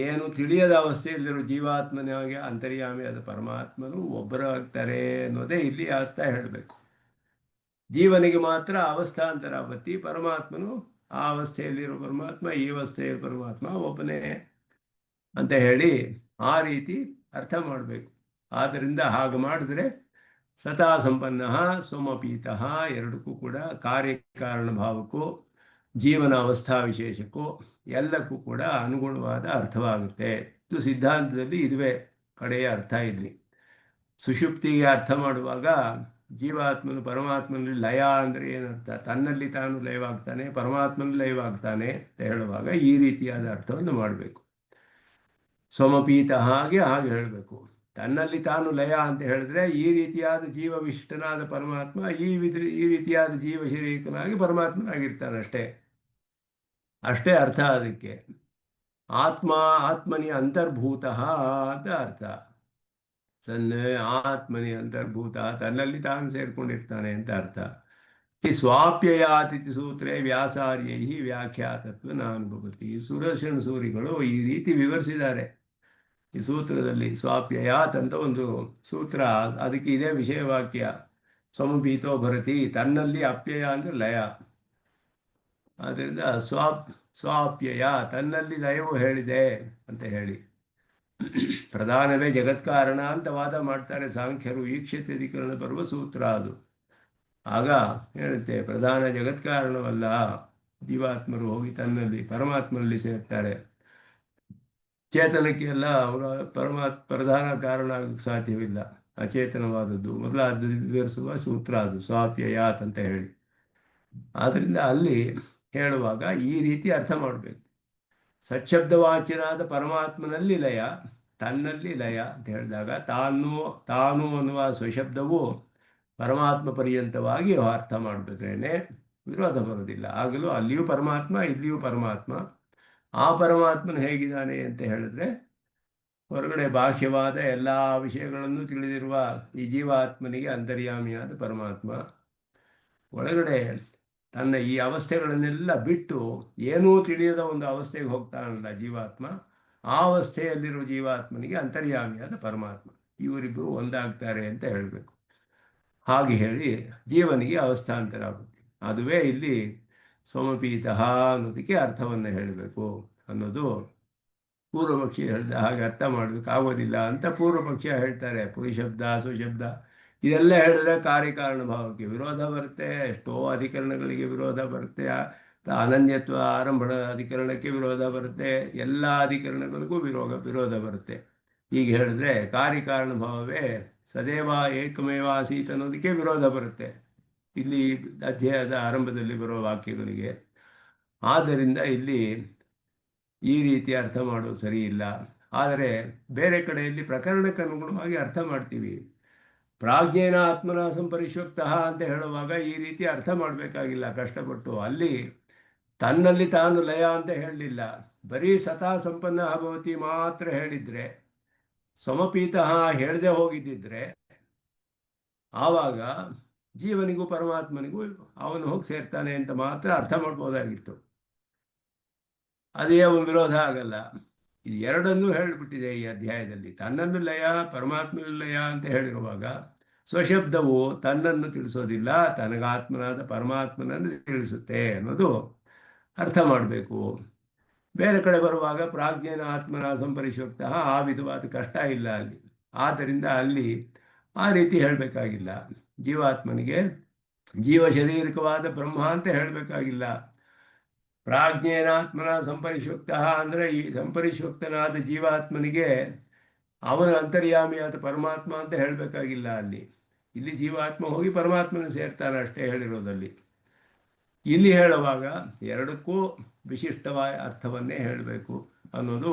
ಏನು ತಿಳಿಯದ ಅವಸ್ಥೆಯಲ್ಲಿರೋ ಜೀವಾತ್ಮನಿಗೆ ಅಂತರ್ಯಾಮಿಯಾದ ಪರಮಾತ್ಮನು ಒಬ್ಬರಾಗ್ತಾರೆ ಅನ್ನೋದೇ ಇಲ್ಲಿ ಅರ್ಥ ಹೇಳಬೇಕು. ಜೀವನಿಗೆ ಮಾತ್ರ ಅವಸ್ಥಾಂತರಾಪತ್ತಿ, ಪರಮಾತ್ಮನು ಆ ಅವಸ್ಥೆಯಲ್ಲಿರೋ ಪರಮಾತ್ಮ ಈ ಅವಸ್ಥೆಯ ಪರಮಾತ್ಮ ಒಬ್ಬನೇ ಅಂತ ಹೇಳಿ ಆ ರೀತಿ ಅರ್ಥ ಮಾಡಬೇಕು. ಆದ್ದರಿಂದ ಹಾಗೆ ಮಾಡಿದ್ರೆ ಸತಾ ಸಂಪನ್ನ ಸೋಮಪೀತಃ ಎರಡಕ್ಕೂ ಕೂಡ ಕಾರ್ಯಕಾರಣ ಭಾವಕ್ಕೂ ಜೀವನ ಅವಸ್ಥಾ ವಿಶೇಷಕ್ಕೂ ಎಲ್ಲಕ್ಕೂ ಕೂಡ ಅನುಗುಣವಾದ ಅರ್ಥವಾಗುತ್ತೆ. ಇದು ಸಿದ್ಧಾಂತದಲ್ಲಿ ಇದುವೇ ಕಡೆಯ ಅರ್ಥ. ಇಲ್ಲಿ ಸುಷುಪ್ತಿಗೆ ಅರ್ಥ ಮಾಡುವಾಗ ಜೀವಾತ್ಮನು ಪರಮಾತ್ಮನಲ್ಲಿ ಲಯ ಅಂದರೆ ಏನರ್ಥ? ತನ್ನಲ್ಲಿ ತಾನು ಲಯವಾಗ್ತಾನೆ, ಪರಮಾತ್ಮನಲ್ಲಿ ಲಯವಾಗ್ತಾನೆ ಅಂತ ಹೇಳುವಾಗ ಈ ರೀತಿಯಾದ ಅರ್ಥವನ್ನು ಮಾಡಬೇಕು. ಸೋಮಪೀತ ಹಾಗೆ ಹೇಳಬೇಕು. ತನ್ನಲ್ಲಿ ತಾನು ಲಯ ಅಂತ ಹೇಳಿದ್ರೆ ಈ ರೀತಿಯಾದ ಜೀವ ವಿಶಿಷ್ಟನಾದ ಪರಮಾತ್ಮ ಈ ರೀತಿಯಾದ ಜೀವ ಶರೀರನಾಗಿ ಪರಮಾತ್ಮನಾಗಿರ್ತಾನೆ. ಅಷ್ಟೇ ಅರ್ಥ. ಅದಕ್ಕೆ ಆತ್ಮನಿ ಅಂತರ್ಭೂತ ಅಂತ ಅರ್ಥ. ಆತ್ಮನಿ ಅಂತರ್ಭೂತ, ತನ್ನಲ್ಲಿ ತಾನು ಸೇರ್ಕೊಂಡಿರ್ತಾನೆ ಅಂತ ಅರ್ಥ. ಈ ಸ್ವಾಪ್ಯಯಾತಿಥಿ ಸೂತ್ರೇ ವ್ಯಾಸಾರ್ಯೈ ವ್ಯಾಖ್ಯಾತತ್ವ ನಾನುಭವತಿ. ಸುದರ್ಶನ ಸೂರಿಗಳು ಈ ರೀತಿ ವಿವರಿಸಿದ್ದಾರೆ ಈ ಸೂತ್ರದಲ್ಲಿ. ಸ್ವಾಪ್ಯಯಾತ್ ಅಂತ ಒಂದು ಸೂತ್ರ, ಅದಕ್ಕೆ ಇದೇ ವಿಷಯವಾಕ್ಯ. ಸಮಪೀತೋ ಭರತಿ, ತನ್ನಲ್ಲಿ ಅಪ್ಯಯ ಅಂದರೆ ಲಯ. ಆದ್ದರಿಂದ ಸ್ವಾಪ್ಯಯ, ತನ್ನಲ್ಲಿ ಲಯವು ಹೇಳಿದೆ ಅಂತ ಹೇಳಿ. ಪ್ರಧಾನವೇ ಜಗತ್ಕಾರಣ ಅಂತ ವಾದ ಮಾಡ್ತಾರೆ ಸಾಂಖ್ಯರು. ಈಕ್ಷತ್ಯಧಿಕರಣ ಬರುವ ಸೂತ್ರ ಅದು. ಆಗ ಹೇಳುತ್ತೆ ಪ್ರಧಾನ ಜಗತ್ಕಾರಣವಲ್ಲ, ಜೀವಾತ್ಮರು ಹೋಗಿ ತನ್ನಲ್ಲಿ ಪರಮಾತ್ಮನಲ್ಲಿ ಸೇರ್ತಾರೆ. ಚೇತನಕ್ಕೆ ಎಲ್ಲ ಪ್ರಧಾನ ಕಾರಣ ಆಗಕ್ಕೆ ಸಾಧ್ಯವಿಲ್ಲ, ಅಚೇತನವಾದದ್ದು ಮೊದಲಾದ ವಿವರಿಸುವ ಸೂತ್ರ ಅದು ಸ್ವಾಪ್ಯಯಾತ್ ಅಂತ ಹೇಳಿ. ಆದ್ದರಿಂದ ಅಲ್ಲಿ ಹೇಳುವಾಗ ಈ ರೀತಿ ಅರ್ಥ ಮಾಡಬೇಕು. ಸಚ್ಶಬ್ದವಾಚ್ಯನಾದ ಪರಮಾತ್ಮನಲ್ಲಿ ಲಯ, ತನ್ನಲ್ಲಿ ಲಯ ಅಂತ ಹೇಳಿದಾಗ ತಾನು ಅನ್ನುವ ಸ್ವಶಬ್ದವು ಪರಮಾತ್ಮ ಪರ್ಯಂತವಾಗಿ ಅರ್ಥ ಮಾಡಿಬಿಟ್ರೇನೆ ವಿರೋಧ ಬರೋದಿಲ್ಲ. ಆಗಲೂ ಅಲ್ಲಿಯೂ ಪರಮಾತ್ಮ, ಇಲ್ಲಿಯೂ ಪರಮಾತ್ಮ. ಆ ಪರಮಾತ್ಮನ ಹೇಗಿದ್ದಾನೆ ಅಂತ ಹೇಳಿದ್ರೆ, ಹೊರಗಡೆ ಬಾಹ್ಯವಾದ ಎಲ್ಲ ವಿಷಯಗಳನ್ನು ತಿಳಿದಿರುವ ಈ ಜೀವಾತ್ಮನಿಗೆ ಅಂತರ್ಯಾಮಿಯಾದ ಪರಮಾತ್ಮ, ಒಳಗಡೆ ತನ್ನ ಈ ಅವಸ್ಥೆಗಳನ್ನೆಲ್ಲ ಬಿಟ್ಟು ಏನೂ ತಿಳಿಯದ ಒಂದು ಅವಸ್ಥೆಗೆ ಹೋಗ್ತಾನಲ್ಲ ಜೀವಾತ್ಮ, ಆ ಅವಸ್ಥೆಯಲ್ಲಿರುವ ಜೀವಾತ್ಮನಿಗೆ ಅಂತರ್ಯಾಮಿಯಾದ ಪರಮಾತ್ಮ. ಇವರಿಬ್ಬರು ಒಂದಾಗ್ತಾರೆ ಅಂತ ಹೇಳಬೇಕು. ಹಾಗೆ ಹೇಳಿ ಜೀವನಿಗೆ ಅವಸ್ಥಾಂತರ ಆಗುತ್ತೆ. ಅದುವೇ ಇಲ್ಲಿ ಸೋಮಪೀತಃ ಅನ್ನೋದಕ್ಕೆ ಅರ್ಥವನ್ನು ಹೇಳಬೇಕು ಅನ್ನೋದು ಪೂರ್ವಪಕ್ಷಿ ಹೇಳಿದ ಹಾಗೆ ಅರ್ಥ ಮಾಡಬೇಕಾಗೋದಿಲ್ಲ ಅಂತ ಪೂರ್ವಪಕ್ಷ ಹೇಳ್ತಾರೆ. ಪುರುಶಬ್ದ ಸುಶಬ್ದ ಇದೆಲ್ಲ ಹೇಳಿದ್ರೆ ಕಾರ್ಯಕಾರಣ ಭಾವಕ್ಕೆ ವಿರೋಧ ಬರುತ್ತೆ. ಎಷ್ಟೋ ಅಧಿಕರಣಗಳಿಗೆ ವಿರೋಧ ಬರುತ್ತೆ. ಅನನ್ಯತ್ವ ಆರಂಭಣ ಅಧಿಕರಣಕ್ಕೆ ವಿರೋಧ ಬರುತ್ತೆ. ಎಲ್ಲ ಅಧಿಕರಣಗಳಿಗೂ ವಿರೋಧ ಬರುತ್ತೆ. ಹೀಗೆ ಹೇಳಿದ್ರೆ ಕಾರ್ಯಕಾರಣ ಭಾವವೇ ಸದೇವ ಏಕಮೇವ ಆಸೀತ್ ಅನ್ನೋದಕ್ಕೆ ವಿರೋಧ ಬರುತ್ತೆ ಇಲ್ಲಿ ಅಧ್ಯಾಯದ ಆರಂಭದಲ್ಲಿ ಬರುವ ವಾಕ್ಯಗಳಿಗೆ. ಆದ್ದರಿಂದ ಇಲ್ಲಿ ಈ ರೀತಿ ಅರ್ಥ ಮಾಡೋದು ಸರಿ ಇಲ್ಲ. ಆದರೆ ಬೇರೆ ಕಡೆಯಲ್ಲಿ ಪ್ರಕರಣಕ್ಕೆ ಅನುಗುಣವಾಗಿ ಅರ್ಥ ಮಾಡ್ತೀವಿ. ಪ್ರಾಜ್ಞೇನ ಆತ್ಮನ ಸಂಪರಿಶ್ವಕ್ತಃ ಅಂತ ಹೇಳುವಾಗ ಈ ರೀತಿ ಅರ್ಥ ಮಾಡಬೇಕಾಗಿಲ್ಲ ಕಷ್ಟಪಟ್ಟು. ಅಲ್ಲಿ ತನ್ನಲ್ಲಿ ತಾನು ಲಯ ಅಂತ ಹೇಳಲಿಲ್ಲ, ಬರೀ ಸತಾ ಸಂಪನ್ನ ಭವತಿ ಮಾತ್ರ ಹೇಳಿದ್ರೆ, ಸಮಪೀತಃ ಹೇಳದೆ ಹೋಗಿದ್ದಿದ್ರೆ ಆವಾಗ ಜೀವನಿಗೂ ಪರಮಾತ್ಮನಿಗೂ ಅವನು ಹೋಗಿ ಸೇರ್ತಾನೆ ಅಂತ ಮಾತ್ರ ಅರ್ಥ ಮಾಡ್ಬೋದಾಗಿತ್ತು. ಅದೇ ಅವನು ವಿರೋಧ ಆಗಲ್ಲ. ಇದು ಎರಡನ್ನೂ ಹೇಳಿಬಿಟ್ಟಿದೆ ಈ ಅಧ್ಯಾಯದಲ್ಲಿ. ತನ್ನನ್ನು ಲಯ, ಪರಮಾತ್ಮನ ಲಯ ಅಂತ ಹೇಳಿರುವಾಗ ಸ್ವಶಬ್ದವು ತನ್ನನ್ನು ತಿಳಿಸೋದಿಲ್ಲ, ತನಗಾತ್ಮನಾದ ಪರಮಾತ್ಮನನ್ನು ತಿಳಿಸುತ್ತೆ ಅನ್ನೋದು ಅರ್ಥ ಮಾಡಬೇಕು. ಬೇರೆ ಕಡೆ ಬರುವಾಗ ಪ್ರಾಜ್ಞೇನ ಆತ್ಮನ ಸಂಪರಿಶ್ವಕ್ತಃ ಆ ವಿಧವಾದ ಕಷ್ಟ ಇಲ್ಲ ಅಲ್ಲಿ. ಆದ್ದರಿಂದ ಅಲ್ಲಿ ಆ ರೀತಿ ಹೇಳಬೇಕಾಗಿಲ್ಲ. ಜೀವಾತ್ಮನಿಗೆ ಜೀವ ಶಾರೀರಿಕವಾದ ಬ್ರಹ್ಮ ಅಂತ ಹೇಳಬೇಕಾಗಿಲ್ಲ. ಪ್ರಾಜ್ಞೇನಾತ್ಮನ ಸಂಪರಿಶ್ವಕ್ತಃ ಅಂದರೆ ಈ ಸಂಪರಿಶ್ವಕ್ತನಾದ ಜೀವಾತ್ಮನಿಗೆ ಅವನ ಅಂತರ್ಯಾಮಿಯಾದ ಪರಮಾತ್ಮ ಅಂತ ಹೇಳಬೇಕಾಗಿಲ್ಲ ಅಲ್ಲಿ. ಇಲ್ಲಿ ಜೀವಾತ್ಮ ಹೋಗಿ ಪರಮಾತ್ಮನ ಸೇರ್ತಾನೆ ಅಷ್ಟೇ ಹೇಳಿರೋದಲ್ಲಿ. ಇಲ್ಲಿ ಹೇಳುವಾಗ ಎರಡಕ್ಕೂ ವಿಶಿಷ್ಟವಾದ ಅರ್ಥವನ್ನೇ ಹೇಳಬೇಕು ಅನ್ನೋದು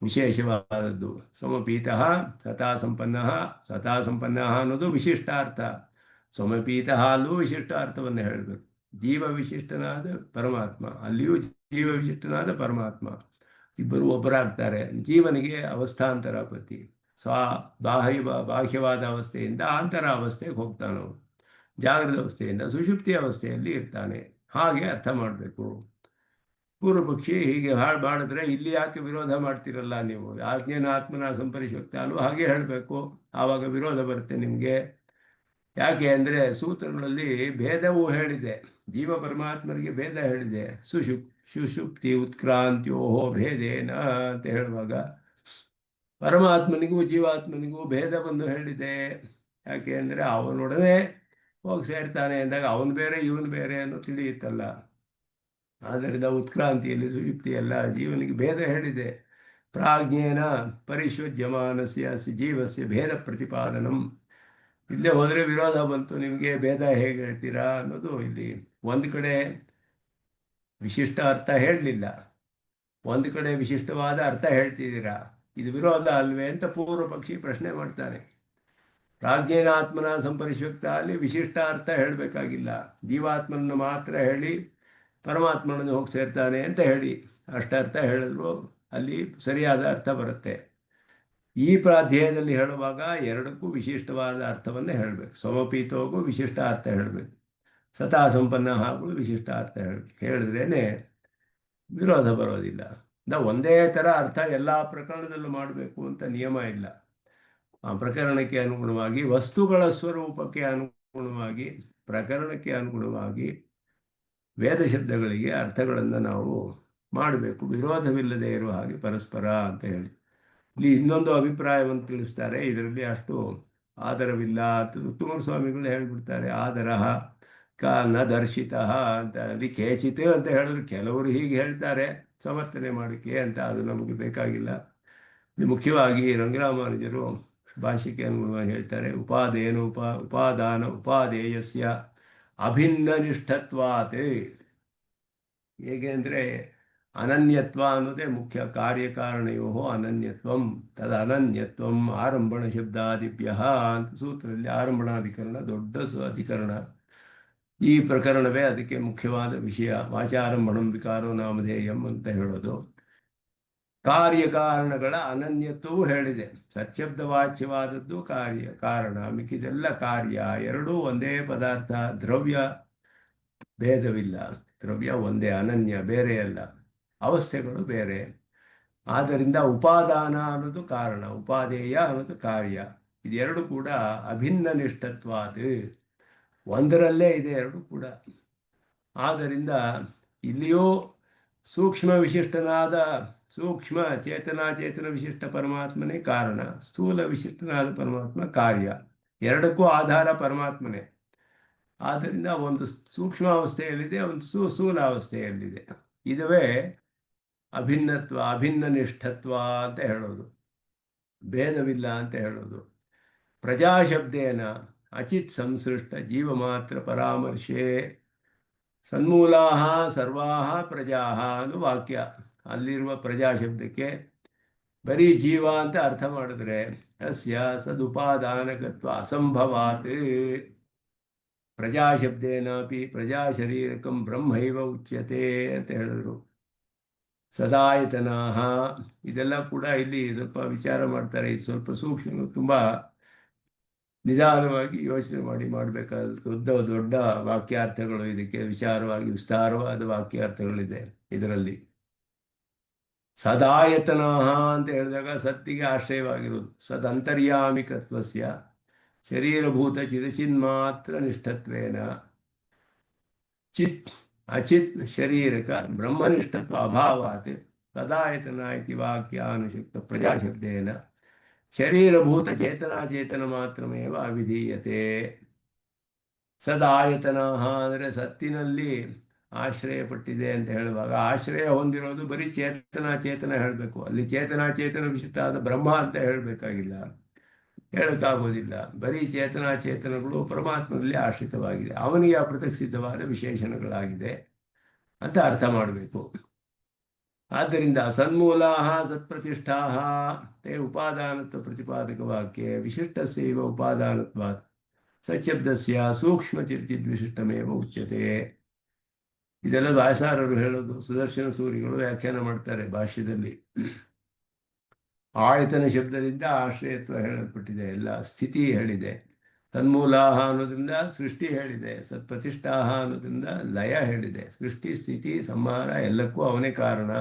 ವಿಶೇಷವಾದದ್ದು. ಸಮಪೀತಃ ಸತಾ ಸಂಪನ್ನ ಅನ್ನೋದು ವಿಶಿಷ್ಟಾರ್ಥ. ಸಮಪೀತಃ ಅಲ್ಲೂ ವಿಶಿಷ್ಟಾರ್ಥವನ್ನು ಹೇಳಬೇಕು. ಜೀವ ವಿಶಿಷ್ಟನಾದ ಪರಮಾತ್ಮ, ಅಲ್ಲಿಯೂ ಜೀವ ವಿಶಿಷ್ಟನಾದ ಪರಮಾತ್ಮ ಇಬ್ಬರು ಒಬ್ಬರಾಗ್ತಾರೆ. ಜೀವನಿಗೆ ಅವಸ್ಥಾಂತರಾಪತ್ತಿ, ಬಾಹ್ಯವಾದ ಅವಸ್ಥೆಯಿಂದ ಆಂತರ ಅವಸ್ಥೆಗೆ ಹೋಗ್ತಾನೋ, ಜಾಗೃತ ಅವಸ್ಥೆಯಿಂದ ಸುಷುಪ್ತಿ ಅವಸ್ಥೆಯಲ್ಲಿ ಇರ್ತಾನೆ. ಹಾಗೆ ಅರ್ಥ ಮಾಡಬೇಕು. ಪೂರ್ವಪಕ್ಷಿ ಹೀಗೆ ಹಾಳು ಮಾಡಿದ್ರೆ ಇಲ್ಲಿ ಯಾಕೆ ವಿರೋಧ ಮಾಡ್ತಿರಲ್ಲ ನೀವು? ಆಜ್ಞೇನ ಆತ್ಮನ ಸಂಪರಿಶ್ವಕ್ತ ಅಲ್ಲೂ ಹಾಗೆ ಹೇಳಬೇಕು, ಆವಾಗ ವಿರೋಧ ಬರುತ್ತೆ ನಿಮಗೆ. ಯಾಕೆ ಅಂದರೆ ಸೂತ್ರಗಳಲ್ಲಿ ಭೇದವೂ ಹೇಳಿದೆ, ಜೀವ ಪರಮಾತ್ಮರಿಗೆ ಭೇದ ಹೇಳಿದೆ. ಸುಷುಪ್ತಿ ಉತ್ಕ್ರಾಂತ್ಯೋ ಭೇದೇನ ಅಂತ ಹೇಳುವಾಗ ಪರಮಾತ್ಮನಿಗೂ ಜೀವಾತ್ಮನಿಗೂ ಭೇದವನ್ನು ಹೇಳಿದೆ. ಯಾಕೆ ಅಂದರೆ ಅವನೊಡನೆ ಹೋಗಿ ಸೇರ್ತಾನೆ ಅಂದಾಗ ಅವನು ಬೇರೆ ಇವನು ಬೇರೆ ಅನ್ನೋ ತಿಳಿಯುತ್ತಲ್ಲ. ಆದ್ದರಿಂದ ಉತ್ಕ್ರಾಂತಿಯಲ್ಲಿ ಸುಷುಪ್ತಿ ಎಲ್ಲ ಜೀವನಿಗೆ ಭೇದ ಹೇಳಿದೆ. ಪ್ರಾಜ್ಞೇನ ಪರಿಶ್ವಜ್ಯಮಾನಸ್ಯ ಜೀವಸ್ಯ ಭೇದ ಪ್ರತಿಪಾದನಂ. ಇಲ್ಲೇ ಹೋದರೆ ವಿರೋಧ ಬಂತು, ನಿಮಗೆ ಭೇದ ಹೇಗೆ ಹೇಳ್ತೀರಾ ಅನ್ನೋದು ಇಲ್ಲಿ. ಒಂದು ಕಡೆ ವಿಶಿಷ್ಟ ಅರ್ಥ ಹೇಳಲಿಲ್ಲ, ಒಂದು ಕಡೆ ವಿಶಿಷ್ಟವಾದ ಅರ್ಥ ಹೇಳ್ತಿದ್ದೀರಾ, ಇದು ವಿರೋಧ ಅಲ್ವೇ ಅಂತ ಪೂರ್ವ ಪಕ್ಷಿ ಪ್ರಶ್ನೆ ಮಾಡ್ತಾನೆ. ಪ್ರಾಜ್ಞೇನ ಆತ್ಮನ ಸಂಪರಿಶ್ವಕ್ತ ಅಲ್ಲಿ ವಿಶಿಷ್ಟ ಅರ್ಥ ಹೇಳಬೇಕಾಗಿಲ್ಲ, ಜೀವಾತ್ಮನನ್ನು ಮಾತ್ರ ಹೇಳಿ ಪರಮಾತ್ಮನನ್ನು ಹೋಗಿ ಸೇರ್ತಾನೆ ಅಂತ ಹೇಳಿ ಅಷ್ಟರ್ಥ ಹೇಳಿದ್ರು ಅಲ್ಲಿ ಸರಿಯಾದ ಅರ್ಥ ಬರುತ್ತೆ. ಈ ಪ್ರಾಧ್ಯಾಯದಲ್ಲಿ ಹೇಳುವಾಗ ಎರಡಕ್ಕೂ ವಿಶಿಷ್ಟವಾದ ಅರ್ಥವನ್ನೇ ಹೇಳಬೇಕು. ಸಮಪೀತೋಗೂ ವಿಶಿಷ್ಟ ಅರ್ಥ ಹೇಳಬೇಕು, ಸತಾ ಸಂಪನ್ನ ಹಾಗೂ ವಿಶಿಷ್ಟ ಅರ್ಥ ಹೇಳಿದ್ರೇ ವಿರೋಧ ಬರೋದಿಲ್ಲ. ಒಂದೇ ಥರ ಅರ್ಥ ಎಲ್ಲ ಪ್ರಕರಣದಲ್ಲೂ ಮಾಡಬೇಕು ಅಂತ ನಿಯಮ ಇಲ್ಲ. ಆ ಪ್ರಕರಣಕ್ಕೆ ಅನುಗುಣವಾಗಿ, ವಸ್ತುಗಳ ಸ್ವರೂಪಕ್ಕೆ ಅನುಗುಣವಾಗಿ, ಪ್ರಕರಣಕ್ಕೆ ಅನುಗುಣವಾಗಿ ವೇದ ಶಬ್ದಗಳಿಗೆ ಅರ್ಥಗಳನ್ನು ನಾವು ಮಾಡಬೇಕು, ವಿರೋಧವಿಲ್ಲದೆ ಇರುವ ಹಾಗೆ ಪರಸ್ಪರ ಅಂತ ಹೇಳಿ. ಇಲ್ಲಿ ಇನ್ನೊಂದು ಅಭಿಪ್ರಾಯವನ್ನು ತಿಳಿಸ್ತಾರೆ, ಇದರಲ್ಲಿ ಅಷ್ಟು ಆದರವಿಲ್ಲ ಅಂತ ತುಮೂರು ಸ್ವಾಮಿಗಳು ಹೇಳಿಬಿಡ್ತಾರೆ. ಆದರ ನ ದರ್ಶಿತ ಅಂತ ಅಲ್ಲಿ ಕೇಚಿತ್ ಅಂತ ಹೇಳಿದ್ರು, ಕೆಲವರು ಹೀಗೆ ಹೇಳ್ತಾರೆ ಸಮರ್ಥನೆ ಮಾಡೋಕ್ಕೆ ಅಂತ, ಅದು ನಮಗೆ ಬೇಕಾಗಿಲ್ಲ. ಮುಖ್ಯವಾಗಿ ರಂಗರಾಮಾನುಜರು ಭಾಷೆಗೆ ಅನುಗುಣವಾಗಿ ಹೇಳ್ತಾರೆ, ಉಪಾದಾನ ಉಪಾದೇಯಸ್ಯ ಅಭಿನ್ನ ನಿಷ್ಠತ್ವಾತ್. ಹೇಗೆ ಅಂದರೆ ಅನನ್ಯತ್ವ ಅನ್ನೋದೇ ಮುಖ್ಯ. ಕಾರ್ಯಕಾರಣಯೋ ಅನನ್ಯತ್ವಂ ತದ ಅನನ್ಯತ್ವಂ ಆರಂಭಣ ಶಬ್ದಾದಿಭ್ಯ ಅಂತ ಸೂತ್ರದಲ್ಲಿ ಆರಂಭಣಾಧಿಕರಣ ದೊಡ್ಡ ಅಧಿಕರಣ. ಈ ಪ್ರಕರಣವೇ ಅದಕ್ಕೆ ಮುಖ್ಯವಾದ ವಿಷಯ. ವಾಚಾರಂಭಣಂ ವಿಕಾರೋ ನಾಮಧೇಯಂ ಅಂತ ಹೇಳೋದು. ಕಾರ್ಯಕಾರಣಗಳ ಅನನ್ಯತ್ವವೂ ಹೇಳಿದೆ. ಸಚ್ಶಬ್ದ ವಾಚ್ಯವಾದದ್ದು ಕಾರ್ಯ ಕಾರಣ, ಮಿಕ್ಕಿದೆಲ್ಲ ಕಾರ್ಯ. ಎರಡೂ ಒಂದೇ ಪದಾರ್ಥ, ದ್ರವ್ಯ ಭೇದವಿಲ್ಲ. ದ್ರವ್ಯ ಒಂದೇ, ಅನನ್ಯ, ಬೇರೆಯಲ್ಲ. ಅವಸ್ಥೆಗಳು ಬೇರೆ. ಆದ್ದರಿಂದ ಉಪಾದಾನ ಅನ್ನೋದು ಕಾರಣ, ಉಪಾದೇಯ ಅನ್ನೋದು ಕಾರ್ಯ. ಇದೆರಡು ಕೂಡ ಅಭಿನ್ನ ನಿಷ್ಠತ್ವಾದ, ಒಂದರಲ್ಲೇ ಇದೆ ಎರಡು ಕೂಡ. ಆದ್ದರಿಂದ ಇಲ್ಲಿಯೂ ಸೂಕ್ಷ್ಮ ವಿಶಿಷ್ಟನಾದ ಸೂಕ್ಷ್ಮ ಚೇತನ ವಿಶಿಷ್ಟ ಪರಮಾತ್ಮನೇ ಕಾರಣ, ಸ್ಥೂಲ ವಿಶಿಷ್ಟನಾದ ಪರಮಾತ್ಮ ಕಾರ್ಯ. ಎರಡಕ್ಕೂ ಆಧಾರ ಪರಮಾತ್ಮನೇ. ಆದ್ದರಿಂದ ಒಂದು ಸೂಕ್ಷ್ಮ ಅವಸ್ಥೆಯಲ್ಲಿದೆ, ಒಂದು ಸ್ಥೂಲ ಅವಸ್ಥೆಯಲ್ಲಿದೆ. ಇದುವೇ ಅಭಿನ್ನತ್ವ, ಅಭಿನ್ನ ನಿಷ್ಠತ್ವ ಅಂತ ಹೇಳೋದು, ಭೇದವಿಲ್ಲ ಅಂತ ಹೇಳೋದು. ಪ್ರಜಾಶಬ್ದೇನ ಅಚಿತ್ ಸಂಸೃಷ್ಟ ಜೀವ ಮಾತ್ರ ಪರಾಮರ್ಶೆ ಸನ್ಮೂಲಾ ಸರ್ವಾ ಪ್ರಜಾ ಅನ್ನೋ ವಾಕ್ಯ. ಅಲ್ಲಿರುವ ಪ್ರಜಾಶಬ್ದಕ್ಕೆ ಬರೀ ಜೀವ ಅಂತ ಅರ್ಥ ಮಾಡಿದ್ರೆ ತಸ್ಯ ಸದುಪಾದಾನಕತ್ವ ಅಸಂಭವಾತ್. ಪ್ರಜಾಶಬ್ದೇನಾಪಿ ಪ್ರಜಾಶರೀರಕಂ ಬ್ರಹ್ಮೈವ ಉಚ್ಯತೆ ಅಂತ ಹೇಳಿದ್ರು. ಸದಾಯತನಾಹ, ಇದೆಲ್ಲ ಕೂಡ ಇಲ್ಲಿ ಸ್ವಲ್ಪ ವಿಚಾರ ಮಾಡ್ತಾರೆ. ಇದು ಸ್ವಲ್ಪ ಸೂಕ್ಷ್ಮ, ತುಂಬ ನಿಧಾನವಾಗಿ ಯೋಚನೆ ಮಾಡಿ ಮಾಡಬೇಕಾದ ದೊಡ್ಡ ವಾಕ್ಯಾರ್ಥಗಳು. ಇದಕ್ಕೆ ವಿಸ್ತಾರವಾದ ವಾಕ್ಯಾರ್ಥಗಳಿದೆ ಇದರಲ್ಲಿ. ಸದಾಯತನಾಹ ಅಂತ ಹೇಳಿದಾಗ ಸತ್ತಿಗೆ ಆಶ್ರಯವಾಗಿರುವುದು. ಸದಂತರ್ಯಾಮಿಕತ್ವಸ್ಯ ಶರೀರಭೂತ ಚಿದಚಿನ್ಮಾತ್ರ ನಿಷ್ಠತ್ವೇನ ಚಿತ್ ಅಚಿತ್ ಶರೀರಕ ಬ್ರಹ್ಮನಿಷ್ಠತ್ವ ಅಭಾವಾತ್ ಸದಾಯತನ ಇತಿ ವಾಕ್ಯಾನುಷಕ್ತ ಪ್ರಜಾಶಬ್ದೇನ ಶರೀರಭೂತ ಚೇತನ ಮಾತ್ರಮೇವ ಅವಿಧೀಯತೆ. ಸದಾಯತನಃ ಅಂದರೆ ಸತ್ತಿನಲ್ಲಿ ಆಶ್ರಯ ಪಟ್ಟಿದೆ ಅಂತ ಹೇಳುವಾಗ ಆಶ್ರಯ ಹೊಂದಿರೋದು ಬರೀ ಚೇತನ ಹೇಳಬೇಕು. ಅಲ್ಲಿ ಚೇತನ ವಿಶಿಷ್ಟ ಆದ ಬ್ರಹ್ಮ ಅಂತ ಹೇಳಬೇಕಾಗಿಲ್ಲ, ಹೇಳಕ್ಕಾಗೋದಿಲ್ಲ. ಬರೀ ಚೇತನಗಳು ಪರಮಾತ್ಮನಲ್ಲಿ ಆಶ್ರಿತವಾಗಿದೆ, ಅವನಿಗೆ ಅಪೃಥಕ್ ಸಿದ್ಧವಾದ ವಿಶೇಷಣಗಳಾಗಿದೆ ಅಂತ ಅರ್ಥ ಮಾಡಬೇಕು. ಆದ್ದರಿಂದ ಸನ್ಮೂಲಾ ಸತ್ಪ್ರತಿಷ್ಠಾ ತೇ ಉಪಾದಾನತ್ವ ಪ್ರತಿಪಾದಕ ವಾಕ್ಯೆ ವಿಶಿಷ್ಟಸ್ಯೈವ ಉಪಾದಾನತ್ವಾತ್ ಸಚ್ಶಬ್ದಸ್ಯ ಸೂಕ್ಷ್ಮಚಿರ್ಚಿದ್ ವಿಶಿಷ್ಟಮೇವ ಉಚ್ಯತೆ. ಇದೆಲ್ಲ ವ್ಯಾಸಾರರು ಹೇಳೋದು, ಸುದರ್ಶನ ಸೂರಿಗಳು ವ್ಯಾಖ್ಯಾನ ಮಾಡ್ತಾರೆ ಭಾಷ್ಯದಲ್ಲಿ. ಆಯತನ ಶಬ್ದದಿಂದ ಆಶ್ರಯತ್ವ ಹೇಳಲ್ಪಟ್ಟಿದೆ, ಎಲ್ಲ ಸ್ಥಿತಿ ಹೇಳಿದೆ. ತನ್ಮೂಲಾಹ ಅನ್ನೋದ್ರಿಂದ ಸೃಷ್ಟಿ ಹೇಳಿದೆ. ಸತ್ಪ್ರತಿಷ್ಠಾಹ ಅನ್ನೋದ್ರಿಂದ ಲಯ ಹೇಳಿದೆ. ಸೃಷ್ಟಿ ಸ್ಥಿತಿ ಸಂಹಾರ ಎಲ್ಲಕ್ಕೂ ಅವನೇ ಕಾರಣ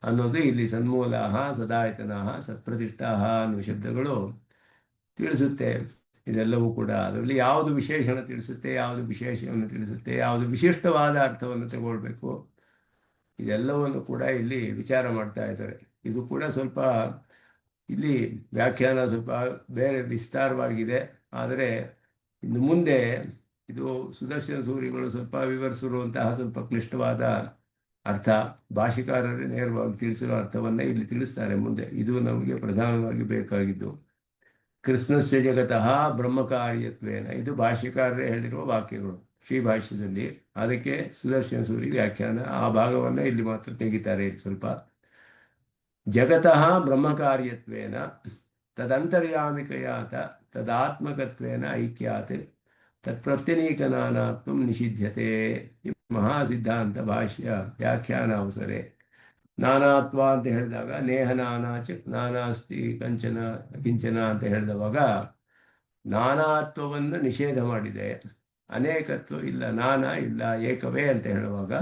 ಅನ್ನೋದು ಇಲ್ಲಿ ಸನ್ಮೂಲಾಹ ಸದಾಯತನಾಹ ಸತ್ಪ್ರತಿಷ್ಠಾಹ ಅನ್ನುವ ಶಬ್ದಗಳು ತಿಳಿಸುತ್ತೆ. ಇದೆಲ್ಲವೂ ಕೂಡ ಅದರಲ್ಲಿ ಯಾವುದು ವಿಶೇಷಣ ತಿಳಿಸುತ್ತೆ, ಯಾವುದು ವಿಶೇಷವನ್ನು ತಿಳಿಸುತ್ತೆ, ಯಾವುದು ವಿಶಿಷ್ಟವಾದ ಅರ್ಥವನ್ನು ತಗೊಳ್ಬೇಕು, ಇದೆಲ್ಲವನ್ನು ಕೂಡ ಇಲ್ಲಿ ವಿಚಾರ ಮಾಡ್ತಾ ಇದ್ದಾರೆ. ಇದು ಕೂಡ ಸ್ವಲ್ಪ ಇಲ್ಲಿ ವ್ಯಾಖ್ಯಾನ ಸ್ವಲ್ಪ ಬೇರೆ ವಿಸ್ತಾರವಾಗಿದೆ. ಆದರೆ ಇನ್ನು ಮುಂದೆ ಇದು ಸುದರ್ಶನ ಸೂರಿಗಳು ಸ್ವಲ್ಪ ವಿವರಿಸಿರುವಂತಹ ಸ್ವಲ್ಪ ಕ್ಲಿಷ್ಟವಾದ ಅರ್ಥ, ಭಾಷೆಕಾರರೇ ನೇರವಾಗಿ ತಿಳಿಸಿರೋ ಅರ್ಥವನ್ನೇ ಇಲ್ಲಿ ತಿಳಿಸ್ತಾರೆ ಮುಂದೆ. ಇದು ನಮಗೆ ಪ್ರಧಾನವಾಗಿ ಬೇಕಾಗಿದ್ದು. ಕೃಷ್ಣಸ್ಯ ಜಗತಃ ಬ್ರಹ್ಮಕಾರ್ಯತ್ವೇನ, ಇದು ಭಾಷೆಕಾರರೇ ಹೇಳಿರುವ ವಾಕ್ಯಗಳು ಶ್ರೀಭಾಷ್ಯದಲ್ಲಿ. ಅದಕ್ಕೆ ಸುದರ್ಶನ ಸೂರಿ ವ್ಯಾಖ್ಯಾನ ಆ ಭಾಗವನ್ನು ಇಲ್ಲಿ ಮಾತ್ರ ತೆಗಿತಾರೆ ಸ್ವಲ್ಪ. ಜಗತಃ ಬ್ರಹ್ಮಕಾರ್ಯತ್ವೇನ ತದಂತರ್ಯಾಮಿಕಯಾತ ತದಾತ್ಮಕತ್ವೇನ ಐಕ್ಯಾತ್ ತತ್ಪ್ರತ್ಯನೀಕನಾನಾತ್ವಂ ನಿಷಿಧ್ಯತೆ. ಮಹಾಸಿದ್ಧಾಂತ ಭಾಷ್ಯ ವ್ಯಾಖ್ಯಾನ ಅವಸರೆ. ನಾನಾತ್ವ ಅಂತ ಹೇಳಿದಾಗ ನೇಹ ನಾನಾಚ ನಾನಾಸ್ತಿ ಕಿಂಚನ ಅಂತ ಹೇಳಿದವಾಗ ನಾನಾತ್ವವನ್ನು ನಿಷೇಧ ಮಾಡಿದೆ. ಅನೇಕತ್ವ ಇಲ್ಲ, ನಾನಾ ಇಲ್ಲ, ಏಕವೇ ಅಂತ ಹೇಳುವಾಗ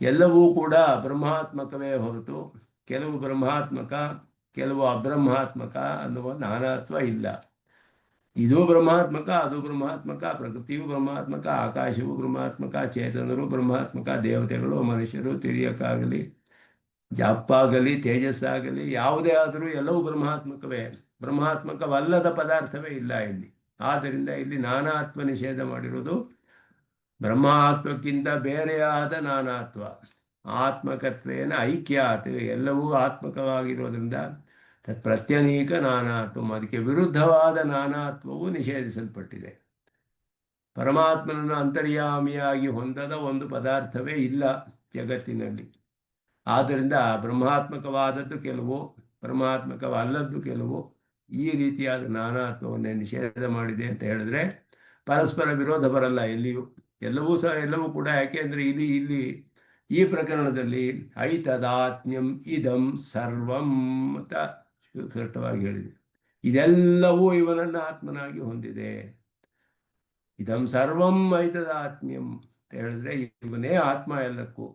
ಎಲ್ಲವೂ ಕೂಡ ಬ್ರಹ್ಮಾತ್ಮಕವೇ ಹೊರತು ಕೆಲವು ಬ್ರಹ್ಮಾತ್ಮಕ ಕೆಲವು ಅಬ್ರಹ್ಮಾತ್ಮಕ ಅನ್ನುವ ನಾನಾತ್ವ ಇಲ್ಲ. ಇದು ಬ್ರಹ್ಮಾತ್ಮಕ, ಅದು ಬ್ರಹ್ಮಾತ್ಮಕ, ಪ್ರಕೃತಿಯು ಬ್ರಹ್ಮಾತ್ಮಕ, ಆಕಾಶವು ಬ್ರಹ್ಮಾತ್ಮಕ, ಚೇತನರು ಬ್ರಹ್ಮಾತ್ಮಕ, ದೇವತೆಗಳು ಮನುಷ್ಯರು ತಿರಿಯಕ್ಕಾಗಲಿ ಜಾಪ್ಪಾಗಲಿ ತೇಜಸ್ಸಾಗಲಿ ಯಾವುದೇ ಆದರೂ ಎಲ್ಲವೂ ಬ್ರಹ್ಮಾತ್ಮಕವೇ. ಬ್ರಹ್ಮಾತ್ಮಕವಲ್ಲದ ಪದಾರ್ಥವೇ ಇಲ್ಲ ಇಲ್ಲಿ. ಆದ್ದರಿಂದ ಇಲ್ಲಿ ನಾನಾತ್ವ ನಿಷೇಧ ಮಾಡಿರುವುದು ಬ್ರಹ್ಮಾತ್ಮಕ್ಕಿಂತ ಬೇರೆಯಾದ ನಾನಾತ್ವ. ಆತ್ಮಕತ್ವೇನ ಐಕ್ಯಾತ್, ಎಲ್ಲವೂ ಆತ್ಮಕವಾಗಿರೋದ್ರಿಂದ ಪ್ರತ್ಯನೀಕ ನಾನಾತ್ವ, ಅದಕ್ಕೆ ವಿರುದ್ಧವಾದ ನಾನಾತ್ವವು ನಿಷೇಧಿಸಲ್ಪಟ್ಟಿದೆ. ಪರಮಾತ್ಮನನ್ನು ಅಂತರ್ಯಾಮಿಯಾಗಿ ಹೊಂದದ ಒಂದು ಪದಾರ್ಥವೇ ಇಲ್ಲ ಜಗತ್ತಿನಲ್ಲಿ. ಆದ್ದರಿಂದ ಬ್ರಹ್ಮಾತ್ಮಕವಾದದ್ದು ಕೆಲವು, ಪರಮಾತ್ಮಕವಲ್ಲದ್ದು ಕೆಲವು, ಈ ರೀತಿಯಾದ ನಾನಾತ್ಮವನ್ನೇ ನಿಷೇಧ ಮಾಡಿದೆ ಅಂತ ಹೇಳಿದ್ರೆ ಪರಸ್ಪರ ವಿರೋಧ ಬರಲ್ಲ ಎಲ್ಲಿಯೂ. ಎಲ್ಲವೂ ಕೂಡ ಯಾಕೆಂದರೆ ಇಲ್ಲಿ ಈ ಪ್ರಕರಣದಲ್ಲಿ ಐತದಾತ್ಮ್ಯಂ ಇದಂ ಸರ್ವಂ ಅಂತ ಸ್ಪಷ್ಟವಾಗಿ ಹೇಳಿದೆ. ಇದೆಲ್ಲವೂ ಇವನನ್ನು ಆತ್ಮನಾಗಿ ಹೊಂದಿದೆ. ಇದಂ ಸರ್ವಂ ಐತದಾತ್ಮ್ಯಂ ಅಂತ ಹೇಳಿದ್ರೆ ಇವನೇ ಆತ್ಮ ಎಲ್ಲಕ್ಕೂ.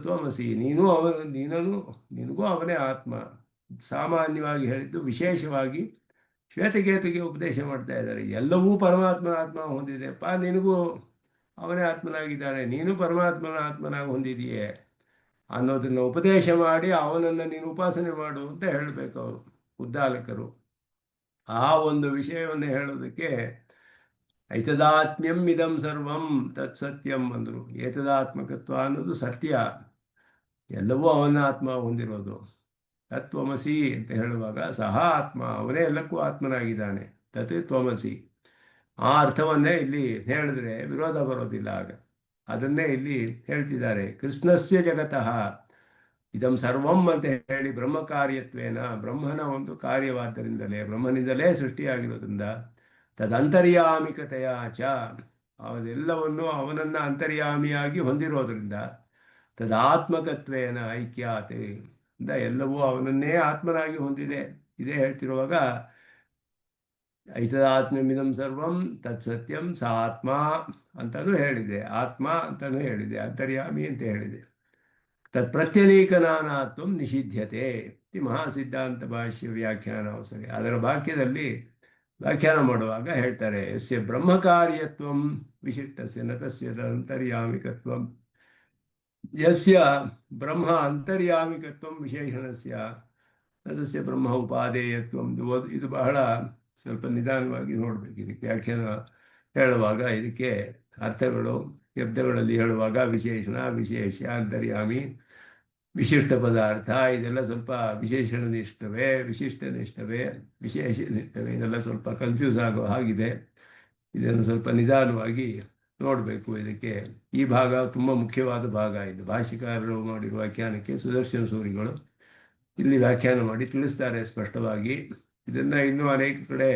ತ್ವಮಸಿ, ನಿನಗೂ ಅವನೇ ಆತ್ಮ. ಸಾಮಾನ್ಯವಾಗಿ ಹೇಳಿದ್ದು ವಿಶೇಷವಾಗಿ ಶ್ವೇತಕೇತುಗೆ ಉಪದೇಶ ಮಾಡ್ತಾ ಇದ್ದಾರೆ. ಎಲ್ಲವೂ ಪರಮಾತ್ಮನ ಆತ್ಮ ಹೊಂದಿದೆಪ್ಪ, ನಿನಗೂ ಅವನೇ ಆತ್ಮನಾಗಿದ್ದಾನೆ, ನೀನು ಪರಮಾತ್ಮನ ಆತ್ಮನಾಗಿ ಹೊಂದಿದೆಯೇ ಅನ್ನೋದನ್ನು ಉಪದೇಶ ಮಾಡಿ ಅವನನ್ನು ನೀನು ಉಪಾಸನೆ ಮಾಡು ಅಂತ ಹೇಳಬೇಕು ಅವರು ಉದ್ದಾಲಕರು. ಆ ಒಂದು ವಿಷಯವನ್ನು ಹೇಳೋದಕ್ಕೆ ಐತದಾತ್ಮ್ಯಂ ಇದಂ ಸರ್ವಂ ತತ್ಸತ್ಯಂ ಅಂದರು. ಏತದಾತ್ಮಕತ್ವ ಅನ್ನೋದು ಸತ್ಯ, ಎಲ್ಲವೂ ಅವನ ಆತ್ಮ ಹೊಂದಿರೋದು. ತತ್ವಮಸಿ ಅಂತ ಹೇಳುವಾಗ ಸಹ ಆತ್ಮ, ಅವನೇ ಎಲ್ಲಕ್ಕೂ ಆತ್ಮನಾಗಿದ್ದಾನೆ. ತತ್ ತ್ವಮಸಿ, ಆ ಅರ್ಥವನ್ನೇ ಇಲ್ಲಿ ಹೇಳಿದ್ರೆ ವಿರೋಧ ಬರೋದಿಲ್ಲ. ಆಗ ಅದನ್ನೇ ಇಲ್ಲಿ ಹೇಳ್ತಿದ್ದಾರೆ. ಕೃಷ್ಣಸ್ಯ ಜಗತಃ ಇದಂ ಸರ್ವಂ ಅಂತ ಹೇಳಿ ಬ್ರಹ್ಮ ಕಾರ್ಯತ್ವೇನ, ಬ್ರಹ್ಮನ ಒಂದು ಕಾರ್ಯವಾದ್ದರಿಂದಲೇ, ಬ್ರಹ್ಮನಿಂದಲೇ ಸೃಷ್ಟಿಯಾಗಿರೋದ್ರಿಂದ ತದಂತರ್ಯಾಮಿಕತೆಯ ಚ, ಅವನೆಲ್ಲವನ್ನು ಅವನನ್ನು ಅಂತರ್ಯಾಮಿಯಾಗಿ ಹೊಂದಿರೋದ್ರಿಂದ ತದಾತ್ಮಕತ್ವೇನ ಐಕ್ಯಾತೆ, ಎಲ್ಲವೂ ಅವನನ್ನೇ ಆತ್ಮನಾಗಿ ಹೊಂದಿದೆ. ಇದೇ ಹೇಳ್ತಿರುವಾಗ ಐತದಾತ್ಮ್ಯಮಿದಂ ಸರ್ವಂ ತತ್ಸತ್ಯಂ ಸ ಆತ್ಮ ಅಂತಲೂ ಹೇಳಿದೆ, ಆತ್ಮ ಅಂತಲೂ ಹೇಳಿದೆ, ಅಂತರ್ಯಾಮಿ ಅಂತ ಹೇಳಿದೆ. ತತ್ಪ್ರತ್ಯನೀಕನಾನಾತ್ವಂ ನಿಷಿಧ್ಯತೆ ಈ ಮಹಾಸಿದ್ಧಾಂತ ಭಾಷ್ಯ ವ್ಯಾಖ್ಯಾನ ಅವಸರಿ. ಅದರ ವಾಕ್ಯದಲ್ಲಿ ವ್ಯಾಖ್ಯಾನ ಮಾಡುವಾಗ ಹೇಳ್ತಾರೆ, ಯಸ್ಯ ಬ್ರಹ್ಮಕಾರ್ಯತ್ವಂ ವಿಶಿಷ್ಟಸ್ಯ ನ ತಸ್ಯ ಅಂತರ್ಯಾಮಿಕತ್ವಂ, ಯಸ್ಯ ಬ್ರಹ್ಮ ಅಂತರ್ಯಾಮಿಕತ್ವಂ ವಿಶೇಷಣಸ್ಯ ನ ತಸ್ಯ ಬ್ರಹ್ಮ ಉಪಾದೇಯತ್ವಂ. ಇದು ಬಹಳ ಸ್ವಲ್ಪ ನಿಧಾನವಾಗಿ ನೋಡಬೇಕು. ಇದಕ್ಕೆ ವ್ಯಾಖ್ಯಾನ ಹೇಳುವಾಗ ಇದಕ್ಕೆ ಅರ್ಥಗಳು ಶಬ್ದಗಳಲ್ಲಿ ಹೇಳುವಾಗ ವಿಶೇಷಣ, ವಿಶೇಷ, ಅಂತರ್ಯಾಮಿ, ವಿಶಿಷ್ಟ ಪದಾರ್ಥ, ಇದೆಲ್ಲ ಸ್ವಲ್ಪ ವಿಶೇಷಣನಿಷ್ಠವೇ, ವಿಶಿಷ್ಟನಿಷ್ಠವೇ, ವಿಶೇಷನಿಷ್ಠವೇ, ಇದೆಲ್ಲ ಸ್ವಲ್ಪ ಕನ್ಫ್ಯೂಸ್ ಆಗೋ ಹಾಗಿದೆ. ಇದನ್ನು ಸ್ವಲ್ಪ ನಿಧಾನವಾಗಿ ನೋಡಬೇಕು. ಇದಕ್ಕೆ ಈ ಭಾಗ ತುಂಬ ಮುಖ್ಯವಾದ ಭಾಗ. ಇದು ಭಾಷ್ಯಕಾರರು ಮಾಡಿರುವ ವ್ಯಾಖ್ಯಾನಕ್ಕೆ ಸುದರ್ಶನ ಸೂರಿಗಳು ಇಲ್ಲಿ ವ್ಯಾಖ್ಯಾನ ಮಾಡಿ ತಿಳಿಸ್ತಾರೆ ಸ್ಪಷ್ಟವಾಗಿ. ಇದನ್ನು ಇನ್ನೂ ಅನೇಕ ಕಡೆ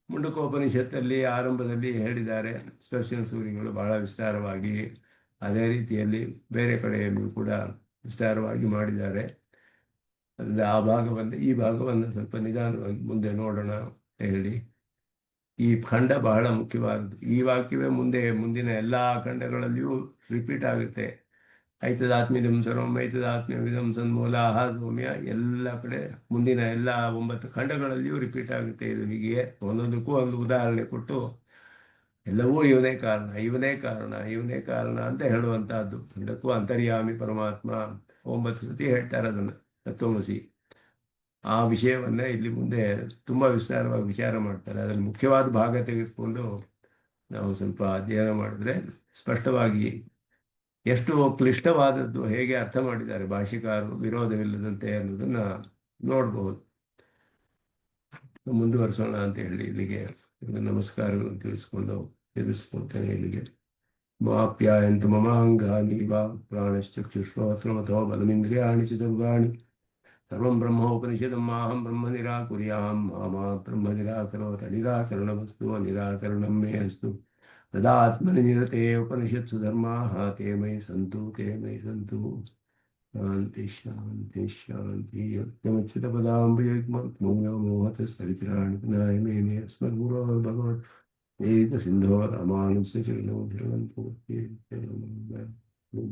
ಮುಂಡಕೋಪನಿಷತ್ತಲ್ಲಿ ಆರಂಭದಲ್ಲಿ ಹೇಳಿದ್ದಾರೆ ಸುದರ್ಶನ ಸೂರಿಗಳು ಬಹಳ ವಿಸ್ತಾರವಾಗಿ. ಅದೇ ರೀತಿಯಲ್ಲಿ ಬೇರೆ ಕಡೆಯಲ್ಲೂ ಕೂಡ ವಿಸ್ತಾರವಾಗಿ ಮಾಡಿದ್ದಾರೆ. ಅದರಿಂದ ಈ ಭಾಗವನ್ನು ಸ್ವಲ್ಪ ನಿಧಾನವಾಗಿ ಮುಂದೆ ನೋಡೋಣ ಹೇಳಿ. ಈ ಖಂಡ ಬಹಳ ಮುಖ್ಯವಾದದ್ದು. ಈ ವಾಕ್ಯವೇ ಮುಂದಿನ ಎಲ್ಲ ಖಂಡಗಳಲ್ಲಿಯೂ ರಿಪೀಟ್ ಆಗುತ್ತೆ. ಐತದಾತ್ಮ್ಯದಂ ಸರ್ವಂ ಐತದಾತ್ಮ್ಯವಿದಂ ಸನ್ಮೂಲಾಹ ಸೌಮ್ಯ, ಎಲ್ಲ ಕಡೆ ಮುಂದಿನ ಎಲ್ಲ 9 ಖಂಡಗಳಲ್ಲಿಯೂ ರಿಪೀಟ್ ಆಗುತ್ತೆ. ಇದು ಹೀಗೆ ಒಂದೊಂದಕ್ಕೂ ಒಂದು ಉದಾಹರಣೆ ಕೊಟ್ಟು ಎಲ್ಲವೂ ಇವನೇ ಕಾರಣ, ಇವನೇ ಕಾರಣ, ಇವನೇ ಕಾರಣ ಅಂತ ಹೇಳುವಂತಹದ್ದು. ಇದಕ್ಕೂ ಅಂತರ್ಯಾಮಿ ಪರಮಾತ್ಮ 9 ಸತಿ ಹೇಳ್ತಾರೆ ಅದನ್ನು, ತತ್ವಮಸಿ. ಆ ವಿಷಯವನ್ನೇ ಇಲ್ಲಿ ಮುಂದೆ ತುಂಬ ವಿಸ್ತಾರವಾಗಿ ವಿಚಾರ ಮಾಡ್ತಾರೆ. ಅದರಲ್ಲಿ ಮುಖ್ಯವಾದ ಭಾಗ ತೆಗೆದುಕೊಂಡು ನಾವು ಸ್ವಲ್ಪ ಅಧ್ಯಯನ ಮಾಡಿದ್ರೆ ಸ್ಪಷ್ಟವಾಗಿ ಎಷ್ಟು ಕ್ಲಿಷ್ಟವಾದದ್ದು, ಹೇಗೆ ಅರ್ಥ ಮಾಡಿದ್ದಾರೆ ಭಾಷಿಕಾರರು ವಿರೋಧವಿಲ್ಲದಂತೆ ಅನ್ನೋದನ್ನು ನೋಡಬಹುದು. ಮುಂದುವರಿಸೋಣ ಅಂತ ಹೇಳಿ ಇಲ್ಲಿಗೆ ನಮಸ್ಕಾರಗಳನ್ನು ತಿಳಿಸ್ಕೊಳ್ತೇನೆ. ಇಲ್ಲಿಗೆ ಮಾಪ್ಯಾಯಂತು ಮಮಾಂಗಾನಿ ವಾ ಪ್ರಾಣಶ್ಚಕ್ಷುಶ್ರೋತ್ರಮಥೋ ಬಲಮಿಂದ್ರಿಯಾಣಿ ಚ ಸರ್ವಾಣಿ ಸರ್ವಂ ಬ್ರಹ್ಮೋಪನಿಷದಂ ಮಾಹಂ ಬ್ರಹ್ಮ ನಿರಾಕುರ್ಯಾಂ ಮಾ ಬ್ರಹ್ಮ ನಿರಾಕರೋತ್ ಅನಿರಾಕರಣಮಸ್ತು ಅನಿರಾಕರಣಂ ಮೇ ಅಸ್ತು. ತದಾತ್ಮನಿ ನಿರತೆ ಉಪನಿಷತ್ಸು ಧರ್ಮಾಃ ತೇ ಮಯಿ ಸಂತು ಶಾಂತಿ ಶಾಂತಿ ಶಾಂತಿ. ಯಜ್ಞಮಚ್ಯುತಪದಾಂಬುಜಯುಗ್ಮೋಹತ ಸರಿತಿರಾಣಿ ಪುನಾಯ ಮೇನೆ ಅಸ್ಮದ್ಗುರೋ ಭಗವತ್ ವೇದ ಸಿಂಧೋ ರಾಮಾನುಜ ಚರಣೋ